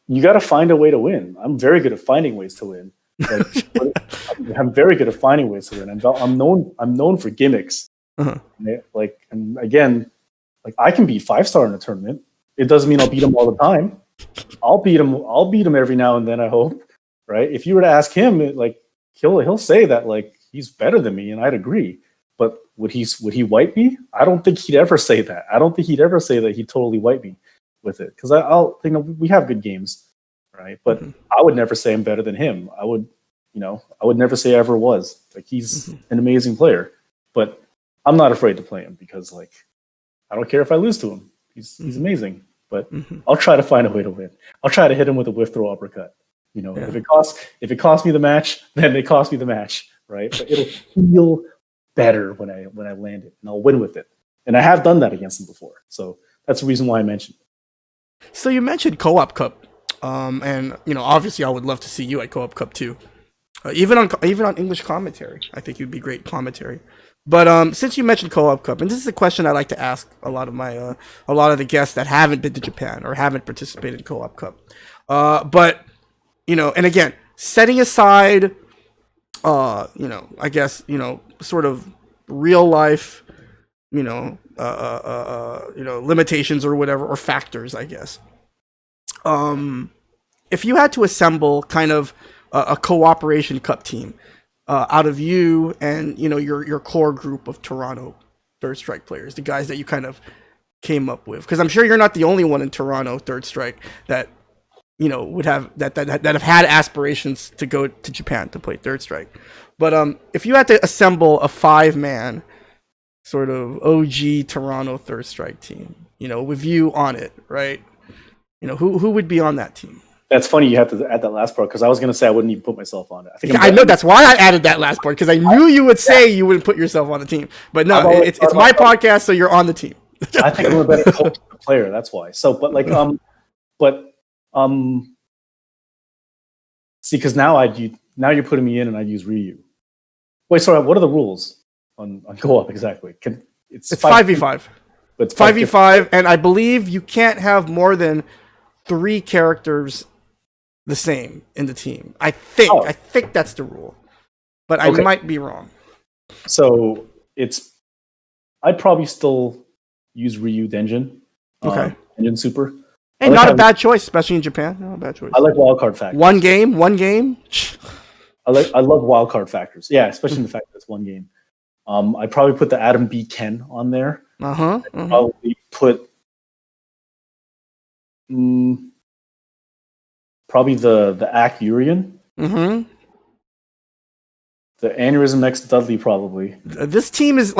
Speaker 2: You got to find a way to win. I'm very good at finding ways to win. I'm very good at finding ways to win. I'm known for gimmicks. And again, I can beat 5-star in a tournament. It doesn't mean I'll beat him all the time. I'll beat him every now and then, I hope. Right? If you were to ask him, he'll say that he's better than me, and I'd agree. But would he wipe me? I don't think he'd ever say that. I don't think he'd ever say that he'd totally wipe me with it, because we have good games, right? But I would never say I'm better than him. I would never say I ever was. He's an amazing player, but I'm not afraid to play him, because I don't care if I lose to him. He's amazing. but I'll try to find a way to win. I'll try to hit him with a whiff throw uppercut. If it costs me the match, then it costs me the match, right? But it'll feel better when I land it, and I'll win with it. And I have done that against him before, so that's the reason why I mentioned it.
Speaker 1: So you mentioned Co-op Cup, and obviously I would love to see you at Co-op Cup too, even on English commentary. I think you'd be great commentary. But since you mentioned Co-op Cup, and this is a question I like to ask a lot of the guests that haven't been to Japan or haven't participated in Co-op Cup, but and again, setting aside, I guess, sort of real life, limitations or whatever, or factors, I guess. If you had to assemble kind of a cooperation cup team out of you and, your core group of Toronto Third Strike players, the guys that you kind of came up with, because I'm sure you're not the only one in Toronto Third Strike that would have that have had aspirations to go to Japan to play Third Strike. But if you had to assemble a 5-man sort of OG Toronto Third Strike team, with you on it, right? Who would be on that team?
Speaker 2: That's funny you have to add that last part, because I was going to say I wouldn't even put myself on it.
Speaker 1: I know, that's why I added that last part, because I knew you would say you wouldn't put yourself on the team. But no, it's my podcast, so you're on the team.
Speaker 2: I think I'm a better coach player. That's why. So, see, because now you're putting me in, and I'd use Ryu. Wait, sorry. What are the rules on co-op exactly? It's
Speaker 1: 5v5. But it's 5v5, and I believe you can't have more than 3 characters the same in the team. I think that's the rule, but I might be wrong.
Speaker 2: So I'd probably still use Ryu Denjin.
Speaker 1: Okay.
Speaker 2: Denjin Super.
Speaker 1: And not a bad choice, especially in Japan. Not a bad choice.
Speaker 2: I like wildcard factors.
Speaker 1: One game.
Speaker 2: I love wildcard factors. Yeah, especially in the fact that it's one game. I'd probably put the Adam B. Ken on there. I'd probably put probably the Ak Urian. The Aneurysm X Dudley, probably.
Speaker 1: This team's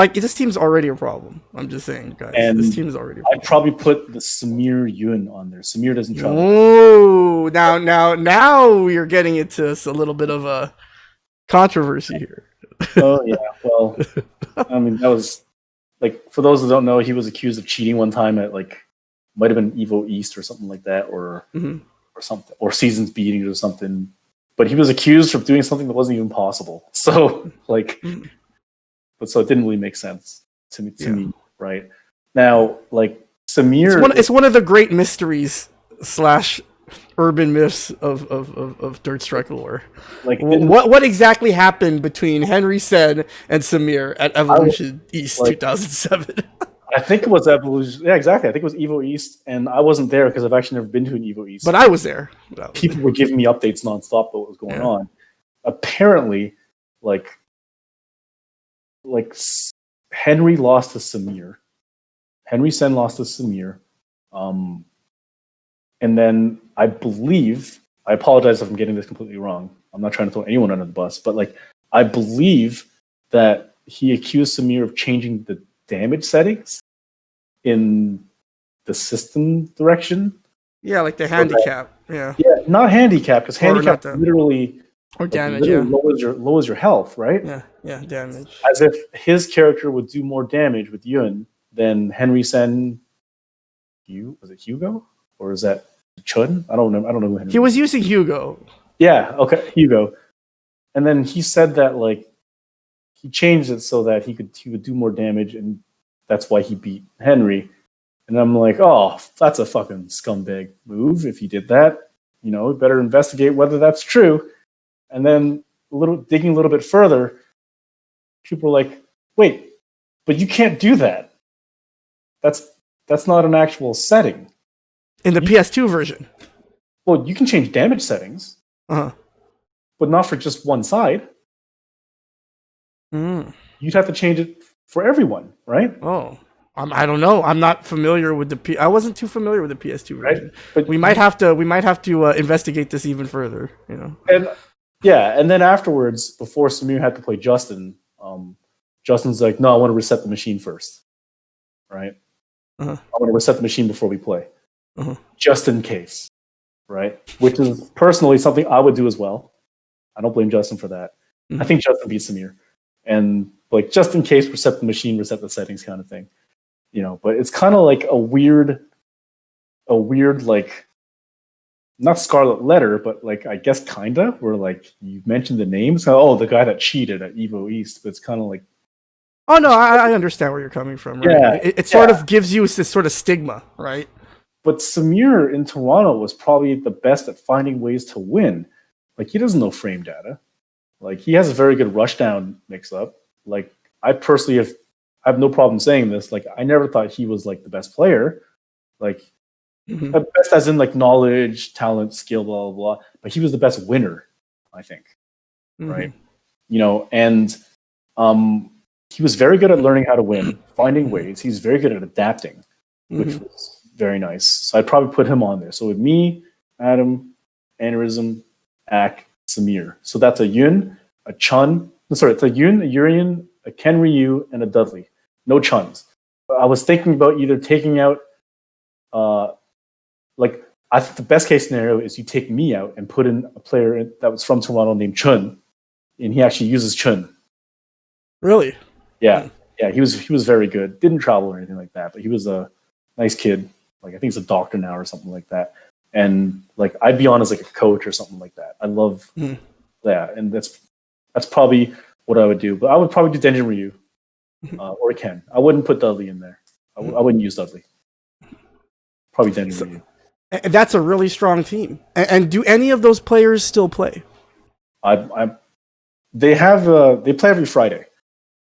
Speaker 1: already a problem. I'm just saying, guys. And this team is already a problem.
Speaker 2: I'd probably put the Samir Yun on there. Samir doesn't travel.
Speaker 1: Oh, now you're getting into a little bit of a controversy here.
Speaker 2: Oh, yeah. Well, I mean, that was, for those that don't know, he was accused of cheating one time at, might have been Evo East or something like that, or something, or Seasons Beating or something. But he was accused of doing something that wasn't even possible. So, but so it didn't really make sense to me, right? Now, Samir,
Speaker 1: it's one of the great mysteries / urban myths of Third Strike lore. What exactly happened between Henry Sen and Samir at Evolution East 2007?
Speaker 2: I think it was Evolution. Yeah, exactly. I think it was Evo East, and I wasn't there because I've actually never been to an Evo East.
Speaker 1: But I was there.
Speaker 2: People were giving me updates nonstop about what was going on. Apparently, Henry lost to Samir. Henry Sen lost to Samir. And then I believe, I apologize if I'm getting this completely wrong. I'm not trying to throw anyone under the bus, but I believe that he accused Samir of changing the damage settings in the system direction.
Speaker 1: Yeah, like the handicap. Yeah,
Speaker 2: not handicap, because handicap literally
Speaker 1: or damage.
Speaker 2: Lowers your health, right?
Speaker 1: Yeah, damage.
Speaker 2: As if his character would do more damage with Yun than Henry Sen. Was it Hugo, or is that Chun? I don't know who Henry.
Speaker 1: He was using Hugo.
Speaker 2: Yeah. Okay, Hugo. And then he said that he changed it so that he would do more damage, and that's why he beat Henry. And I'm like, oh, that's a fucking scumbag move. If he did that, better investigate whether that's true. And then digging a little bit further, people are like, wait, but you can't do that. That's not an actual setting.
Speaker 1: In the PS2 version.
Speaker 2: Well, you can change damage settings.
Speaker 1: But
Speaker 2: not for just one side. You'd have to change it for everyone, right?
Speaker 1: Oh, I don't know. I'm not familiar with I wasn't too familiar with the PS2 version.
Speaker 2: Right? But
Speaker 1: we might have to investigate this even further.
Speaker 2: And then afterwards, before Samir had to play Justin, Justin's like, "No, I want to reset the machine first, right? I want to reset the machine before we play." just in case, right? Which is personally something I would do as well. I don't blame Justin for that. I think Justin beats Samir, and like just in case, reset the machine, reset the settings, kind of thing. But it's kind of like a weird like not scarlet letter, but like I guess kinda where like you mentioned the names. So, the guy that cheated at Evo East, but it's kind of like.
Speaker 1: Oh no, I understand where you're coming from. Right?
Speaker 2: Yeah,
Speaker 1: it sort of gives you this sort of stigma, right?
Speaker 2: But Samir in Toronto was probably the best at finding ways to win. Like he doesn't know frame data. Like he has a very good rushdown mix-up. Like I personally I have no problem saying this. Like I never thought he was like the best player. Like best as in like knowledge, talent, skill, blah blah blah. But he was the best winner, I think. Right? And he was very good at learning how to win, finding ways. He's very good at adapting, which was very nice. So I'd probably put him on there. So with me, Adam, Aneurysm, Ak, Samir. So that's a Yun, a Chun. Sorry, it's a Yun, a Urian, a Ken Ryu, and a Dudley. No Chuns. I was thinking about either taking out, I think the best case scenario is you take me out and put in a player that was from Toronto named Chun, and he actually uses Chun.
Speaker 1: Really?
Speaker 2: Yeah. Yeah, he was very good. Didn't travel or anything like that, but he was a nice kid. Like I think he's a doctor now or something like that. And like I'd be on as like a coach or something like that. I love that, and that's probably what I would do. But I would probably do Denjin Ryu or Ken. I wouldn't put Dudley in there. I wouldn't use Dudley. Probably Denjin Ryu.
Speaker 1: And that's a really strong team. And do any of those players still play?
Speaker 2: They play every Friday.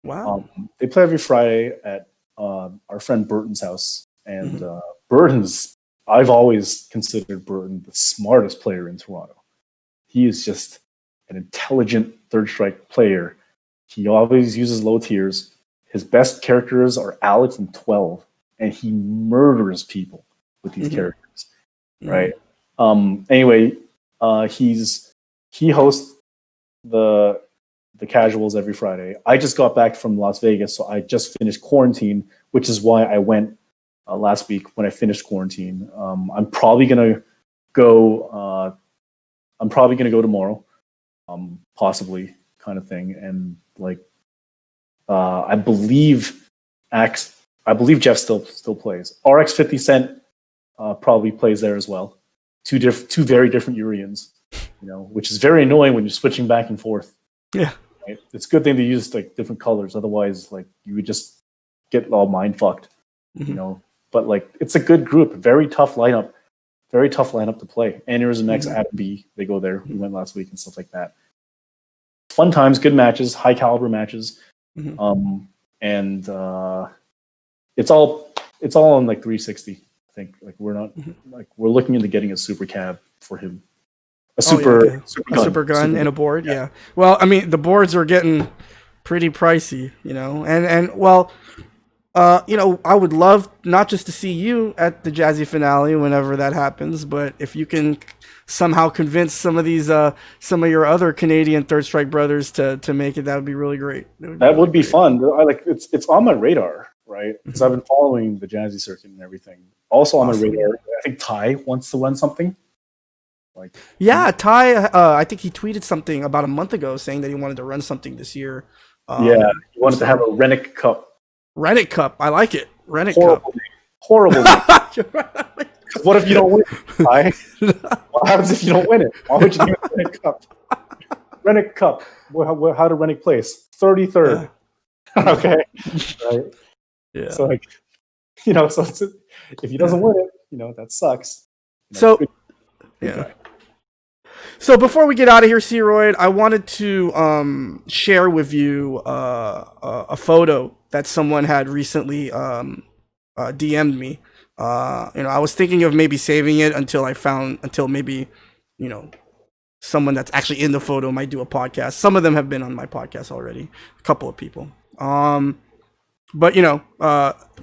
Speaker 1: Wow.
Speaker 2: They play every Friday at our friend Burton's house, and Burton's. I've always considered Burton the smartest player in Toronto. He is just an intelligent third strike player. He always uses low tiers. His best characters are Alex and 12, and he murders people with these characters. Right? Anyway, he hosts the casuals every Friday. I just got back from Las Vegas, so I just finished quarantine, which is why I went last week when I finished quarantine. I'm probably gonna go. I'm probably gonna go tomorrow, possibly, kind of thing. And like, I believe Jeff still plays. RX 50 Cent probably plays there as well. Two very different Urians, which is very annoying when you're switching back and forth.
Speaker 1: Yeah.
Speaker 2: Right? It's a good thing to use like different colors. Otherwise, like you would just get all mind fucked, But like, it's a good group. Very tough lineup. Very tough lineup to play. Aneurysm X, Adam B. They go there. We went last week and stuff like that. Fun times, good matches, high caliber matches. And it's all on like 360. I think like we're not like we're looking into getting a super cab for him. A super gun
Speaker 1: and a board. Yeah. Well, I mean, the boards are getting pretty pricey, and well, I would love not just to see you at the Jazzy finale whenever that happens, but if you can somehow convince some of your other Canadian Third Strike brothers to make it, that would be really great.
Speaker 2: That would be fun. I like it's on my radar, right? Because I've been following the Jazzy circuit and everything. Also on my radar, I think Ty wants to run something.
Speaker 1: Ty. I think he tweeted something about a month ago saying that he wanted to run something this year.
Speaker 2: He wanted to have a Rennick Cup.
Speaker 1: Rennick Cup, I like it. Rennick Cup.
Speaker 2: Horrible. What if you don't win it? Ty? What happens if you don't win it? Why would you do a Rennick Cup? Rennick Cup. How did Rennick place? 33rd. Okay. Right.
Speaker 1: Yeah.
Speaker 2: So like, so if he doesn't win it, that sucks.
Speaker 1: So before we get out of here, C-Royd, I wanted to share with you a photo that someone had recently DM'd me. I was thinking of maybe saving it until maybe, someone that's actually in the photo might do a podcast. Some of them have been on my podcast already, a couple of people. But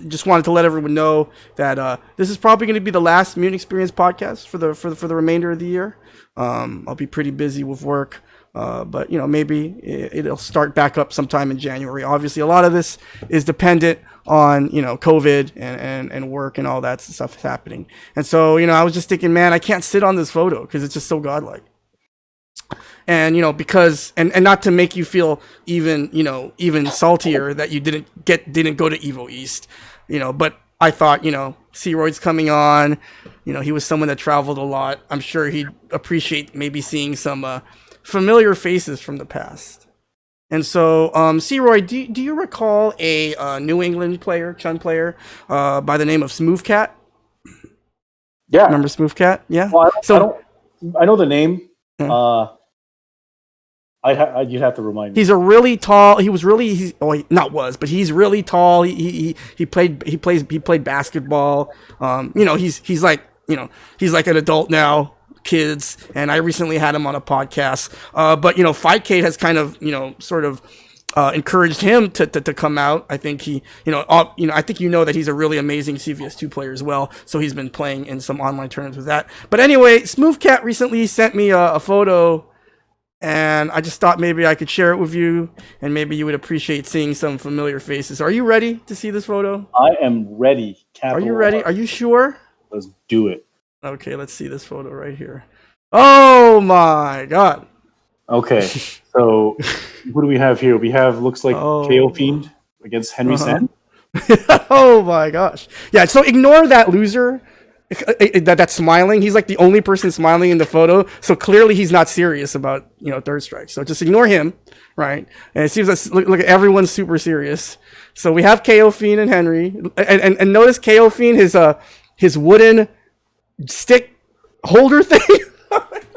Speaker 1: just wanted to let everyone know that this is probably going to be the last Mutant XPerience podcast for the remainder of the year. I'll be pretty busy with work, but maybe it'll start back up sometime in January. Obviously, a lot of this is dependent on, COVID and work and all that stuff is happening. And so, I was just thinking, man, I can't sit on this photo because it's just so godlike. And because and not to make you feel even saltier that you didn't go to Evo East, but I thought, Searoyd's coming on, he was someone that traveled a lot. I'm sure he'd appreciate maybe seeing some familiar faces from the past. And so, Searoyd, do you recall a New England player, Chun player, by the name of Smooth Cat?
Speaker 2: Yeah.
Speaker 1: Remember Smooth Cat? Yeah.
Speaker 2: Well, I know the name. You'd have to remind me.
Speaker 1: He's a really tall. He was really. He's really tall. He played basketball. He's like an adult now, kids. And I recently had him on a podcast. But Fightcade has kind of sort of encouraged him to come out. I think I think that he's a really amazing CVS2 player as well. So he's been playing in some online tournaments with that. But anyway, Smooth Cat recently sent me a photo. And I just thought maybe I could share it with you, and maybe you would appreciate seeing some familiar faces. Are you ready to see this photo?
Speaker 2: I am ready.
Speaker 1: Are you ready? Are you sure?
Speaker 2: Let's do it.
Speaker 1: Okay, let's see this photo right here. Oh my God.
Speaker 2: Okay, so what do we have here? We have, looks like KO Fiend against Henry Sen.
Speaker 1: Oh my gosh. Yeah, so ignore that loser. That's smiling. He's like the only person smiling in the photo, so clearly he's not serious about third strike. So just ignore him, right? And it seems like look, everyone's super serious. So we have KO Fiend and Henry, and notice KO Fiend his wooden stick holder thing.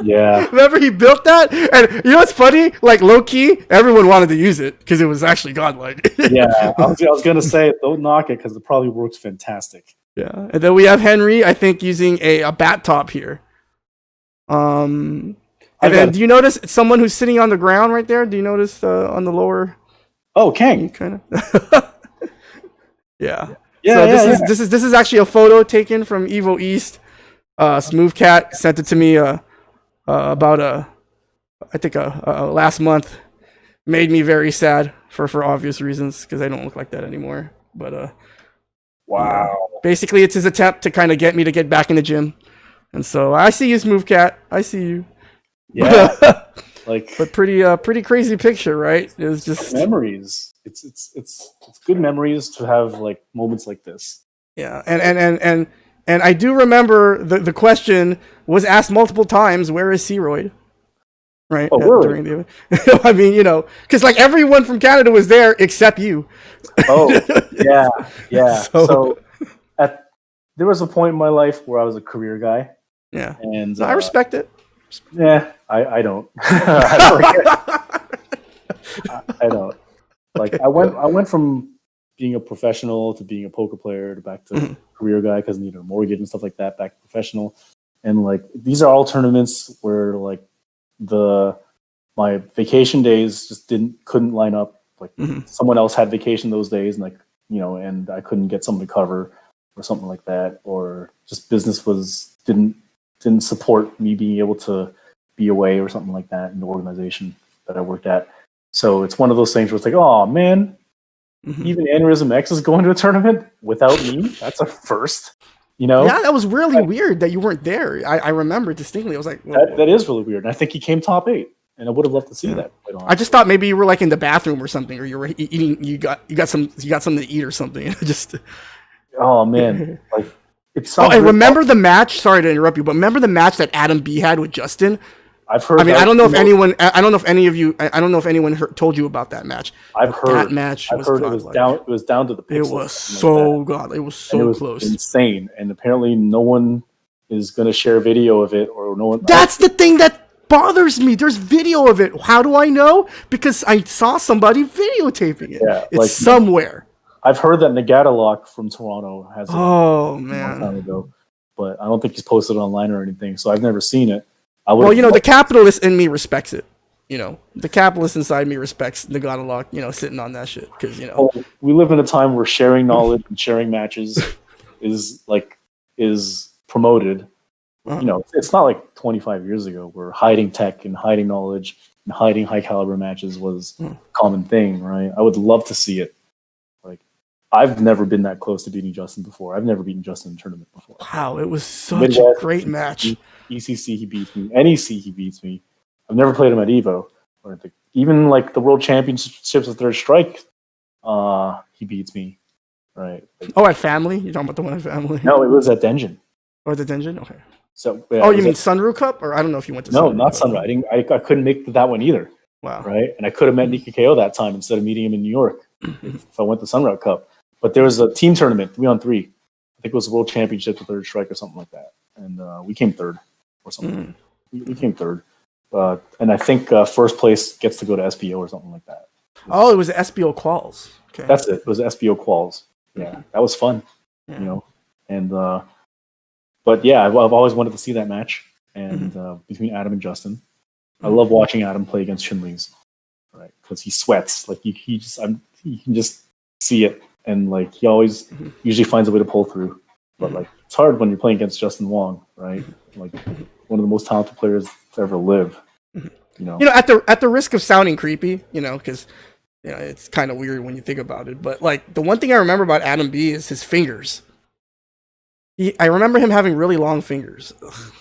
Speaker 2: Yeah.
Speaker 1: Remember he built that? And what's funny? Like low key, everyone wanted to use it because it was actually godlike.
Speaker 2: Yeah, I was gonna say don't knock it because it probably works fantastic.
Speaker 1: Yeah, and then we have Henry, I think, using a bat top here. And then do you notice someone who's sitting on the ground right there? Do you notice on the lower?
Speaker 2: Oh, Kang.
Speaker 1: Kind of. Yeah. So this is actually a photo taken from Evo East. Smooth Cat sent it to me about I think last month. Made me very sad for obvious reasons because I don't look like that anymore. But
Speaker 2: wow.
Speaker 1: Basically, it's his attempt to kind of get me to get back in the gym. And so I see you, Smooth Cat. I see you.
Speaker 2: Yeah.
Speaker 1: But pretty crazy picture, right? It was just
Speaker 2: memories. It's good memories to have like moments like this.
Speaker 1: Yeah. And I do remember the question was asked multiple times, where is Searoyd? Right.
Speaker 2: Oh, really?
Speaker 1: During the, I mean, because like everyone from Canada was there except you.
Speaker 2: Oh, yeah. So there was a point in my life where I was a career guy.
Speaker 1: Yeah.
Speaker 2: And
Speaker 1: I respect it.
Speaker 2: Yeah, I don't. I don't. Like okay. I went from being a professional to being a poker player to back to career guy because I needed a mortgage and stuff like that, back to professional. And like these are all tournaments where like my vacation days just couldn't line up. Like someone else had vacation those days and and I couldn't get someone to cover or something like that, or just business didn't support me being able to be away or something like that in the organization that I worked at. So it's one of those things where it's like, oh man, even Aneurysm X is going to a tournament without me. That's a first, Yeah,
Speaker 1: that was really weird that you weren't there. I remember distinctly. I was like,
Speaker 2: that is really weird. And I think he came top 8, and I would have loved to see that.
Speaker 1: I just thought maybe you were like in the bathroom or something, or you were eating. You got something to eat or something. Just.
Speaker 2: Oh man, like it's.
Speaker 1: Oh, and remember the match? Sorry to interrupt you, but remember the match that Adam B had with Justin?
Speaker 2: I've heard.
Speaker 1: I mean, I don't know if anyone. I don't know if any of you. I don't know if anyone told you about that match.
Speaker 2: I've heard
Speaker 1: that match.
Speaker 2: I've heard it was down. It was down to the pixels.
Speaker 1: It was so god. It was so close.
Speaker 2: Insane, and apparently no one is going to share video of it, or no one.
Speaker 1: That's the thing that bothers me. There's video of it. How do I know? Because I saw somebody videotaping it.
Speaker 2: Yeah,
Speaker 1: it's somewhere.
Speaker 2: I've heard that Nagatalock from Toronto has it
Speaker 1: a
Speaker 2: long time ago, but I don't think he's posted it online or anything, so I've never seen it.
Speaker 1: Well, the capitalist in me respects it. The capitalist inside me respects Nagatalock, sitting on that shit. Because,
Speaker 2: we live in a time where sharing knowledge and sharing matches is promoted. It's not like 25 years ago where hiding tech and hiding knowledge and hiding high caliber matches was a common thing, right? I would love to see it. I've never been that close to beating Justin before. I've never beaten Justin in a tournament before.
Speaker 1: Wow, it was such a great match.
Speaker 2: ECC, he beats me. NEC, he beats me. I've never played him at Evo. Even like the World Championships of Third Strike, he beats me. Right.
Speaker 1: At Family? You're talking about the one at Family?
Speaker 2: No, it was at Denjin.
Speaker 1: Or the Denjin? Okay.
Speaker 2: So.
Speaker 1: You mean Sunru Cup? Or I don't know if you went to.
Speaker 2: No, not Sunru. I couldn't make that one either.
Speaker 1: Wow.
Speaker 2: Right, and I could have met Nikki KO that time instead of meeting him in New York if I went to Sunroute Cup. But there was a team tournament, 3-on-3. I think it was the World Championship of Third Strike or something like that, and we came third or something. We came third, and I think first place gets to go to SBO or something like that.
Speaker 1: It was the SBO quals. Okay.
Speaker 2: That's it. It was SBO quals. Yeah, that was fun. Yeah. And but yeah, I've always wanted to see that match, and between Adam and Justin. I love watching Adam play against Chinleys, right? Because he sweats. Like you can just see it, and like he always usually finds a way to pull through. But like it's hard when you're playing against Justin Wong, right? Like one of the most talented players to ever live.
Speaker 1: At the risk of sounding creepy, because it's kind of weird when you think about it. But like the one thing I remember about Adam B is his fingers. I remember him having really long fingers. Ugh.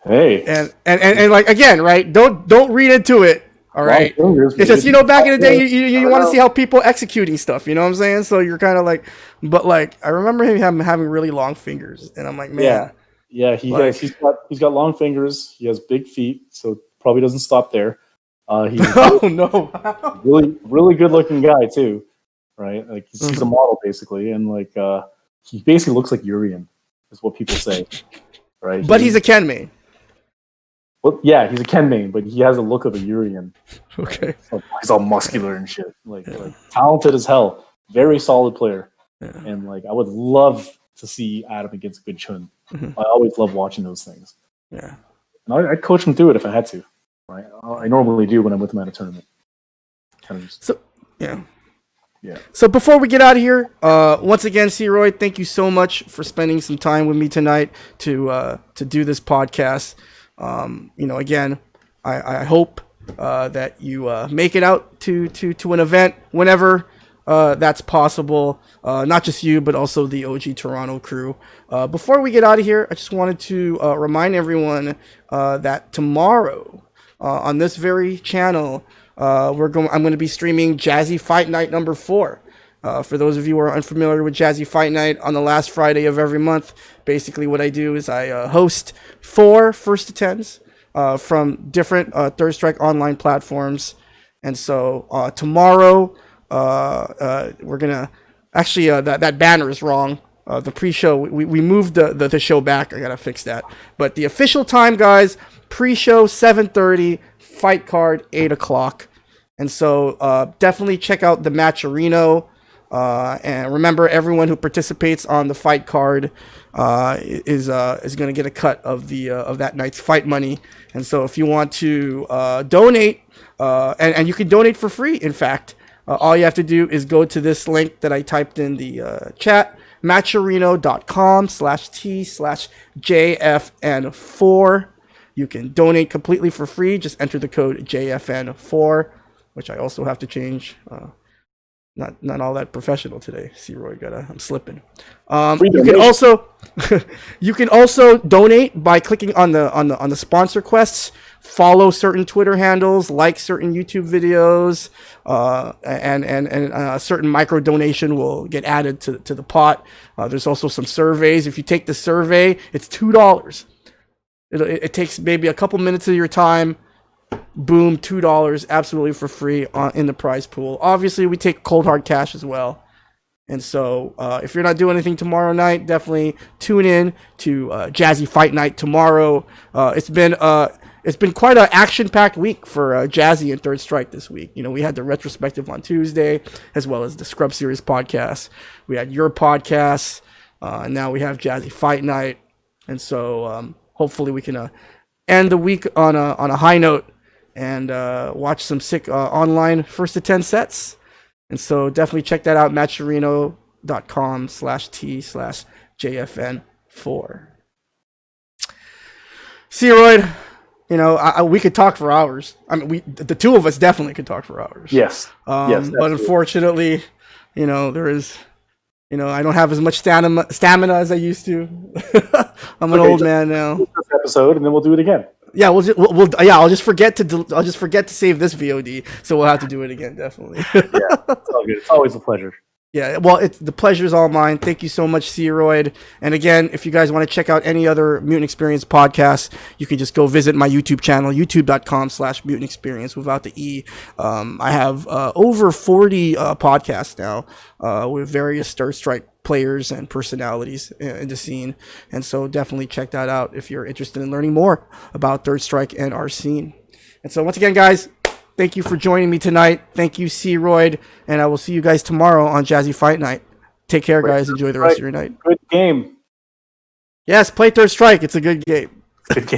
Speaker 2: Hey,
Speaker 1: and like again, right? Don't read into it. All right, it's just back in the day, you want to see how people executing stuff. You know what I'm saying? So you're kind of like, but like I remember him having really long fingers, and I'm like, man,
Speaker 2: yeah, he's got long fingers. He has big feet, so probably doesn't stop there. He's really good looking guy too, right? Like he's a model basically, and like he basically looks like Urian, is what people say, right?
Speaker 1: But he's a Ken main.
Speaker 2: Well, yeah, he's a Ken main, but he has a look of a Urian.
Speaker 1: Okay.
Speaker 2: He's all muscular and shit. Like talented as hell. Very solid player. Yeah. And like I would love to see Adam against a good Chun. I always love watching those things.
Speaker 1: Yeah.
Speaker 2: And I'd coach him through it if I had to. Right? I normally do when I'm with him at a tournament.
Speaker 1: Yeah. So before we get out of here, once again, C-Roy, thank you so much for spending some time with me tonight to do this podcast. Again, I hope that you make it out to an event whenever that's possible. Not just you, but also the OG Toronto crew. Before we get out of here, I just wanted to remind everyone that tomorrow on this very channel, I'm going to be streaming Jazzy Fight Night number 4. For those of you who are unfamiliar with Jazzy Fight Night, on the last Friday of every month, basically what I do is I host 4 first to 10s from different Third Strike online platforms. And so tomorrow, we're going to... Actually, that banner is wrong. The pre-show, we moved the show back. I got to fix that. But the official time, guys, pre-show 7:30, fight card 8 o'clock. And so definitely check out the Matcherino. And remember, everyone who participates on the fight card is going to get a cut of that night's fight money. And so, if you want to donate, and you can donate for free, in fact, all you have to do is go to this link that I typed in the chat, matcherino.com/T/JFN4. You can donate completely for free. Just enter the code JFN4, which I also have to change. Not all that professional today. C-Roy, I'm slipping. You can also donate by clicking on the sponsor quests, follow certain Twitter handles, like certain YouTube videos, and a certain micro donation will get added to the pot. There's also some surveys. If you take the survey, it's $2. It takes maybe a couple minutes of your time. Boom, $2 absolutely for free in the prize pool. Obviously, we take cold hard cash as well. And so if you're not doing anything tomorrow night, definitely tune in to Jazzy Fight Night tomorrow. It's been quite an action-packed week for Jazzy and Third Strike this week. We had the retrospective on Tuesday, as well as the Scrub Series podcast. We had your podcast, and now we have Jazzy Fight Night. And so hopefully we can end the week on a high note and watch some sick online first to 10 sets. And so definitely check that out, matcherino.com/T/JFN4. C-Royd, we could talk for hours. I mean, the two of us definitely could talk for hours.
Speaker 2: Yes.
Speaker 1: But unfortunately, there is You know, I don't have as much stamina as I used to. I'm an old man now.
Speaker 2: This episode, and then we'll do it again.
Speaker 1: Yeah, I'll just forget to save this VOD, so we'll have to do it again, definitely.
Speaker 2: Yeah, it's all good. It's always a pleasure.
Speaker 1: Yeah, well, the pleasure's all mine. Thank you so much, Ceroid. And again, if you guys want to check out any other Mutant XPerience podcasts, you can just go visit my YouTube channel, youtube.com/Mutant XPerience without the E. I have over 40 podcasts now with various Third Strike players and personalities in the scene. And so definitely check that out if you're interested in learning more about Third Strike and our scene. And so once again, guys, thank you for joining me tonight. Thank you, Ceroid, and I will see you guys tomorrow on Jazzy Fight Night. Take care, guys. Enjoy the rest of your night.
Speaker 2: Good game.
Speaker 1: Yes, play Third Strike. It's a good game.
Speaker 2: Good game.